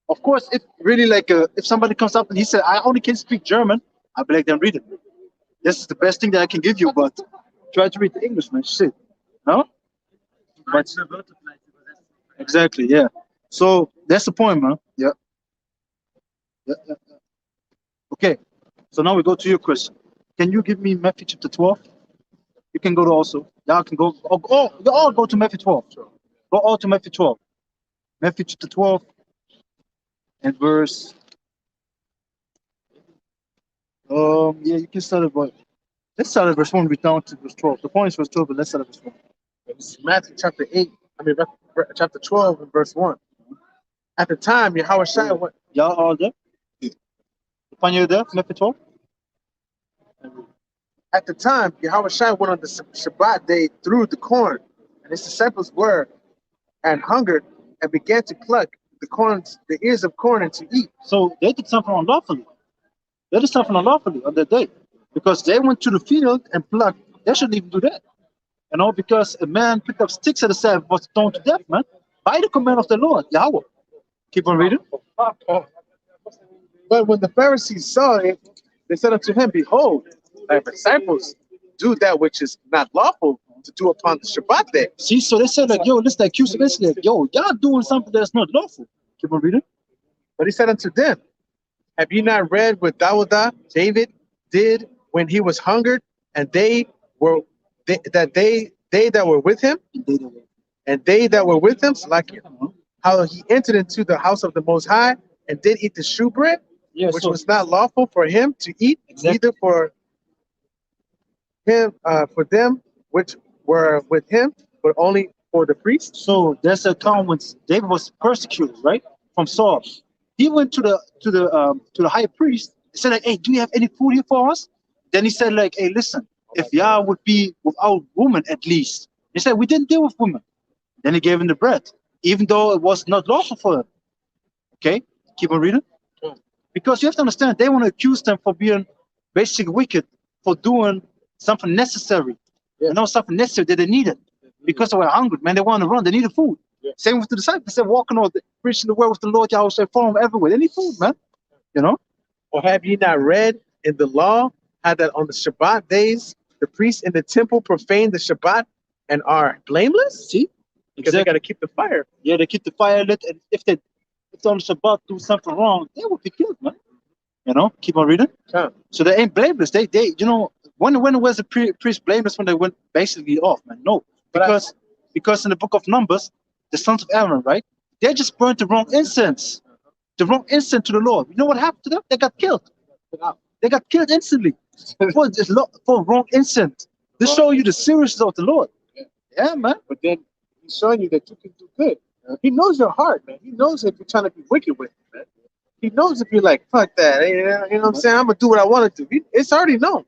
S1: Of course, if really like if somebody comes up and he said, I only can speak German, I'll be like, then read it. This is the best thing that I can give you, but try to read the English, man. Shit. No? But exactly, yeah. So that's the point, man. Yeah. Yeah. Okay. So now we go to your question. Can you give me Matthew chapter 12? You can go to also. Y'all can go. You all go to Matthew 12. Go all to Matthew 12. Matthew chapter 12 and verse. Yeah, you can start at let's start at verse 1, read down to verse 12. The point is verse 12, but let's start at verse 1.
S3: It's Matthew chapter 8. Chapter 12 and verse 1. At the time, Yahweh Shai went.
S1: Y'all all there? Find you there, Matthew 12?
S3: At the time, Yahweh Shai went on the Shabbat day through the corn, and his disciples were and hungered and began to pluck the ears of corn and to eat.
S1: So they did something unlawfully. They did something unlawfully on that day. Because they went to the field and plucked. They shouldn't even do that. You know, because a man picked up sticks at the Sabbath was stoned to death, man. By the command of the Lord, Yahweh. Keep on reading.
S3: But when the Pharisees saw it, they said unto him, behold, thy disciples do that which is not lawful to do upon the Shabbat day.
S1: See, so they said, like, yo, this the accused basically, like, yo, y'all doing something that's not lawful. Keep on reading.
S3: But he said unto them, have you not read what David did when he was hungered, and they that were with him, like how he entered into the house of the Most High and did eat the shewbread,
S1: Yeah,
S3: which
S1: so,
S3: was not lawful for him to eat,
S1: Exactly.
S3: neither for him for them which were with him, but only for the priests.
S1: so there's a time when David was persecuted, right? From Saul. He went to the high priest and said, like, hey, do you have any food here for us? Then he said, like, hey, listen, if Yah would be without woman at least. He said, we didn't deal with women. Then he gave him the bread, even though it was not lawful for him. Okay, keep on reading. Because you have to understand, they want to accuse them for being basically wicked, for doing something necessary. You know, something necessary that they needed. Because they were hungry, man, they wanted to run, they needed food. Same with the disciples, they're walking on, preaching the word with the Lord Yahweh, they follow him everywhere. They need food, man. You know?
S3: Or have ye not read in the law how that on the Shabbat days the priests in the temple profane the Shabbat and are blameless?
S1: See?
S3: Because they got to keep the fire.
S1: Yeah, they keep the fire lit, and if on Shabbat do something wrong, they will be killed, man. You know, keep on reading.
S3: Yeah.
S1: So they ain't blameless. They, you know, When was the priest blameless when they went basically off, man? No, because in the book of Numbers, the sons of Aaron, right? They just burned the wrong incense to the Lord. You know what happened to them? They got killed. They got killed instantly for wrong incense. To show you the seriousness of the Lord. Yeah, man.
S3: But then he's showing you that you can do good. He knows your heart, man. He knows if you're trying to be wicked with him, man. He knows if you're like, fuck that. You know what I'm saying? I'm gonna do what I want to do. It's already known.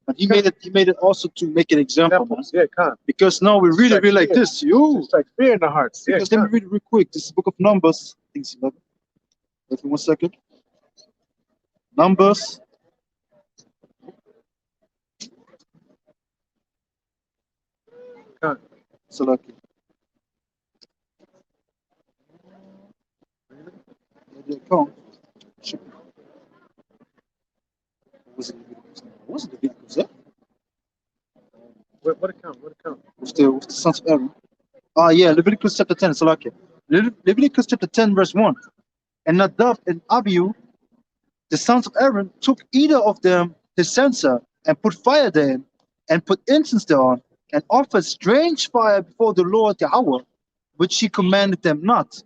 S1: But he made it also to make an example, man.
S3: Yeah, come.
S1: Because now we read it like this.
S3: It's like fear in the hearts.
S1: Because let me read it real quick. This is the book of Numbers. I think it's 11. Wait for 1 second. Numbers.
S3: Come.
S1: So lucky. Was it Leviticus? Yeah?
S3: What account?
S1: With the sons of Aaron. Yeah, Leviticus chapter 10. So lucky. Leviticus chapter 10, verse 1. And Nadab and Abihu, the sons of Aaron, took either of them his censer and put fire therein, and put incense thereon, and offered strange fire before the Lord Yahweh, which he commanded them not.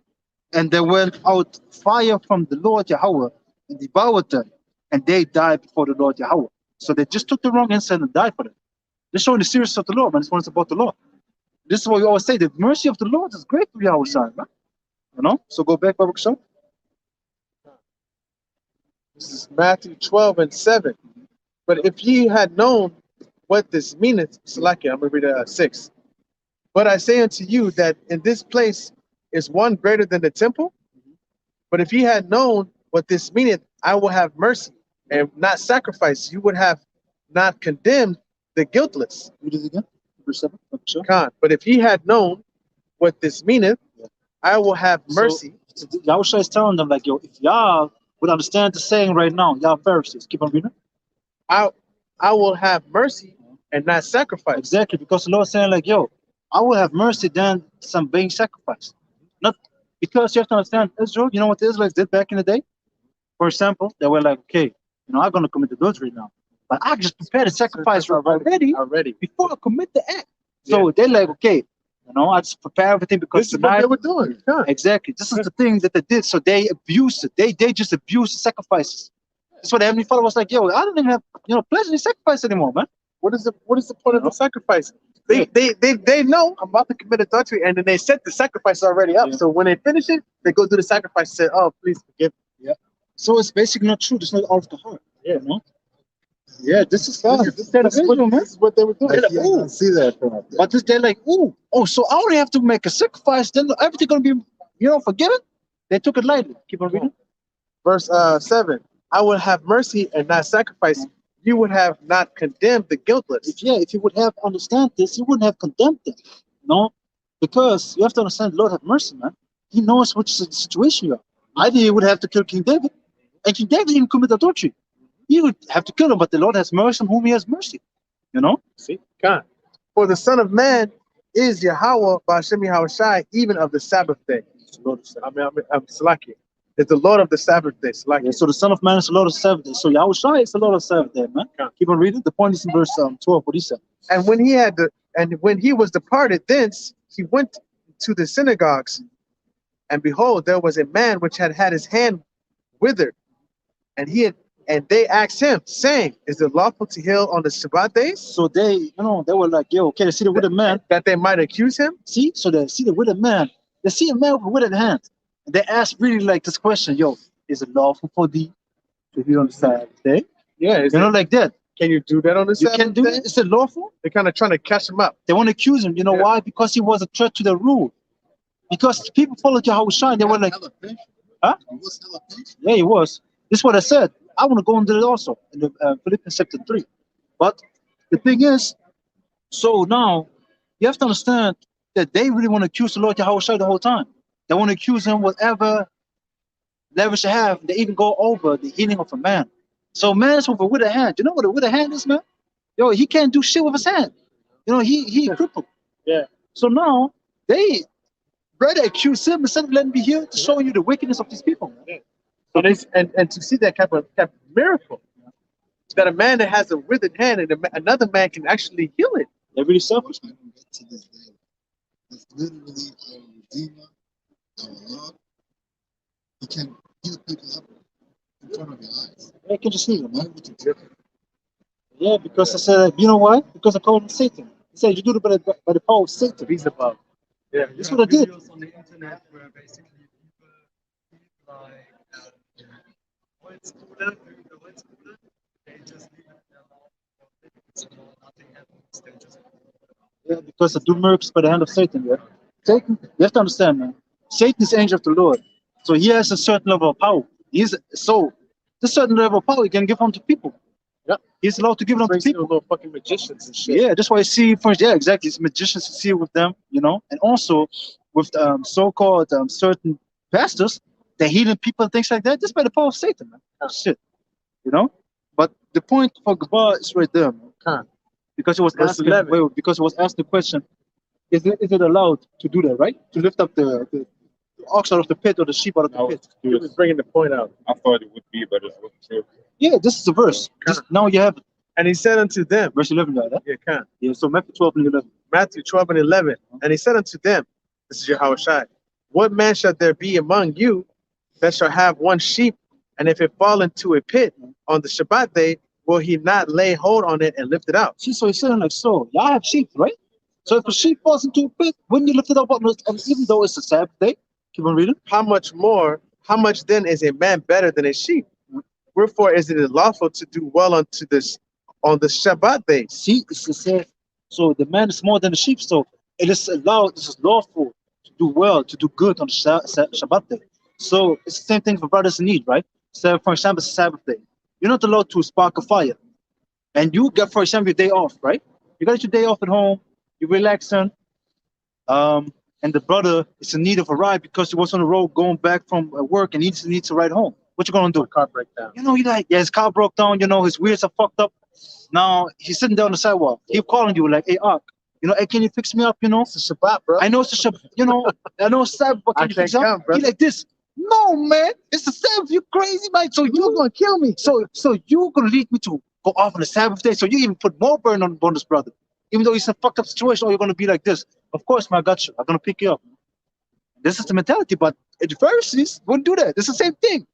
S1: And there went out fire from the Lord Yahweh and devoured them, and they died before the Lord Yahweh. So they just took the wrong incense and died for them. They're showing the seriousness of the Lord, man. This one is about the Lord. This is what we always say: the mercy of the Lord is great for Yahweh, man. You know. So go back, Baruch Shah.
S3: This is Matthew 12 and 7. But if ye had known what this meaneth, Salakia, I'm going to read 6. But I say unto you that in this place is one greater than the temple. But if ye had known what this meaneth, I will have mercy and not sacrifice, you would have not condemned the guiltless.
S1: Read it again. Verse 7. Sure.
S3: But if ye had known what this meaneth, I will have mercy.
S1: So Yahushua is telling them, like, yo, if y'all would understand the saying right now, y'all Pharisees, keep on reading.
S3: I will have mercy and not sacrifice.
S1: Exactly, because the Lord is saying, like, yo, I will have mercy than some being sacrificed. Not because you have to understand Israel. You know what the Israelites did back in the day? For example, they were like, okay, I'm going to commit adultery now, but I just prepared a sacrifice already before I commit the act. So they're like, okay, I just prepare everything because
S3: this is what they were doing. Yeah.
S1: Exactly. This is the thing that they did. So they abused it. They just abused the sacrifices. That's what the Heavenly Father was like, yo, I don't even have pleasure in sacrifice anymore, man.
S3: What is the point of the sacrifice? They know I'm about to commit adultery, and then they set the sacrifice already up. So when they finish it, they go do the sacrifice and say, oh, please forgive me.
S1: Yeah. So it's basically not true. It's not out of the heart. Yeah, Yeah, this is what
S3: they were doing.
S5: I can see that from up there.
S1: But they're like, so I only have to make a sacrifice, then everything gonna be, forgiven? They took it lightly. Keep on reading.
S3: Verse 7. I will have mercy and not sacrifice. You would have not condemned the guiltless.
S1: If you would have understand this, you wouldn't have condemned them. Because you have to understand, Lord have mercy, man. He knows which situation you are. Either he would have to kill King David, and King David didn't commit adultery. He would have to kill him, but the Lord has mercy on whom he has mercy.
S3: See? God. For the Son of Man is Yahweh Ba'ashem Yahushai, even of the Sabbath day. I'm Salakia. It's the Lord of the Sabbath day.
S1: Yeah, so the Son of Man is the Lord of the Sabbath day. So Yahushua is the Lord of the Sabbath day, man.
S3: God.
S1: Keep on reading. The point is in verse 12, what he said.
S3: And when he was departed thence, he went to the synagogues, and behold, there was a man which had his hand withered, and they asked him, saying, is it lawful to heal on the Shabbat days?
S1: So they were like, yo, okay, they see the withered man.
S3: That they might accuse him?
S1: So they see the withered man. They see a man with a withered hand. And they ask really like this question, yo, is it lawful for thee to heal on the Sabbath day?
S3: Yeah.
S1: Like that.
S3: Can you do that on the Sabbath day?
S1: You can do it? Is it lawful?
S3: They're kind of trying to catch him up.
S1: They want to accuse him. You know why? Because he was a threat to the rule. Because people followed Yahushua and they were like, huh? Yeah, he was. This is what I said. I want to go into it also in the Philippians chapter 3. But the thing is, so now you have to understand that they really want to accuse the Lord Yahushua the whole time. They want to accuse him whatever leverage they have. They even go over the healing of a man. So man's with a withered hand. You know what a withered hand is, man? Yo, he can't do shit with his hand. He crippled.
S3: Yeah.
S1: So now they rather accuse him instead of letting him be healed to show you the wickedness of these people.
S3: Yeah. So and to see that type of miracle, that a man that has a withered hand and another man can actually heal it.
S1: They're really selfish,
S5: I
S1: man.
S5: don't get to this day. It's literally our Redeemer, our Lord. He can heal people up in front of your eyes.
S1: They can just heal them,
S5: Why
S1: man.
S5: would you do it?
S1: Yeah, because I said, you know why? Because I called him Satan. He said, you do it by the power of Satan.
S3: Beelzebub. Yeah.
S1: That's
S6: You
S1: what I
S6: have
S1: did.
S6: videos on the internet where basically people like Holzkohle, the Holzkohle, they just leave it alone for minutes, you know, nothing happens. They just
S1: Yeah, because I do miracles by the hand of Satan, yeah. Satan, you have to understand, man. Satan is the angel of the Lord. So he has a certain level of power. This certain level of power he can give unto people.
S3: Yeah.
S1: He's allowed to give it unto
S3: Brings you
S1: people.
S3: little fucking magicians and shit.
S1: Yeah, that's why I see first. Yeah, exactly. It's magicians to see with them, you know, and also with so-called certain pastors, they're healing people and things like that, just by the power of Satan, man. Oh, shit, you know. But the point for Gabar is right there, man.
S3: Huh.
S1: Because it was
S3: Verse
S1: asking,
S3: 11.
S1: wait, because it was asked the question, is it allowed to do that, right? To lift up the ox out of the pit or the sheep out of the
S4: Now
S1: pit?
S4: it's
S3: He was
S4: curious.
S3: bringing the point out.
S4: I thought it would be, but it's not true.
S1: Yeah, this is the verse. This, now you have
S3: And he said unto them,
S1: verse 11, right? Huh?
S3: yeah, kind.
S1: Yeah, so Matthew 12 and 11.
S3: Matthew 12 and 11. And he said unto them, this is Yahushua, what man shall there be among you that shall have one sheep, and if it fall into a pit on the Shabbat day, will he not lay hold on it and lift it out?
S1: See, so he's saying like, so y'all have sheep, right? So if a sheep falls into a pit, wouldn't you lift it up? Even though it's a Sabbath day, keep on reading.
S3: How much then is a man better than a sheep? Wherefore is it lawful to do well unto this on the Shabbat day?
S1: See, it says, so the man is more than the sheep. So it is allowed, this is lawful to do well, to do good on the Shabbat day. So it's the same thing for brothers in need, right? So for example, it's a Sabbath day. You're not allowed to spark a fire. And you get, for example, your day off, right? You got your day off at home, you're relaxing, and the brother is in need of a ride because he was on the road going back from work and needs to ride home. What you gonna do?
S3: Car breakdown.
S1: You know, he like, yeah, his car broke down, you know, his wheels are fucked up. Now he's sitting there on the sidewalk. He's calling you like, hey, Ark, you know, hey, can you fix me up, you know?
S3: It's a Shabbat, bro.
S1: I know it's a Shabbat, you know, I know it's Sabbath, but
S3: I
S1: can you fix
S3: can't
S1: up?
S3: come, brother.
S1: He like this. No, man, it's the Sabbath. You crazy, man. So you're gonna kill me. So you're gonna lead me to go off on the Sabbath day. So you even put more burden on this brother. Even though he's in a fucked up situation, or you're gonna be like this. Of course, man, I got you. I'm gonna pick you up. This is the mentality, but the Pharisees wouldn't do that. It's the same thing.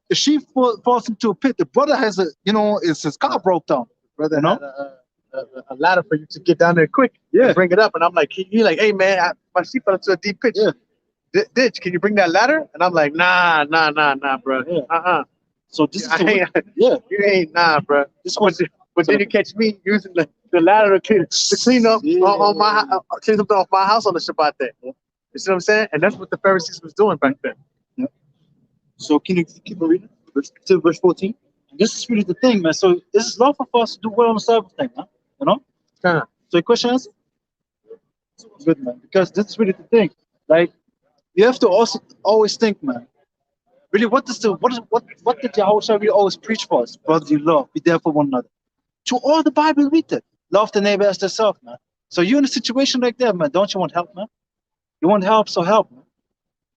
S1: The sheep falls into a pit. The brother has his car broke down.
S3: Brother,
S1: You know?
S3: had a ladder for you to get down there quick.
S1: Yeah.
S3: And bring it up, and I'm like, he like, hey man, my sheep fell into a deep pitch.
S1: Yeah.
S3: Ditch, can you bring that ladder? And I'm like, nah, bro.
S1: Yeah. So this is
S3: I
S1: the
S3: ain't,
S1: yeah.
S3: you ain't bro.
S1: This
S3: But,
S1: was
S3: but then you catch me using the ladder to clean up on my clean something off my house on the Shabbat day.
S1: Yeah.
S3: You see what I'm saying? And that's what the Pharisees was doing back then.
S1: Yeah. So can you keep on reading? Till verse 14. And this is really the thing, man. So this is lawful for us to do well on the Sabbath thing, man. You know?
S3: Huh.
S1: So your question is? Good, man. Because this is really the thing. Like, you have to also always think, man. Really, what did Yahushua really always preach for us? Brotherly love, be there for one another. To all the Bible read it. Love the neighbor as yourself, man. So you're in a situation like that, man. Don't you want help, man? You want help, so help, man.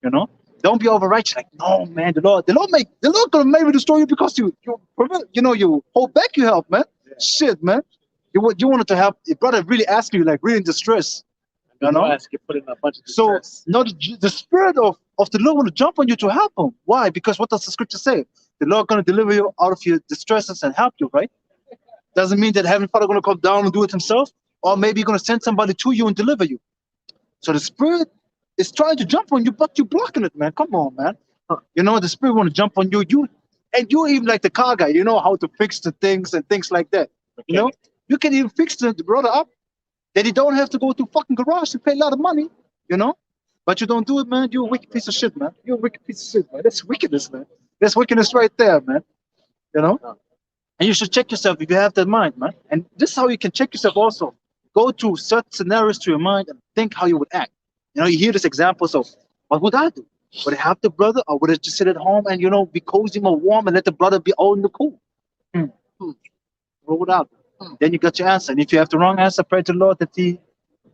S1: You know? Don't be overrighteous. Like, no, man, the Lord gonna maybe destroy you because you hold back your help, man. Yeah. Shit, man. You wanted to help your brother really ask you, like, really in distress. You know?
S3: Put in a bunch of
S1: So
S3: distress.
S1: now the spirit of the Lord want to jump on you to help him. Why? Because what does the scripture say? The Lord gonna deliver you out of your distresses and help you, right? Doesn't mean that Heavenly Father gonna come down and do it himself, or maybe he's gonna send somebody to you and deliver you. So the spirit is trying to jump on you, but you're blocking it, man. Come on, man. You know, the spirit want to jump on you. You're even like the car guy, you know how to fix the things and things like that. Okay. You know, you can even fix the brother up. That he don't have to go to fucking garage to pay a lot of money, you know? But you don't do it, man. You're a wicked piece of shit, man. You're a wicked piece of shit, man. That's wickedness, man. That's wickedness right there, man. You know? And you should check yourself if you have that mind, man. And this is how you can check yourself also. Go to certain scenarios to your mind and think how you would act. You know, you hear this examples of, what would I do? Would I help the brother, or would I just sit at home and, you know, be cozy and warm and let the brother be all in the cool? What would I do? Then you got your answer. And if you have the wrong answer, pray to the Lord that he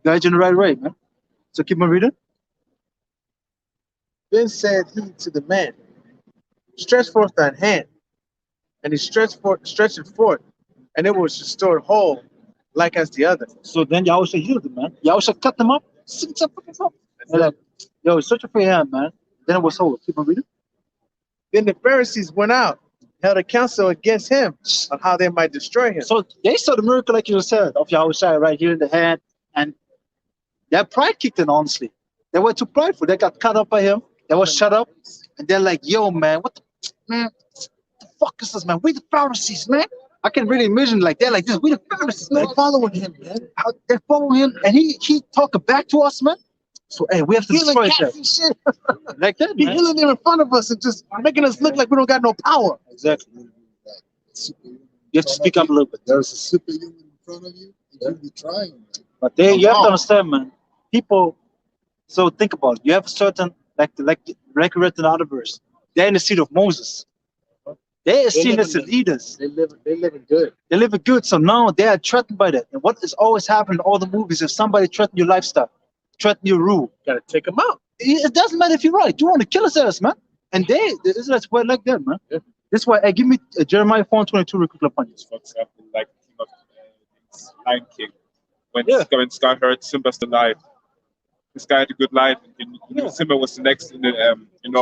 S1: guides you in the right way, man. So keep on reading.
S3: Then said he to the man, stretch forth thine hand. And he stretched it forth, and it was restored whole, like as the other.
S1: So then Yahusha healed him, man. Yahusha cut them up, six up, and like, yo, search for your hand, man. Then it was whole. Keep on reading.
S3: Then the Pharisees went out, held a council against him on how they might destroy him.
S1: So they saw the miracle, like you said, of Yahusha right here in the hand, and their pride kicked in, honestly. They were too prideful. They got cut up by him. They was shut up, and they're like, yo, man, what the, man, the fuck is this, man? We the Pharisees, man. I can really imagine like they're like this. We the Pharisees, man.
S3: They following him, man.
S1: They follow him, and he talking back to us, man. So hey, we have to
S3: Healing
S1: destroy
S3: cats
S1: that.
S3: and shit.
S1: Like that,
S3: He
S1: man.
S3: healing them in front of us and just making us look like we don't got no power.
S1: Exactly.
S5: Superhuman
S1: You have to speak up a little bit.
S5: There's a superhuman in front of you, and you'll be trying. Man.
S1: But they, you have to understand, man. People. So think about it. You have a certain like we read in the other verse. They're in the seat of Moses. They are seen as the leaders.
S3: They living good.
S1: They live good. So now they are threatened by that. And what is always happening in all the movies, if somebody threatens your lifestyle, threaten your rule,
S3: Gotta take them out.
S1: it doesn't matter if you're right. You want to kill us ass, man. And the Israelites were like that, man.
S3: Yeah.
S1: That's why give me Jeremiah 4:22 real quick upon you.
S4: For example, like King of Lion King, when
S1: Yeah.
S4: when Scar heard Simba's alive, this guy had a good life. And he knew Simba was the next in the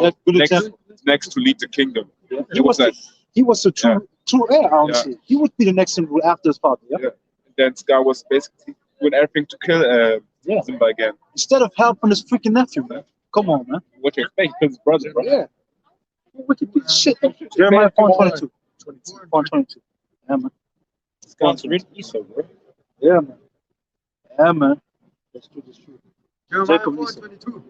S1: That's good example.
S4: next to lead the kingdom.
S1: Yeah.
S4: It was like
S1: He was a true heir, honestly. He would be the next in rule after his father. Yeah.
S4: yeah. And then Scar was basically doing everything to kill
S1: Yeah.
S4: Simba again.
S1: Instead of helping his freaking nephew, man. Come on, man.
S4: What do you expect? He killed his brother, bro.
S1: Yeah. Wicked piece of shit. Jeremiah 4:22. 4:22. Yeah, man.
S4: Scar's really Esau, bro.
S1: Yeah, man. Yeah, man. That's true. That's true.
S2: Jeremiah
S1: Jacob
S2: 4:22.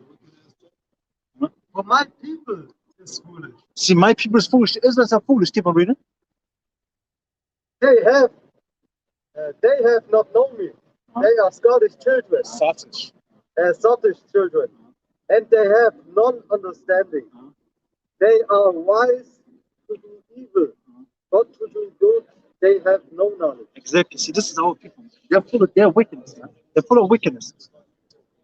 S1: Huh?
S2: For my people is foolish.
S1: See, my people is foolish. The Israelites are foolish. Keep on reading.
S2: They have not known me. They are Scottish children,
S3: Sausage.
S2: Scottish children, and they have none understanding. They are wise to do evil, but to do good they have no knowledge.
S1: Exactly. See, this is our people. They're full of their wickedness, man. They're full of wickedness.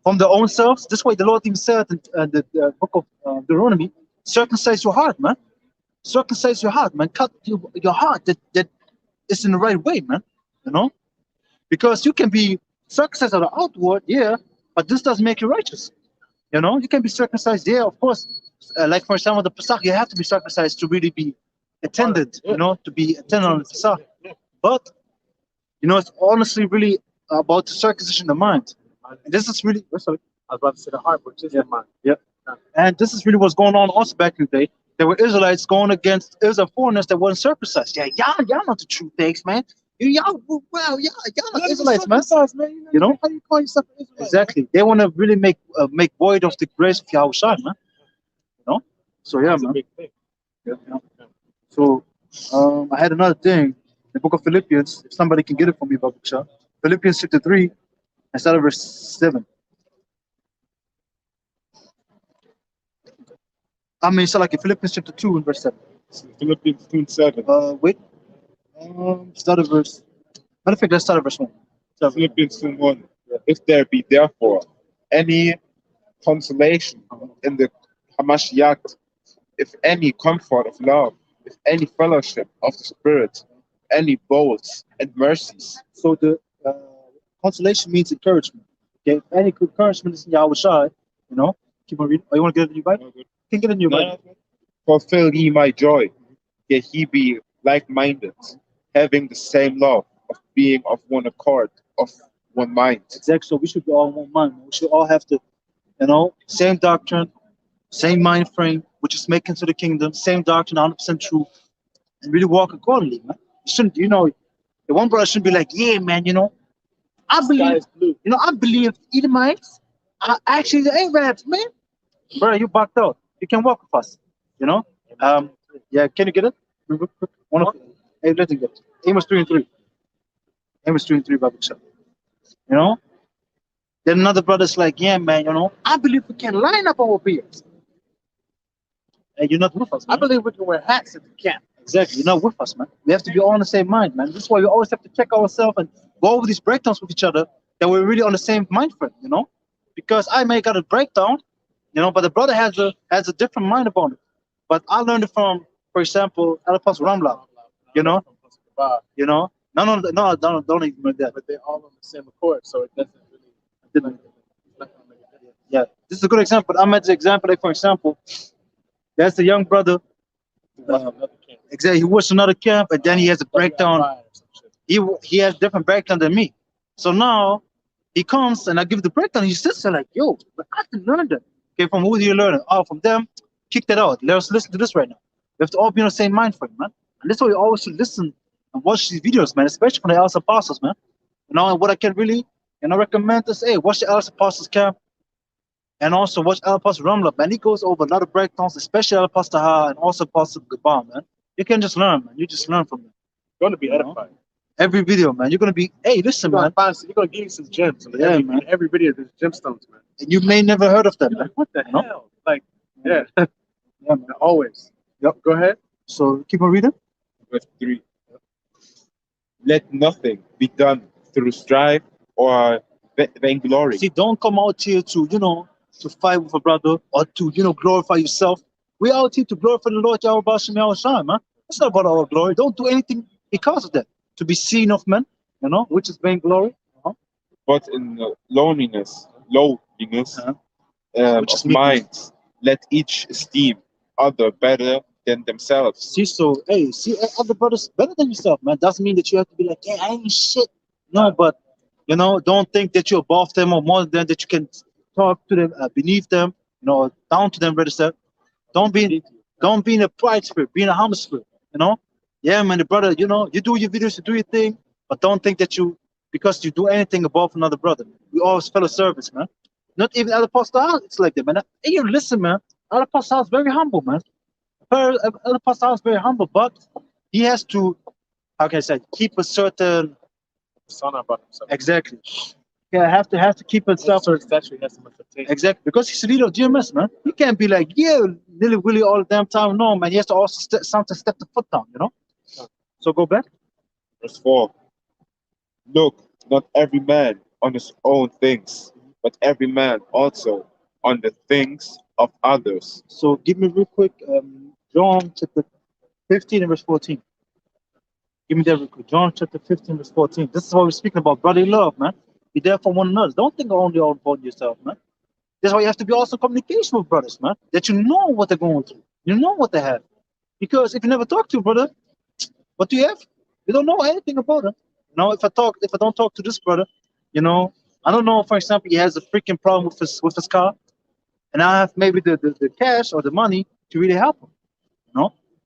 S1: From their own selves. This is why the Lord even said in the book of Deuteronomy, circumcise your heart, man. Circumcise your heart, man. Cut your heart that is in the right way, man. You know? Because you can be circumcised on the outward, yeah, but this doesn't make you righteous. You know? You can be circumcised, yeah, of course. Like for example, the Pesach, you have to be circumcised to really be attended, you know, to be attended on the Pesach. But, you know, it's honestly really about the circumcision of the mind. And this is really, sorry.
S3: I was about to say the heart, which is the mind.
S1: Yeah. And this is really what's going on also back in the day. There were Israelites going against Israel foreigners that weren't circumcised. Yeah, y'all know the true things, man. Y'all not Israelites, man. You know?
S3: How do you call yourself an Israelite?
S1: Exactly. They want to really make void of the grace of Yahushua, man. You know? So yeah,
S3: That's a
S1: man.
S3: big thing.
S1: Yeah. So I had another thing. The book of Philippians, if somebody can get it for me, Babusha. Philippians chapter 3, and start at verse 7. I mean, so like in Philippians chapter 2 and verse 7.
S4: Philippians 2:7.
S1: Wait. Start at verse. Matter of fact, let's start at verse 1.
S4: Philippians 2:1. If there be therefore any consolation in the Hamashiach, if any comfort of love, if any fellowship of the Spirit, any bowls and mercies.
S1: So the consolation means encouragement. Okay, if any encouragement is in Yahushua, you know, keep on reading. Oh, you want to get it in your Bible? You can get it in your Bible.
S4: Fulfill ye my joy, yet he be like-minded, having the same love, of being of one accord, of one mind.
S1: Exactly. So we should be all in one mind. We should all have the, you know, same doctrine, same mind frame, which is making to the kingdom, same doctrine, 100% true, and really walk accordingly, man. You shouldn't, you know, the one brother should be like, yeah, man, you know, I believe, you know, I believe Edomites are actually the Arabs, man. Bro, you backed out. You can walk with us, you know. Yeah, can you get it? One of, hey, let me get it. Amos 3:3. Amos 3:3, Bible shop. You know. Then another brother's like, yeah, man, you know, I believe we can line up our beards. And you're not with us, man.
S3: I believe we can wear hats at the camp.
S1: Exactly. You're not with us, man. We have to be all on the same mind, man. This is why we always have to check ourselves and go over these breakdowns with each other that we're really on the same mind frame, you know? Because I may got a breakdown, you know, but the brother has a different mind about it. But I learned it from, for example, Apostle Ramla, you know, Don't even remember that.
S3: but they're all on the same accord, so it doesn't really.
S1: Didn't.
S3: It's not gonna make a difference.
S1: Yeah, this is a good example. I made the example, like for example, there's a young brother.
S3: Another camp.
S1: Exactly, he was another camp, and then he has a breakdown.
S3: WFI or some shit.
S1: He has different background than me. So now he comes and I give the breakdown. He sits there like, yo, but I can learn that. Okay, from who do you learn it? Oh, from them. Kick that out. Let us listen to this right now. We have to all be on the same mind frame, man. And that's why we always should listen and watch these videos, man, especially from the Elders Apostles, man. You know, and what I can really, recommend is, hey, watch the Elders Apostles camp and also watch Elder Apostle Rumlup, man. He goes over a lot of breakdowns, especially Elder Apostle Ha and also Apostle Gabon, man. You can just learn, man. You just learn from them.
S3: You're gonna be
S1: You know?
S3: edified.
S1: Every video, man. You're gonna be, hey, listen,
S3: You're
S1: man.
S3: gonna give you some gems.
S1: Yeah,
S3: every,
S1: man.
S3: in every video, there's gemstones, man.
S1: And you may never heard of them,
S3: You're
S1: man.
S3: like, what the
S1: No?
S3: hell? Like, yeah,
S1: Yeah, man.
S3: always.
S1: Yep.
S3: Go ahead.
S1: So keep on reading.
S4: Verse 3. Let nothing be done through strife or vainglory.
S1: See, don't come out here to, to fight with a brother or to, glorify yourself. We're out here to glorify the Lord Yahweh Shem Yahushua, man. It's not about our glory. Don't do anything because of that. To be seen of men, which is vainglory.
S4: But in lowliness,
S1: Uh-huh. Which is
S4: of
S1: meekness.
S4: minds, let each esteem other better than themselves.
S1: See, so, hey, see other brothers better than yourself, man. Doesn't mean that you have to be like, hey, I ain't shit. No, but, don't think that you're above them or more than them, that you can talk to them beneath them, down to them, brother. Sir. Don't be in a pride spirit, be in a humble spirit, Yeah, man, the brother, you do your videos, you do your thing, but don't think that because you do anything above another brother. We always fellow servants, man. Not even Elder Apostle, it's like that, man. Hey, you listen, man. Elder Apostle is very humble, man. Elder Apostle is very humble, but he has to, how can I say, keep a certain,
S3: Son about himself.
S1: exactly. Yeah, have to keep himself.
S3: Certain stature he has to maintain.
S1: Exactly, because he's the leader of GMS, man. He can't be like, yeah, nilly willy all the damn time. No, man. He has to also sometimes step the foot down, So go back.
S4: Verse 4. Look, not every man on his own things, but every man also on the things of others.
S1: So give me real quick, John chapter 15 and verse 14. Give me that real quick. John chapter 15 verse 14. This is what we're speaking about, brotherly love, man. Be there for one another. Don't think only about yourself, man. That's why you have to be also in communication with brothers, man. That you know what they're going through. You know what they have. Because if you never talk to a brother, what do you have? You don't know anything about him. If I don't talk to this brother, I don't know, for example, he has a freaking problem with his car, and I have maybe the cash or the money to really help him.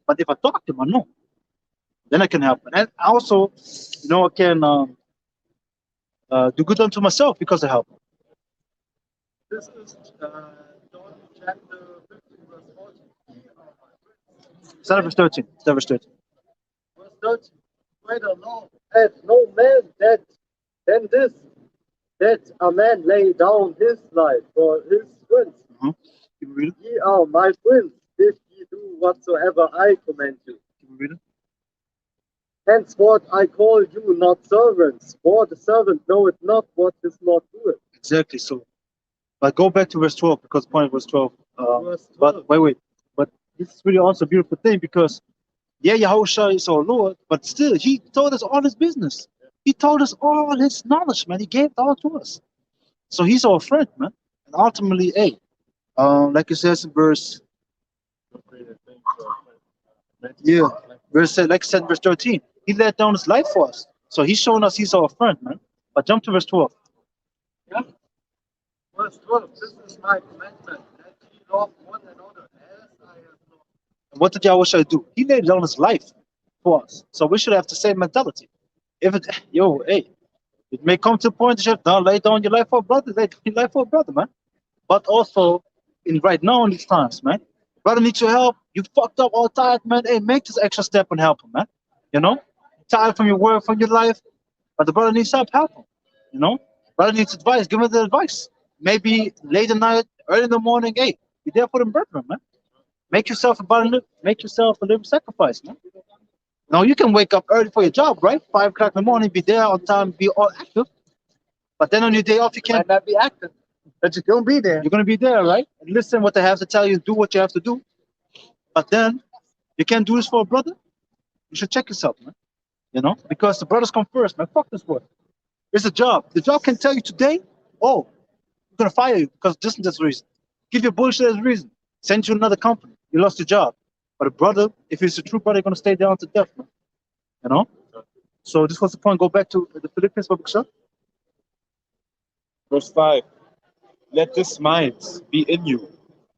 S1: But if I talk to him, I know. Then I can help him. And also, I can do good unto myself because I help him.
S6: This is John chapter 15, verse 14.
S1: Start verse 13. Start verse 13.
S6: Verse 13. Greater love hath no man than this, that a man lay down his life for his friends.
S1: Keep reading.
S6: Ye are my friends, if ye do whatsoever I command you.
S1: Keep reading.
S6: Henceforth I call you not servants, for the servant knoweth not what his Lord doeth.
S1: Exactly. So, but go back to verse 12 because point of verse 12.
S6: Verse 12.
S1: But wait. But this is really also a beautiful thing because, yeah, Yahushua is our Lord, but still, he told us all his business. He told us all his knowledge, man. He gave it all to us. So he's our friend, man. And ultimately, hey, like it says in verse, yeah, like I said in verse 13, he laid down his life for us. So he's showing us he's our friend, man. But jump to verse 12.
S6: Yeah. Verse 12. This is my commandment, that ye love one another as I have loved.
S1: And what did Yahushua do? He laid down his life for us. So we should have the same mentality. It may come to a point that you have to lay down your life for a brother, lay down your life for a brother, man. But also, right now in these times, man, brother needs your help. You fucked up all tired, man. Hey, make this extra step and help him, man. Tired from your work, from your life, but the brother needs help him. Brother needs advice. Give him the advice. Maybe late at night, early in the morning. Hey, be there for the brethren, man. Make yourself a living sacrifice, man. Now you can wake up early for your job, right? 5 o'clock in the morning, be there on time, be all active. But then on your day off, you can't not be active. But you're gonna be there. You're gonna be there, right? And listen what they have to tell you, do what you have to do. But then you can't do this for a brother. You should check yourself, man. You know, because the brothers come first, man. Fuck this world. It's a job. The job can tell you today, oh, we're gonna fire you because this and this reason. Give you bullshit as a reason. Send you to another company. You lost your job. But a brother, if he's a true brother, gonna stay down to death, man. You know? So this was the point. Go back to the Philippians, Babakshah.
S4: Verse 5. Let this mind be in you,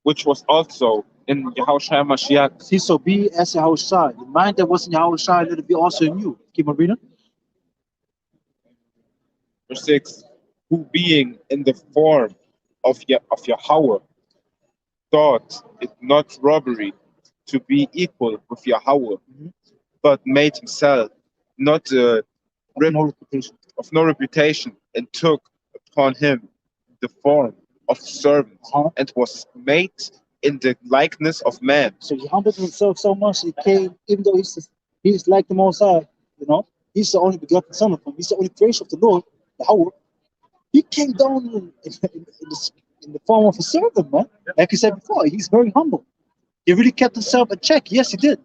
S4: which was also in Yahushua Mashiach.
S1: See, so be as Yahushua. The mind that was in Yahushua, let it be also in you. Keep on reading.
S4: Verse 6. Who being in the form of Yahweh, thought it not robbery to be equal with Yahweh, but made himself not
S1: No reputation.
S4: of no reputation, and took upon him the form of servant, and was made in the likeness of man.
S1: So he humbled himself so much, he came, even though he's like the Most High, you know, he's the only begotten Son of him, he's the only creation of the Lord, Yahweh. He came down in the form of a servant, man. Like you said before, he's very humble. He really kept himself in check. Yes, he did.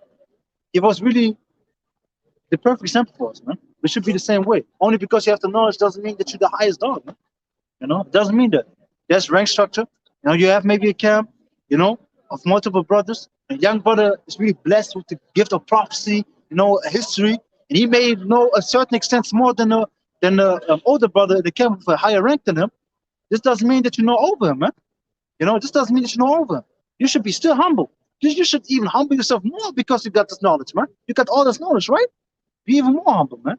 S1: He was really the perfect example for us, man. We should be the same way. Only because you have the knowledge doesn't mean that you're the highest dog, man. You know, it doesn't mean that. There's rank structure. You know, you have maybe a camp, you know, of multiple brothers. A young brother is really blessed with the gift of prophecy, you know, history, and he may know a certain extent more than a older brother in the camp with a higher rank than him. This doesn't mean that you know over him, man. You know, this doesn't mean that you know over him. You should be still humble. You should even humble yourself more because you got this knowledge, man. You got all this knowledge, right? Be even more humble, man.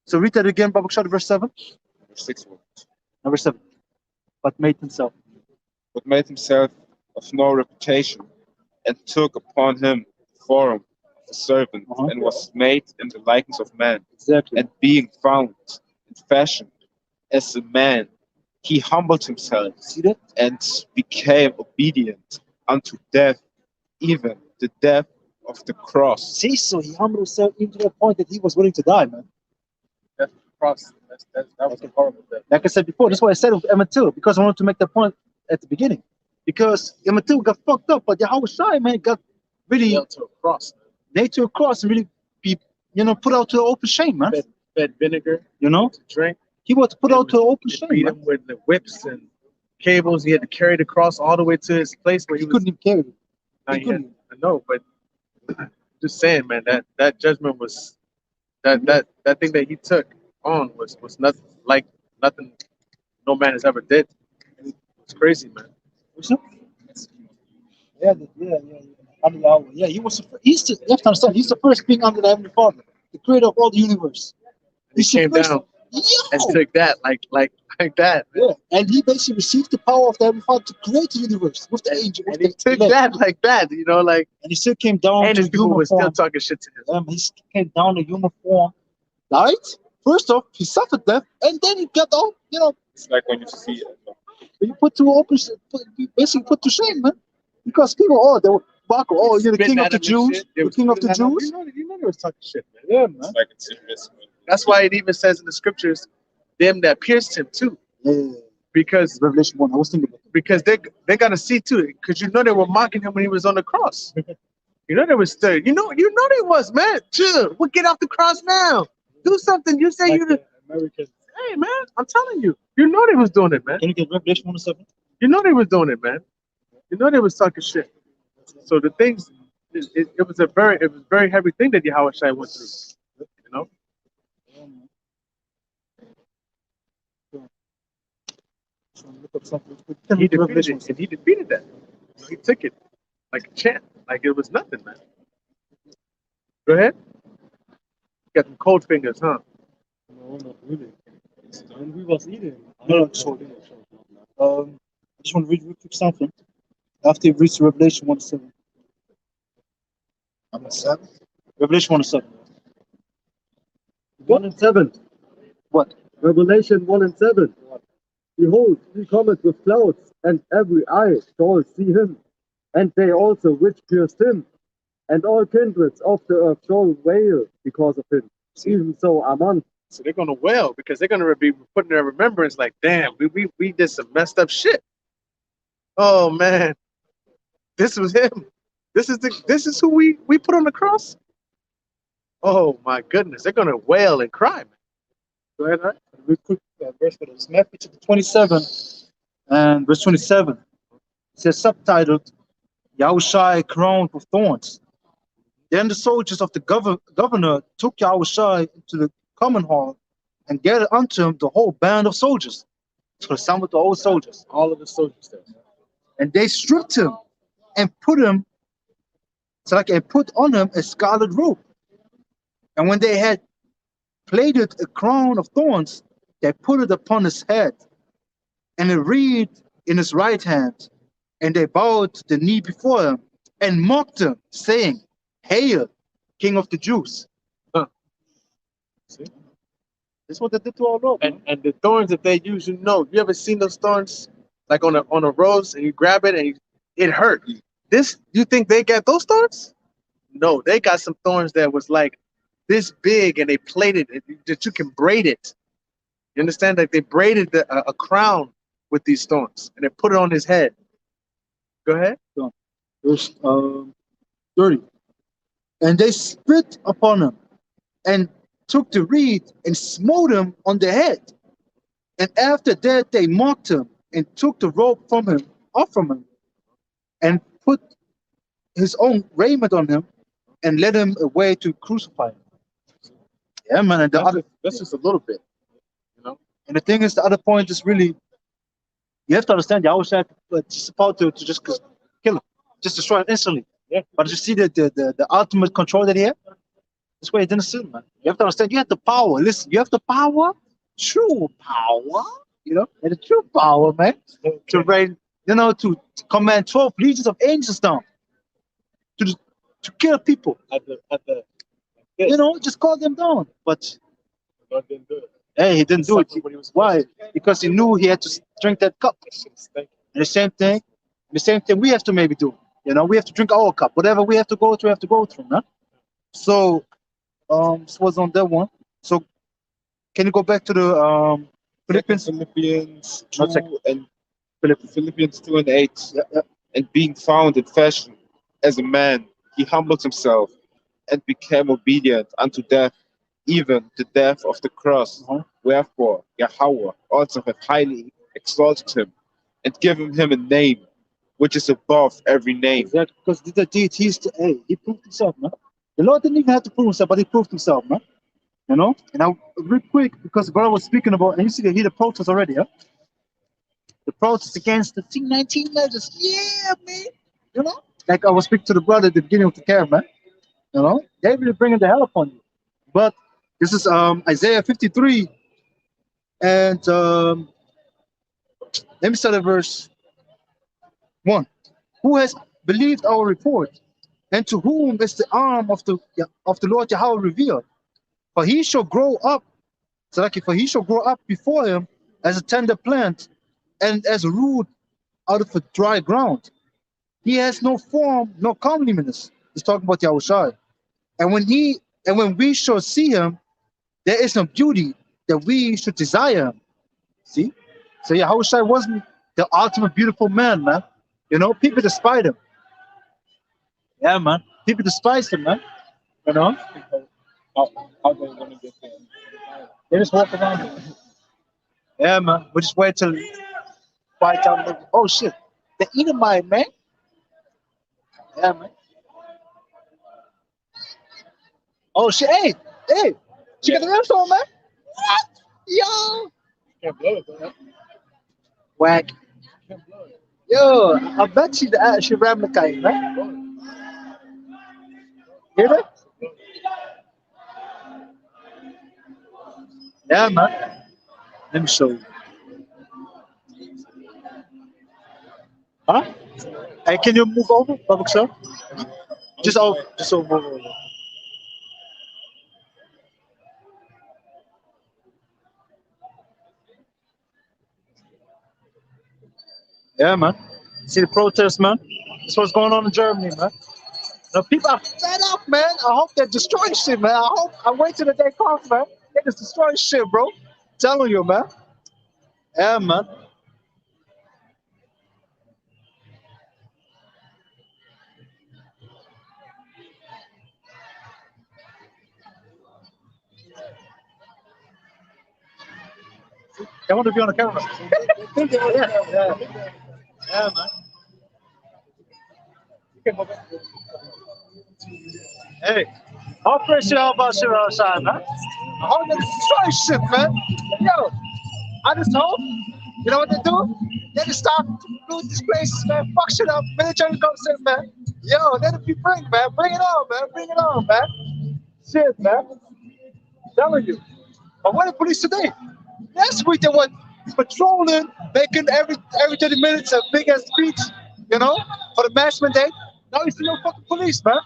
S1: So read that again, Babu Kshad, verse 7.
S4: Verse 6.
S1: Number 7. But made himself.
S4: But made himself of no reputation, and took upon him the form of a servant, and was made in the likeness of man.
S1: Exactly.
S4: And being found in fashion as a man, he humbled himself.
S1: See that?
S4: And became obedient unto death, even the death of the cross.
S1: See, so he humbled himself even to the point that he was willing to die, man.
S3: That's the cross. That was a horrible death.
S1: Like I said before, that's why I said with Emma too, because I wanted to make that point at the beginning. Because Emma too got fucked up, but Yahweh Shai, man, got really
S3: nailed to a cross.
S1: Nailed to a cross and really be, you know, put out to open shame, man.
S3: Fed vinegar,
S1: you know,
S3: to drink.
S1: He was put out to open shame.
S3: Beat him with the whips and cables. He had to carry the cross all the way to his place where he
S1: couldn't even carry it.
S3: He couldn't. I know, but just saying, man, that judgment was that thing that he took on was nothing like nothing no man has ever did. It's crazy, man.
S1: Yeah. Yeah, he was. You have to understand. He's the first being under the Heavenly Father, the creator of all the universe.
S3: He came down and took that like that. Man.
S1: Yeah, and he basically received the power of the Heavenly Father to create the universe with the angel.
S3: And he took that like that, you know, like.
S1: And he still came down.
S3: And his people were still talking shit to him.
S1: He came down in human form, right? First off, he suffered death, and then he got out. You know,
S4: it's like when you see it.
S1: You basically put to shame, man, because people, they were back. Oh, you're the king of the Jews. The king of the Jews.
S3: You know they was talking shit, man.
S1: Yeah, man.
S4: It's like it's serious.
S3: That's why it even says in the scriptures, them that pierced him too.
S1: Yeah.
S3: Because
S1: Revelation 1, I was thinking about that.
S3: Because they gotta see too, because you know they were mocking him when he was on the cross. You know they was still, you know they was, man. Chill, we'll get off the cross now. Do something. You say like you the Americans. Hey man, I'm telling you, you know they was doing it, man.
S1: Can you get Revelation 1 or 7?
S3: You know they was doing it, man. You know they was talking shit. So the things, it was very heavy thing that Yahweh Shai went through. You know. He defeated that. He took it like a champ, like it was nothing, man. Go ahead. Got them cold fingers, huh?
S6: No, not really. And we was eating.
S1: No, sorry. I just want to read real quick something. After you read Revelation 1 7.
S5: Number 7?
S1: Revelation 1 7.
S6: 1 and 7.
S1: What?
S6: Revelation 1 and 7. Behold, he cometh with clouds, and every eye shall see him, and they also which pierced him, and all kindreds of the earth shall wail because of him. Even so, Amen.
S3: So they're gonna wail because they're gonna be putting their remembrance like, damn, we did some messed up shit. Oh man, this was him. This is who we put on the cross. Oh my goodness, they're gonna wail and cry, man. Go ahead, all right?
S1: Real quick verse for this. Matthew chapter 27 and verse 27. It says subtitled, Yahushai crowned with thorns. Then the soldiers of the governor took Yahushai into the common hall and gathered unto him the whole band of soldiers. So some of the old soldiers.
S3: All of the soldiers there.
S1: And they stripped him and put him, so like and put on him a scarlet robe. And when they had plaited a crown of thorns, they put it upon his head, and a reed in his right hand. And they bowed the knee before him and mocked him, saying, Hail, King of the Jews.
S3: Huh. See?
S1: This is what they did to our Lord.
S3: And the thorns that they use, you ever seen those thorns like on a rose and you grab it and it hurt. You think they got those thorns? No, they got some thorns that was like this big and they plaited it that you can braid it. You understand? Like they braided a crown with these thorns and they put it on his head. Go ahead.
S1: Verse 30. And they spit upon him and took the reed and smote him on the head. And after that they mocked him and took the robe from him, off from him, and put his own raiment on him and led him away to crucify him. Yeah, man. And
S3: that's just a little bit, you know.
S1: And the thing is, the other point is really, you have to understand, Yahushua just about to just kill him, just destroy him instantly.
S3: Yeah.
S1: But you see the ultimate control that he had? That's why he didn't sin, man. You have to understand, you have the power. Listen, you have the power, true power, and the true power, man, to reign, to command 12 legions of angels down, to kill people.
S3: At the
S1: Just call them down. But
S3: God didn't do it.
S1: hey, he didn't do it.
S3: What he was
S1: Why? Because he knew he had to drink that cup. And the same thing we have to maybe do. We have to drink our cup. Whatever we have to go through, man. So, this was on that one. So, can you go back to the Philippians?
S4: Philippians 2
S1: One second.
S4: and Philippians 2 and 8.
S1: Yeah.
S4: And being found in fashion as a man, he humbled himself and became obedient unto death, even the death of the cross. Wherefore Yahweh also hath highly exalted him and given him a name which is above every name.
S1: Exactly. Because he proved himself, man. The Lord didn't even have to prove himself, but he proved himself, man. And now, real quick, because the brother was speaking about, and you see the protest already, huh? The protest against the C-19 measures. Yeah, man. Like I was speaking to the brother at the beginning of the camp, man. They really bringing the hell upon you. But this is Isaiah 53, and let me start at verse 1. Who has believed our report, and to whom is the arm of the Lord Yahweh revealed? For he shall grow up, for he shall grow up before him as a tender plant, and as a root out of a dry ground. He has no form, no comeliness. He's talking about Yahushua. And when we shall see him, there is no beauty that we should desire him. See? So Yahushua wasn't the ultimate beautiful man, man. People despise him. Yeah, man. People despise him, man.
S4: How they gonna get there?
S1: They just walk around him. Yeah, man. We just wait till fight out. Oh shit. The Edomite, man. Yeah, man. Oh shit. Hey. She got the rims on, man. What? Yo.
S3: Can't blow it, though.
S1: Whack.
S3: Can't blow it.
S1: Yo, I bet she ran the guy, man. Hear that? Yeah, man. Let me show you. Huh? Hey, can you move over, Babak sir? Just over. Move over. Yeah, man. See the protests, man? That's what's going on in Germany, man. People are fed up, man. I hope they're destroying shit, man. I wait till the day comes, man. They just destroying shit, bro. Telling you, man. Yeah, man. They want to be on the camera. Yeah, man. You can go back. Hey, how fresh you are about shit outside, man? How they destroy shit, man? Yo, I just told. You know what they do? They just stop doing these places, man. Fuck shit up. Military comes in, man. Yo, let it be bring, man. Bring it on, man. Bring it on, man. Shit, man. Telling you. But what the police today? Last week they were patrolling, making every 30 minutes a big ass speech, you know, for the mass mandate. Now you see no fucking police, man.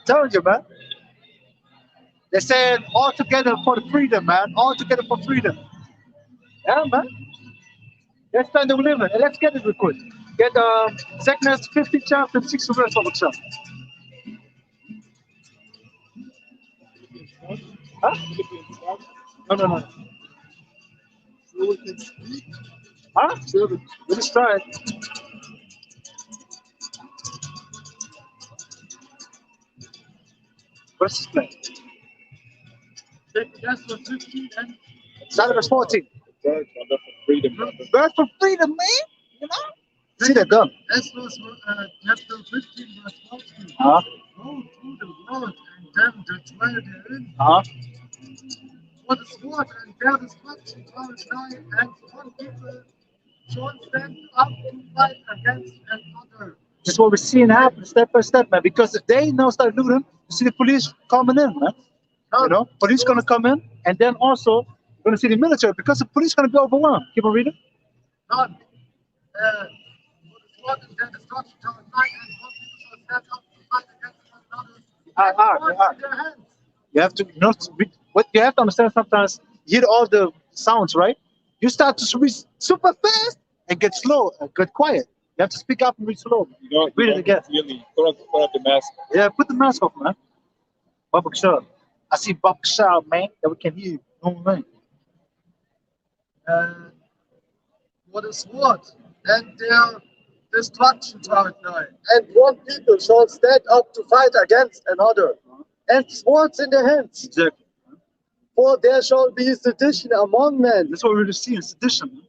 S1: Telling you, man. They said all together for the freedom, man. All together for freedom. Yeah, man. That's time to live it. And let's get it real quick. Get 2nd 15th chapter, 6th verse of itself. Huh? No.
S5: So we can speak.
S1: Huh? We just try it. Verse 10.
S6: That's what 15 and
S1: Start at verse 14.
S4: Birth for freedom.
S1: Birth for freedom, man. You know? See that gun.
S6: As was chapter 15, verse 14.
S1: Huh?
S6: Go to the world and them that dwell therein.
S1: Huh?
S6: For the sword and their destruction are nigh, and one people shall stand up to fight against another.
S1: Just what we're seeing happen step by step, man. Because if they now start looting, you see the police coming in, man. You know, police gonna come in, and then also you're gonna see the military because the police gonna be overwhelmed. Keep on reading.
S6: None. For the sword and their destruction are nigh, and one people shall stand up to fight against another. And swords in their hands.
S1: You have to not read, what you have to understand. Sometimes you hear all the sounds, right? You start to read super fast and get slow and get quiet. You have to speak up and read slow. Read it again.
S4: Really, put up the mask.
S1: Yeah, put the mask off, man. Babak Shah. I see Babak Shah, man, that we can hear you. No, man.
S6: For the sword and their destruction are nigh. And one people shall stand up to fight against another, and swords in their hands.
S1: Exactly.
S6: For there shall be sedition among men,
S1: That's what we're really seeing, sedition.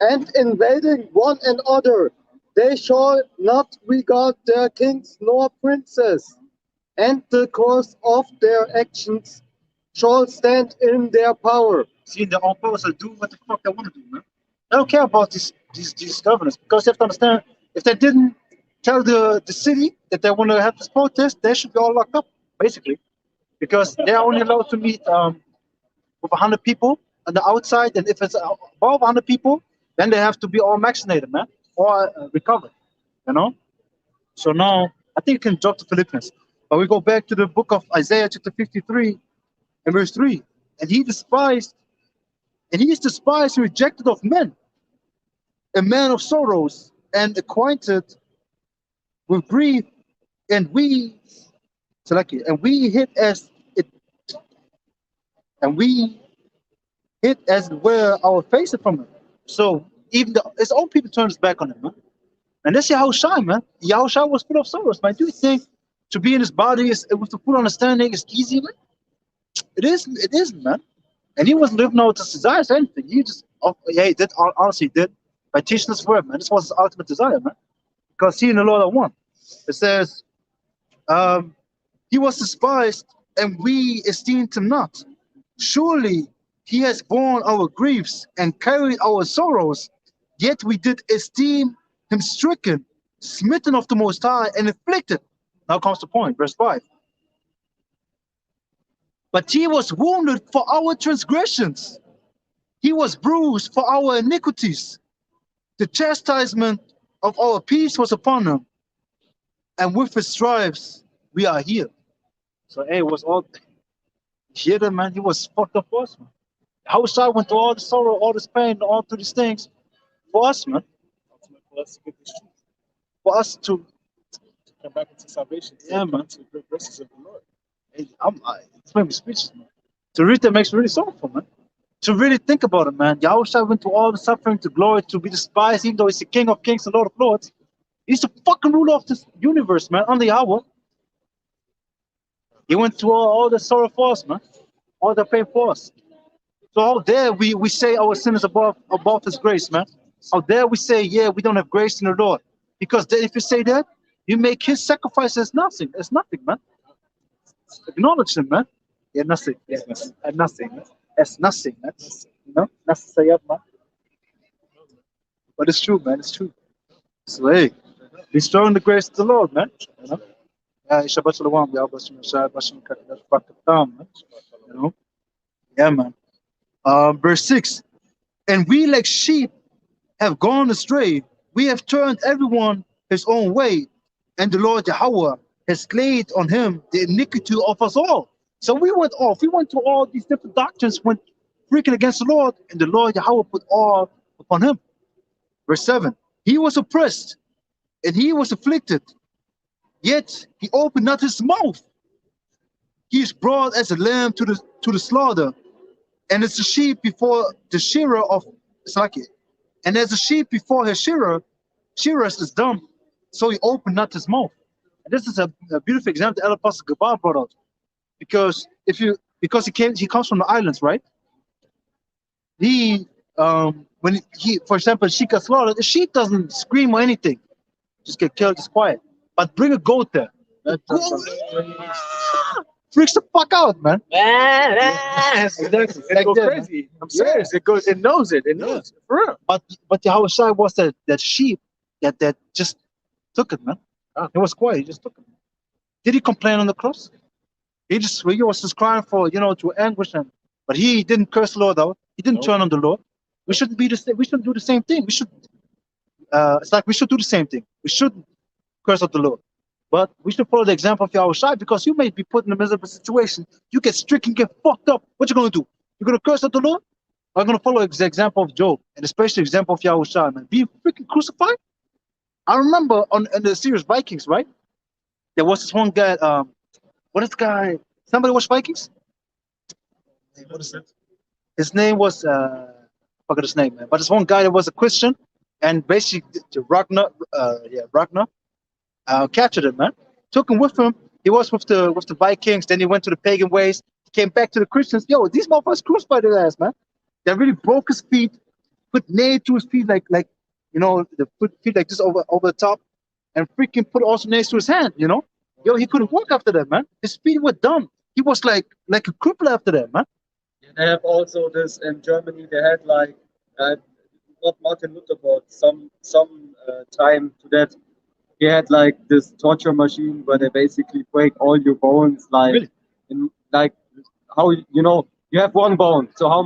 S6: and invading one another. They shall not regard their kings nor princes, and the course of their actions shall stand in their power.
S1: Seeing their own powers will do what the fuck they want to do, man. They don't care about these governors because you have to understand if they didn't tell the city that they want to have this protest, they should be all locked up, basically. Because they're only allowed to meet with 100 people on the outside, and if it's above 100 people, then they have to be all vaccinated, man, or recovered, you know. So now I think you can drop to Philippians, but we go back to the book of Isaiah, chapter 53, and verse 3. And he is despised and rejected of men, a man of sorrows and acquainted with grief, and we hid as it, and we hid as it were our faces from him. So even his own people turned his back on him, man. And that's Yahushua, man. Yahushua was full of sorrows, man. Do you think to be in his body is with the full understanding is easy, man? It isn't, man. And he wasn't living out his desires or anything. He just, he did, honestly, he did by teaching his word, man. This was his ultimate desire, man. Because he and the Lord are one. It says, he was despised and we esteemed him not. Surely he has borne our griefs and carried our sorrows, yet we did esteem him stricken, smitten of the Most High, and afflicted. Now comes the point, verse 5. But he was wounded for our transgressions. He was bruised for our iniquities. The chastisement of our peace was upon him. And with his stripes, we are healed. So, hey, it was all, hear that, man? He was fucked up for us, man. How I went through all the sorrow, all this pain, all through these things for us, man.
S3: For us to get this truth,
S1: For us to,
S3: come back into salvation.
S1: Yeah, man.
S3: To the great graces of the Lord.
S1: It's made me speechless, man. To read that makes me really sorrowful, man. To really think about it, man. Yahushua went through all the suffering to glory, to be despised, even though he's the King of Kings and Lord of Lords. He's the fucking ruler of this universe, man, under Yahweh. He went through all the sorrow for us, man. All the pain for us. So how dare we say our sin is above His grace, man? How dare we say, yeah, we don't have grace in the Lord? Because then if you say that, you make His sacrifice as nothing. As nothing, man. Acknowledge Him, man. Yeah, nothing. Yeah, as nothing. Man. As nothing, man. You know, nothing say up, man. But it's true, man. It's true. So hey, be strong in the grace of the Lord, man. You know. Yeah, Shabbat Shalom, y'all. Man. You know. Yeah, man. Verse 6. And we like sheep have gone astray. We have turned everyone his own way. And the Lord Yahweh has laid on him the iniquity of us all. So we went off. We went to all these different doctrines, went freaking against the Lord, and the Lord Yahweh put all upon him. Verse 7. He was oppressed and he was afflicted, yet he opened not his mouth. He is brought as a lamb to the slaughter, and as a sheep before the shearer of Slaki. And as a sheep before his shearers is dumb, so he opened not his mouth. And this is a beautiful example the elder Apostle Gabar brought out. Because he comes from the islands, right? He when he, for example, sheep got slaughtered, the sheep doesn't scream or anything, just get killed, just quiet. But bring a goat there, freaks the fuck out, man.
S3: Exactly. It goes crazy. I'm serious. It goes. It knows it. It knows it. For real.
S1: But the Hawashai was that sheep that just took it, man. It was quiet. He just took it. Did he complain on the cross? He was just crying for, to anguish him. But he didn't curse the Lord out. He didn't turn on the Lord. We shouldn't be the same. We shouldn't do the same thing. We should. It's like we should do the same thing. We shouldn't curse out the Lord. But we should follow the example of Yahushua, because you may be put in a miserable situation. You get stricken, get fucked up. What you gonna do? You're gonna curse out the Lord? Or are gonna follow the example of Job, and especially the example of Yahushua, man? Being freaking crucified. I remember in the series Vikings, right? There was this one guy. What is the guy? Somebody watch Vikings? What is it? His name was I forgot his name, man. But this one guy that was a Christian, and basically Ragnar, Ragnar. Captured him, man. Took him with him. He was with the Vikings. Then he went to the pagan ways. He came back to the Christians. Yo, these motherfuckers crucified his ass, man. They really broke his feet, put nails to his feet, like they put feet like this over the top, and freaking put also nails to his hand. Yo, he couldn't walk after that, man. His feet were dumb. He was like a cripple after that, man.
S6: They have also this in Germany. They had like not Martin Luther, but some time to that. They had like this torture machine where they basically break all your bones, like
S1: Really?
S6: like how you have one bone, so how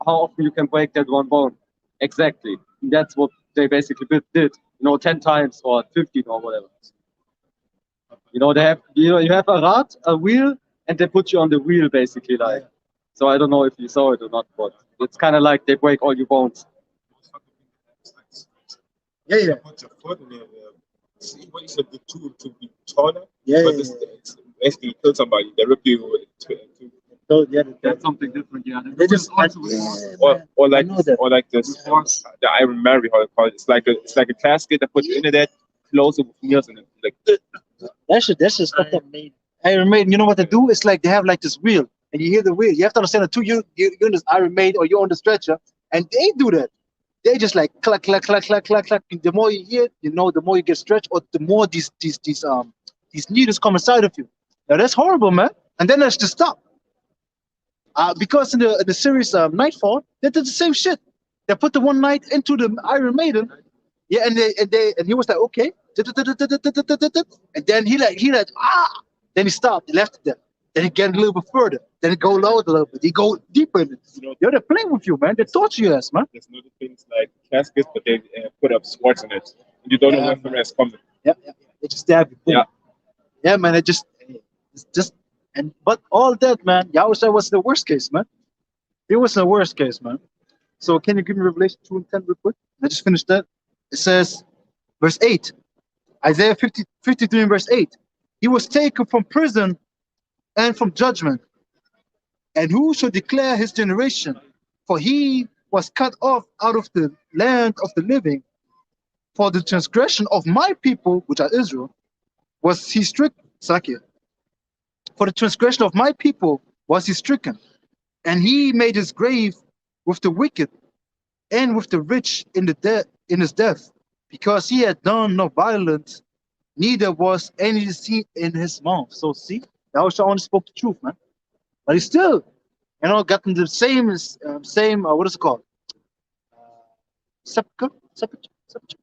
S6: often you can break that one bone? Exactly. And that's what they basically did. 10 times or 15 or whatever. They have you have a wheel, and they put you on the wheel basically, like. So I don't know if you saw it or not, but it's kind of like they break all your bones.
S1: Yeah.
S4: Put your foot in there. See what is a good tool to be taller?
S1: Yeah,
S4: but it's basically kill somebody. They rip you
S1: So yeah,
S6: That's something different. Yeah.
S1: they just
S4: or like this the Iron Mary, how they call it. It's like a casket that puts you into that, close it with nails in it. Like
S1: that's just fucked up. Iron Maiden, you know what they do? It's like they have like this wheel, and you hear the wheel. You have to understand that too. You're in this Iron Maiden, or you're on the stretcher, and they do that. They just like clack, clack, clack, clack, clack, clack. The more you hear, the more you get stretched, or the more these needles come inside of you. Now that's horrible, man. And then that's just stop. Because in the series Nightfall, they did the same shit. They put the one night into the Iron Maiden, yeah, and he was like, okay, and then he then he stopped. He left it there. Then he get a little bit further. Then he go lower a little bit. He go deeper in it. They're playing with you, man. They torture your ass, man.
S4: there's other things like caskets, but they put up swords in it. And you don't know when it's coming.
S1: Yeah. They just stab you. Boom. Yeah, man. It's just but all that, man. Yahusha was the worst case, man. It was the worst case, man. So can you give me Revelation 2 and 10 real quick? I just finished that. It says, verse 8, Isaiah 53 and verse 8. He was taken from prison and from judgment. And who shall declare his generation? For he was cut off out of the land of the living. For the transgression of my people, which are Israel, was he stricken. For the transgression of my people was he stricken. And he made his grave with the wicked and with the rich in his death, because he had done no violence, neither was any deceit in his mouth. So see, Yahushua only spoke the truth, man. But he still, gotten the same what is it called? Sepulcher, sepulcher,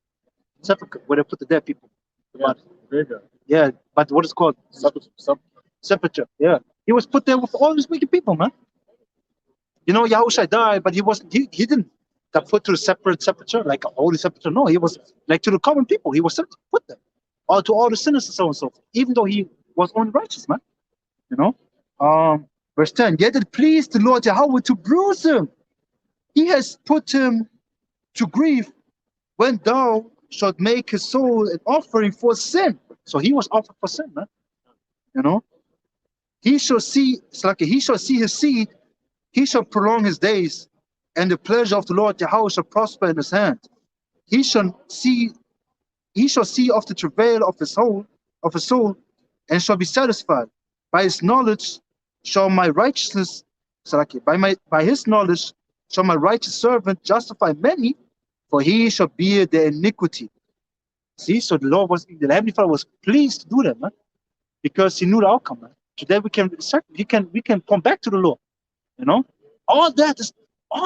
S1: where they put the dead people.
S3: Yeah,
S1: But
S3: bigger.
S1: yeah, but what is it called? Sepulcher. Yeah, he was put there with all these wicked people, man. Yahushua died, but he didn't got put to a separate sepulcher, like a holy sepulcher. No, he was like to the common people. He was put there, or to all the sinners and so and so forth, even though he was only righteous, man. You know. Verse 10, yet it pleased the Lord Yahweh to bruise him. He has put him to grief when thou shalt make his soul an offering for sin. So he was offered for sin, man. He shall see, it's like he shall see his seed, he shall prolong his days, and the pleasure of the Lord Yahweh shall prosper in his hand. He shall see of the travail of his soul, and shall be satisfied. By his knowledge shall my righteousness, by his knowledge shall my righteous servant justify many, for he shall bear their iniquity. See, so the Heavenly Father was pleased to do that, man, because he knew the outcome, man. Today we can come back to the Lord. All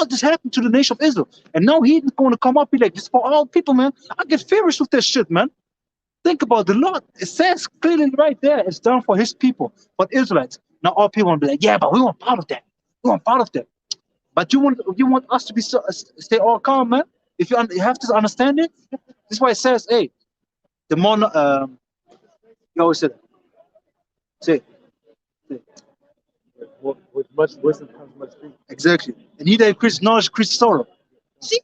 S1: this happened to the nation of Israel, and now he's going to come up and be like, this for all people, man. I get furious with that shit, man. Think about the Lord. It says clearly right there, it's done for his people, for the Israelites. Now all people will be like, yeah, but we want part of that. We want part of that. But you want us to be stay all calm, man. If you have to understand it, this is why it says, hey, the more you always say that. Say it.
S3: With much wisdom comes much grief.
S1: Exactly. And he that increases knowledge increases sorrow. See,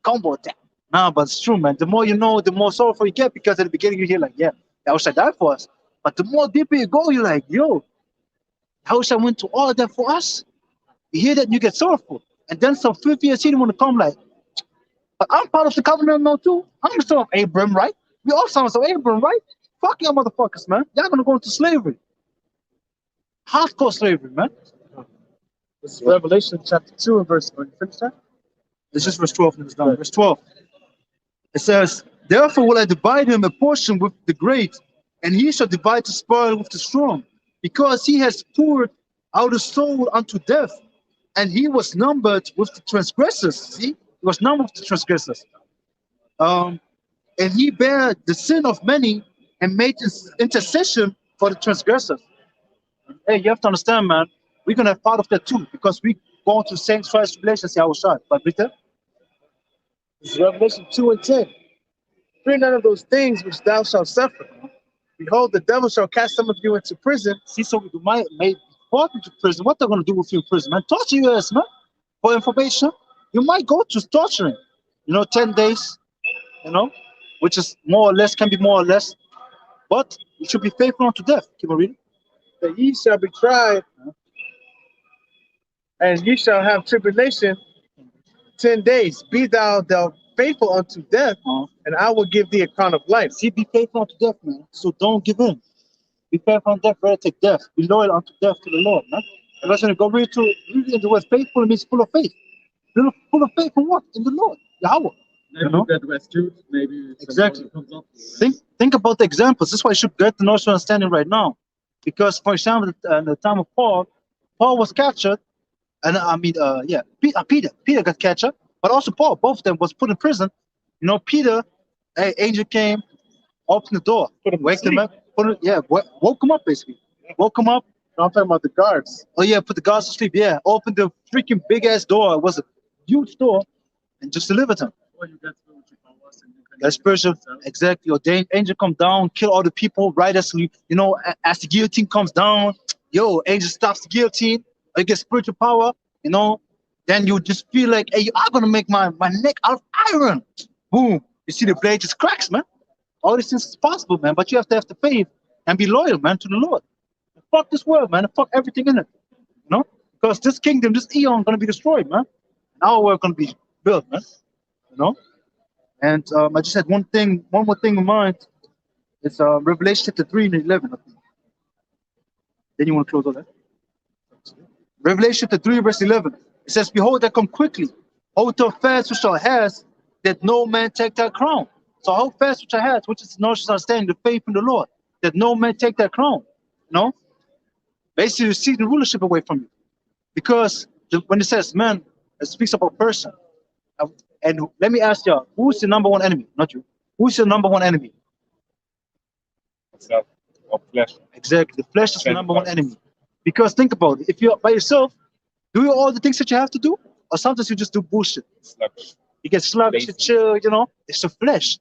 S1: combo that. Nah, but it's true, man. The more you know, the more sorrowful you get, because at the beginning you hear like, yeah, Yahushua died for us. But the more deeper you go, you're like, yo, Yahushua went to all of that for us. You hear that, you get sorrowful. And then some 50 years he want to come like, but I'm part of the covenant now too. I'm the son of Abraham, right? We all sons of Abraham, right? Fuck y'all motherfuckers, man. Y'all gonna go into slavery. Hardcore slavery, man.
S3: This is Revelation chapter 2 and verse. When you finish that?
S1: This is verse 12 and it's done. Verse 12. It says, therefore will I divide him a portion with the great, and he shall divide the spoil with the strong, because he has poured out his soul unto death, and he was numbered with the transgressors. See, he was numbered with the transgressors. And he bare the sin of many and made intercession for the transgressors. Hey, you have to understand, man. We're gonna have part of that too, because we go to same Christ tribulations, Yahushua. But Peter,
S3: This is Revelation 2 and 10. Fear none of those things which thou shalt suffer. Behold, the devil shall cast some of you into prison.
S1: see, so we might fall into prison. What they're gonna do with you in prison, man? Torture you, ass, man. For information, you might go to torturing. 10 days. Which is more or less, can be more or less, but you should be faithful unto death. Keep on reading.
S3: That ye shall be tried, and ye shall have tribulation 10 days. Be thou faithful unto death, and I will give thee a crown of life.
S1: See, be faithful unto death, man. So don't give in. Be faithful unto death, rather take death. Be loyal unto death to the Lord, man. And that's when you go read into the word faithful, it means full of faith. Full of faith in what? In the Lord, Yahweh.
S6: Maybe you get rescued, maybe
S1: Exactly.
S6: comes up.
S1: Think about the examples. This is why you should get the notion of understanding right now. Because, for example, in the time of Paul was captured, and Peter got captured, but also Paul, both of them was put in prison. Peter, angel came, opened the door, waked him up, woke him up basically. Woke him up.
S3: I'm talking about the guards.
S1: Oh yeah, put the guards to sleep. Yeah, opened the freaking big ass door. It was a huge door, and just delivered him.
S6: Or you get spiritual powers and you can
S1: That spiritual, exactly. Ordained angel come down, kill all the people right as as the guillotine comes down. Angel stops the guillotine. Or you get spiritual power. Then you just feel like, hey, I'm gonna make my neck out of iron. Boom! You see the blade just cracks, man. All these things is possible, man. But you have to have the faith and be loyal, man, to the Lord. And fuck this world, man. And fuck everything in it. Because this kingdom, this eon, gonna be destroyed, man. And our world gonna be built, man. And I just had one more thing in mind. It's Revelation chapter 3 and 11. I think. Then you want to close all that? Revelation chapter 3, verse 11. It says, behold, I come quickly. Hold to fast which thou hast, that no man take that crown. So hold fast which I have, which is the knowledge understanding, the faith in the Lord, that no man take that crown. You know? Basically, you see the rulership away from you. Because when it says man, it speaks about person. And let me ask you, who's the number one enemy? Not you. Who's your number one enemy?
S4: Myself, of flesh.
S1: Exactly. The flesh is the
S4: Ten
S1: number one
S4: times.
S1: enemy. Because think about it. If you're by yourself, do you all the things that you have to do? Or sometimes you just do bullshit.
S4: Sluggish.
S1: You get sluggish,
S4: Lazy.
S1: chill, you know? It's the flesh.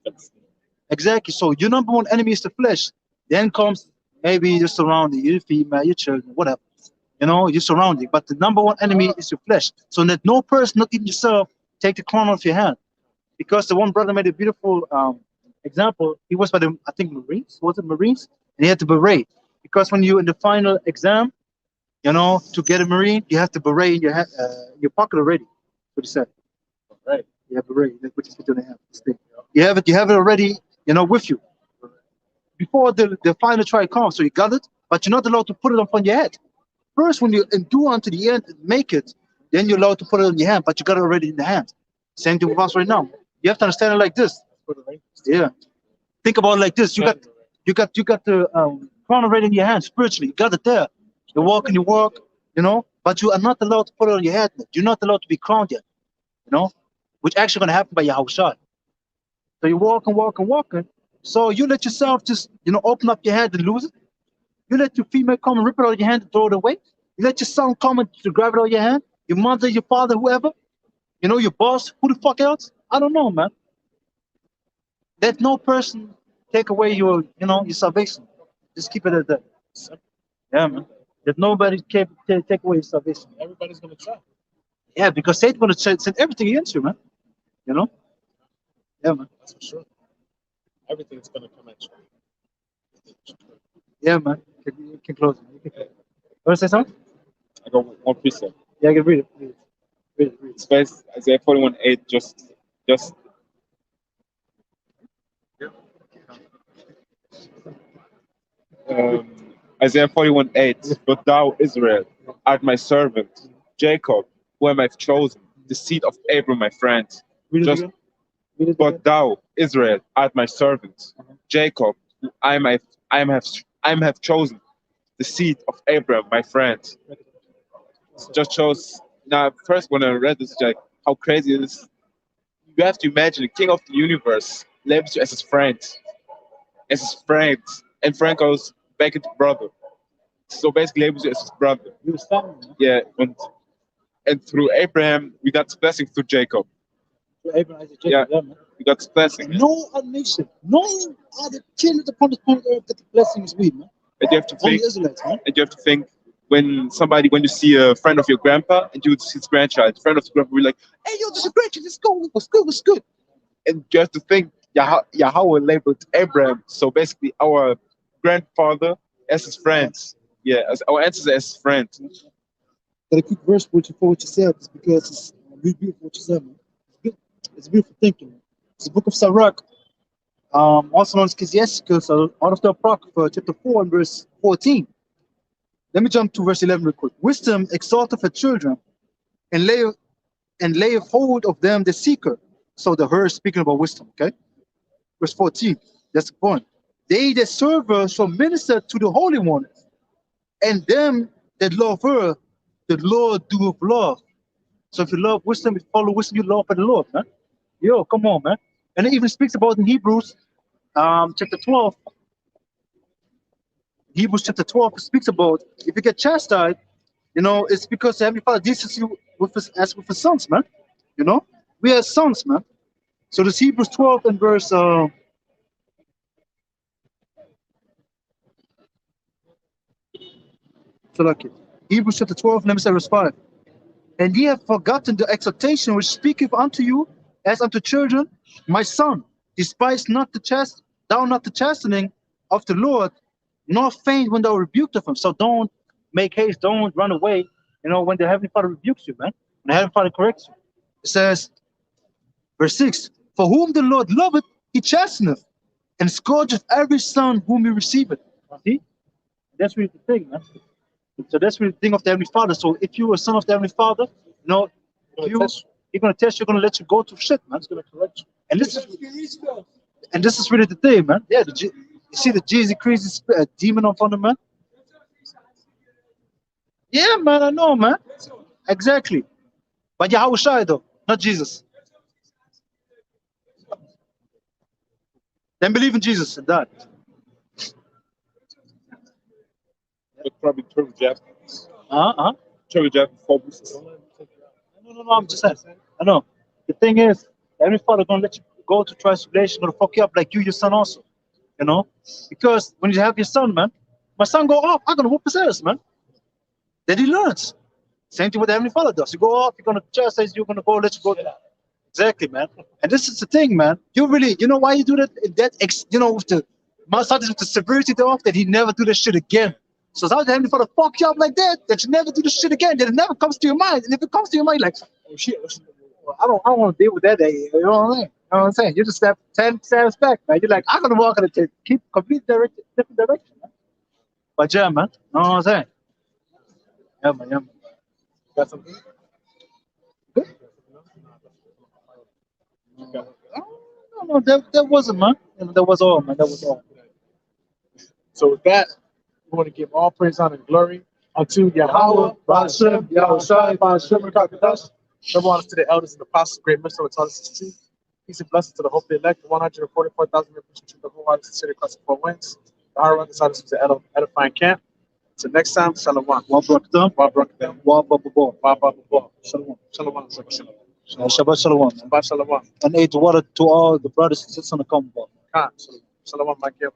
S1: Exactly. So your number one enemy is the flesh. Then comes maybe your surrounding, your female, your children, whatever. You know, your surrounding. But the number one enemy is your flesh. So that no person, not even yourself, take the crown off your hand. Because the one brother made a beautiful example. He was by the, I think, Marines. Was it Marines? And he had to beret. Because when you're in the final exam, you know, to get a Marine, you have to beret in your pocket already. That's what he said.
S3: Right.
S1: You have beret, which is what you have. This thing. You have it already, you know, with you. Before the final try comes, so you got it, but you're not allowed to put it up on your head. First, when you endure unto the end and make it, then you're allowed to put it on your hand, but you got it already in the hand. Same thing with us right now. You have to understand it like this. Yeah. Think about it like this. You got the crown already in your hand spiritually. You got it there. You walk and you walk, you know, but you are not allowed to put it on your head. You're not allowed to be crowned yet, you know, which actually going to happen by your house shot. So you walk and walk and walking. So you let yourself just, you know, open up your head and lose it. You let your female come and rip it out of your hand and throw it away. You let your son come and to grab it out of your hand. Your mother, your father, whoever. You know, your boss, who the fuck else? I don't know, man. Let no person take away your, you know, your salvation. Just keep it at that. Yeah, man. That nobody can take away your salvation.
S3: Everybody's gonna try.
S1: Yeah, because Satan's gonna send everything against you, man. You know? Yeah, man.
S3: That's for sure. Everything's gonna come at you.
S1: Yeah, man. You can close it. You can want to say something?
S4: I got one precept.
S1: Yeah, I can read it. Read it. Read it. Read it.
S4: It's based Isaiah 41:8. Just um, Isaiah 41:8. But thou, Israel, art my servant, Jacob, whom I've chosen, the seed of Abraham, my friend.
S1: Read it
S4: Just
S1: again. Read it again.
S4: but thou, Israel, art my servant, Jacob, who I have chosen, the seed of Abraham, my friend. Just shows. Now, first when I read this, like how crazy it is. You have to imagine the king of the universe labels you as his friend, and Frank goes back into brother. So basically, labels you as his brother.
S1: You was family, man.
S4: Yeah, and through Abraham, we got blessing through Jacob.
S1: To Abraham, Isaac, Jacob.
S4: Yeah.
S1: Yeah, man.
S4: We got blessing,
S1: No other nation, no other kingdom upon this planet earth that the blessing is with, man.
S4: and you have to
S1: Only
S4: think.
S1: Israelites, man.
S4: And you have to think when you see a friend of your grandpa and you see his grandchild, friend of the grandpa, we're like, hey, yo, this is a grandchild, let's go, what's good. And you have to think Yahweh labeled Abraham, so basically our grandfather as his friends. Yeah, as our ancestors as his friends.
S1: Got a quick verse for what you said, it's because it's really beautiful what you said, man. It's good. It's beautiful thinking, man. It's the book of Sirach, also known as Ecclesiasticus, out of the Apocrypha, chapter 4 and verse 14. Let me jump to verse 11 real quick. Wisdom exalteth her children, and layeth hold of them that seek her. So the her is speaking about wisdom, okay? Verse 14, that's the point. They that serve her shall minister to the Holy One, and them that love her, the Lord doeth love. So if you love wisdom, if you follow wisdom, you love for the Lord, man. Yo, come on, man. And it even speaks about in Hebrews, chapter 12. Hebrews chapter 12 speaks about if you get chastised, you know, it's because the Heavenly Father deals you with his, as with his sons, man. You know, we are sons, man. So this Hebrews 12 and verse so like it. Hebrews chapter 12, let me say verse 5. And ye have forgotten the exhortation which speaketh unto you as unto children, my son, despise not thou not the chastening of the Lord, nor faint when thou rebuked of him. So don't make haste, don't run away, you know, when the Heavenly Father rebukes you, man. When the Heavenly Father corrects you. It says, verse 6, for whom the Lord loveth, he chasteneth, and scourgeth every son whom he receiveth. See? That's really the thing, man. So that's really the thing of the Heavenly Father. So if you're a son of the Heavenly Father, You know,
S3: Gonna
S1: you,
S3: test you.
S1: you're gonna test. You're gonna let you go through shit, man.
S3: It's gonna correct you.
S1: And this is really the thing, man. Yeah, you see the Jeezy crazy demon up on him, man. Yeah, man. I know, man. Exactly. But Yahweh Shai though, not Jesus. Then believe in Jesus and that.
S4: It's probably Turtle Jack.
S1: Uh-huh.
S4: Turtle Jack focus.
S1: No, I'm just saying. I know. The thing is, every father gonna let you go to tribulation, gonna fuck you up like you, your son also. You know? Because when you have your son, man, my son go off, I'm gonna whoop his ass, man. Then he learns. Same thing with the Heavenly Father does. You go off, you're gonna chastise, you're gonna go, let you go. Exactly, man. And this is the thing, man. You really, you know why you do that? You know, with the with the severity thereof, that he never do this shit again. So how the Heavenly Father fuck you up like that you never do this shit again, that it never comes to your mind. And if it comes to your mind, like, oh shit, well, I don't want to deal with that. You know what I'm saying? You know what I'm saying? You just step 10 steps back, man. You're like, I'm gonna walk in a keep complete different direction, man. But yeah, man. You know what I'm saying? Yeah, man. Yeah, man.
S3: Got something?
S1: No, that wasn't, man. You know, that was all, man. That was all.
S3: So with that, we want to give all praise, honor, and glory unto Yahweh, Ba'ashem, Yahushai, Ba'ashem, Rakakadash. Double honors to the elders and apostles, great mystery, taught us his truth. Peace and blessings to the hope of the elect, the 144,000 representatives of the whole heart, sincerely across the four winds. The hour on the side of the edifying camp. Until next time, Shalom.
S1: Wa barakatuh.
S3: Wa barakatuh.
S1: Wa bababo.
S3: Wa barakatuh.
S1: Shalom.
S3: Shalom. Shalom.
S1: Shabbat shalom. Man.
S3: Shabbat shalom.
S1: And ate water to all the brothers and sisters on the commonwealth.
S3: Khan. Shalom, Michael.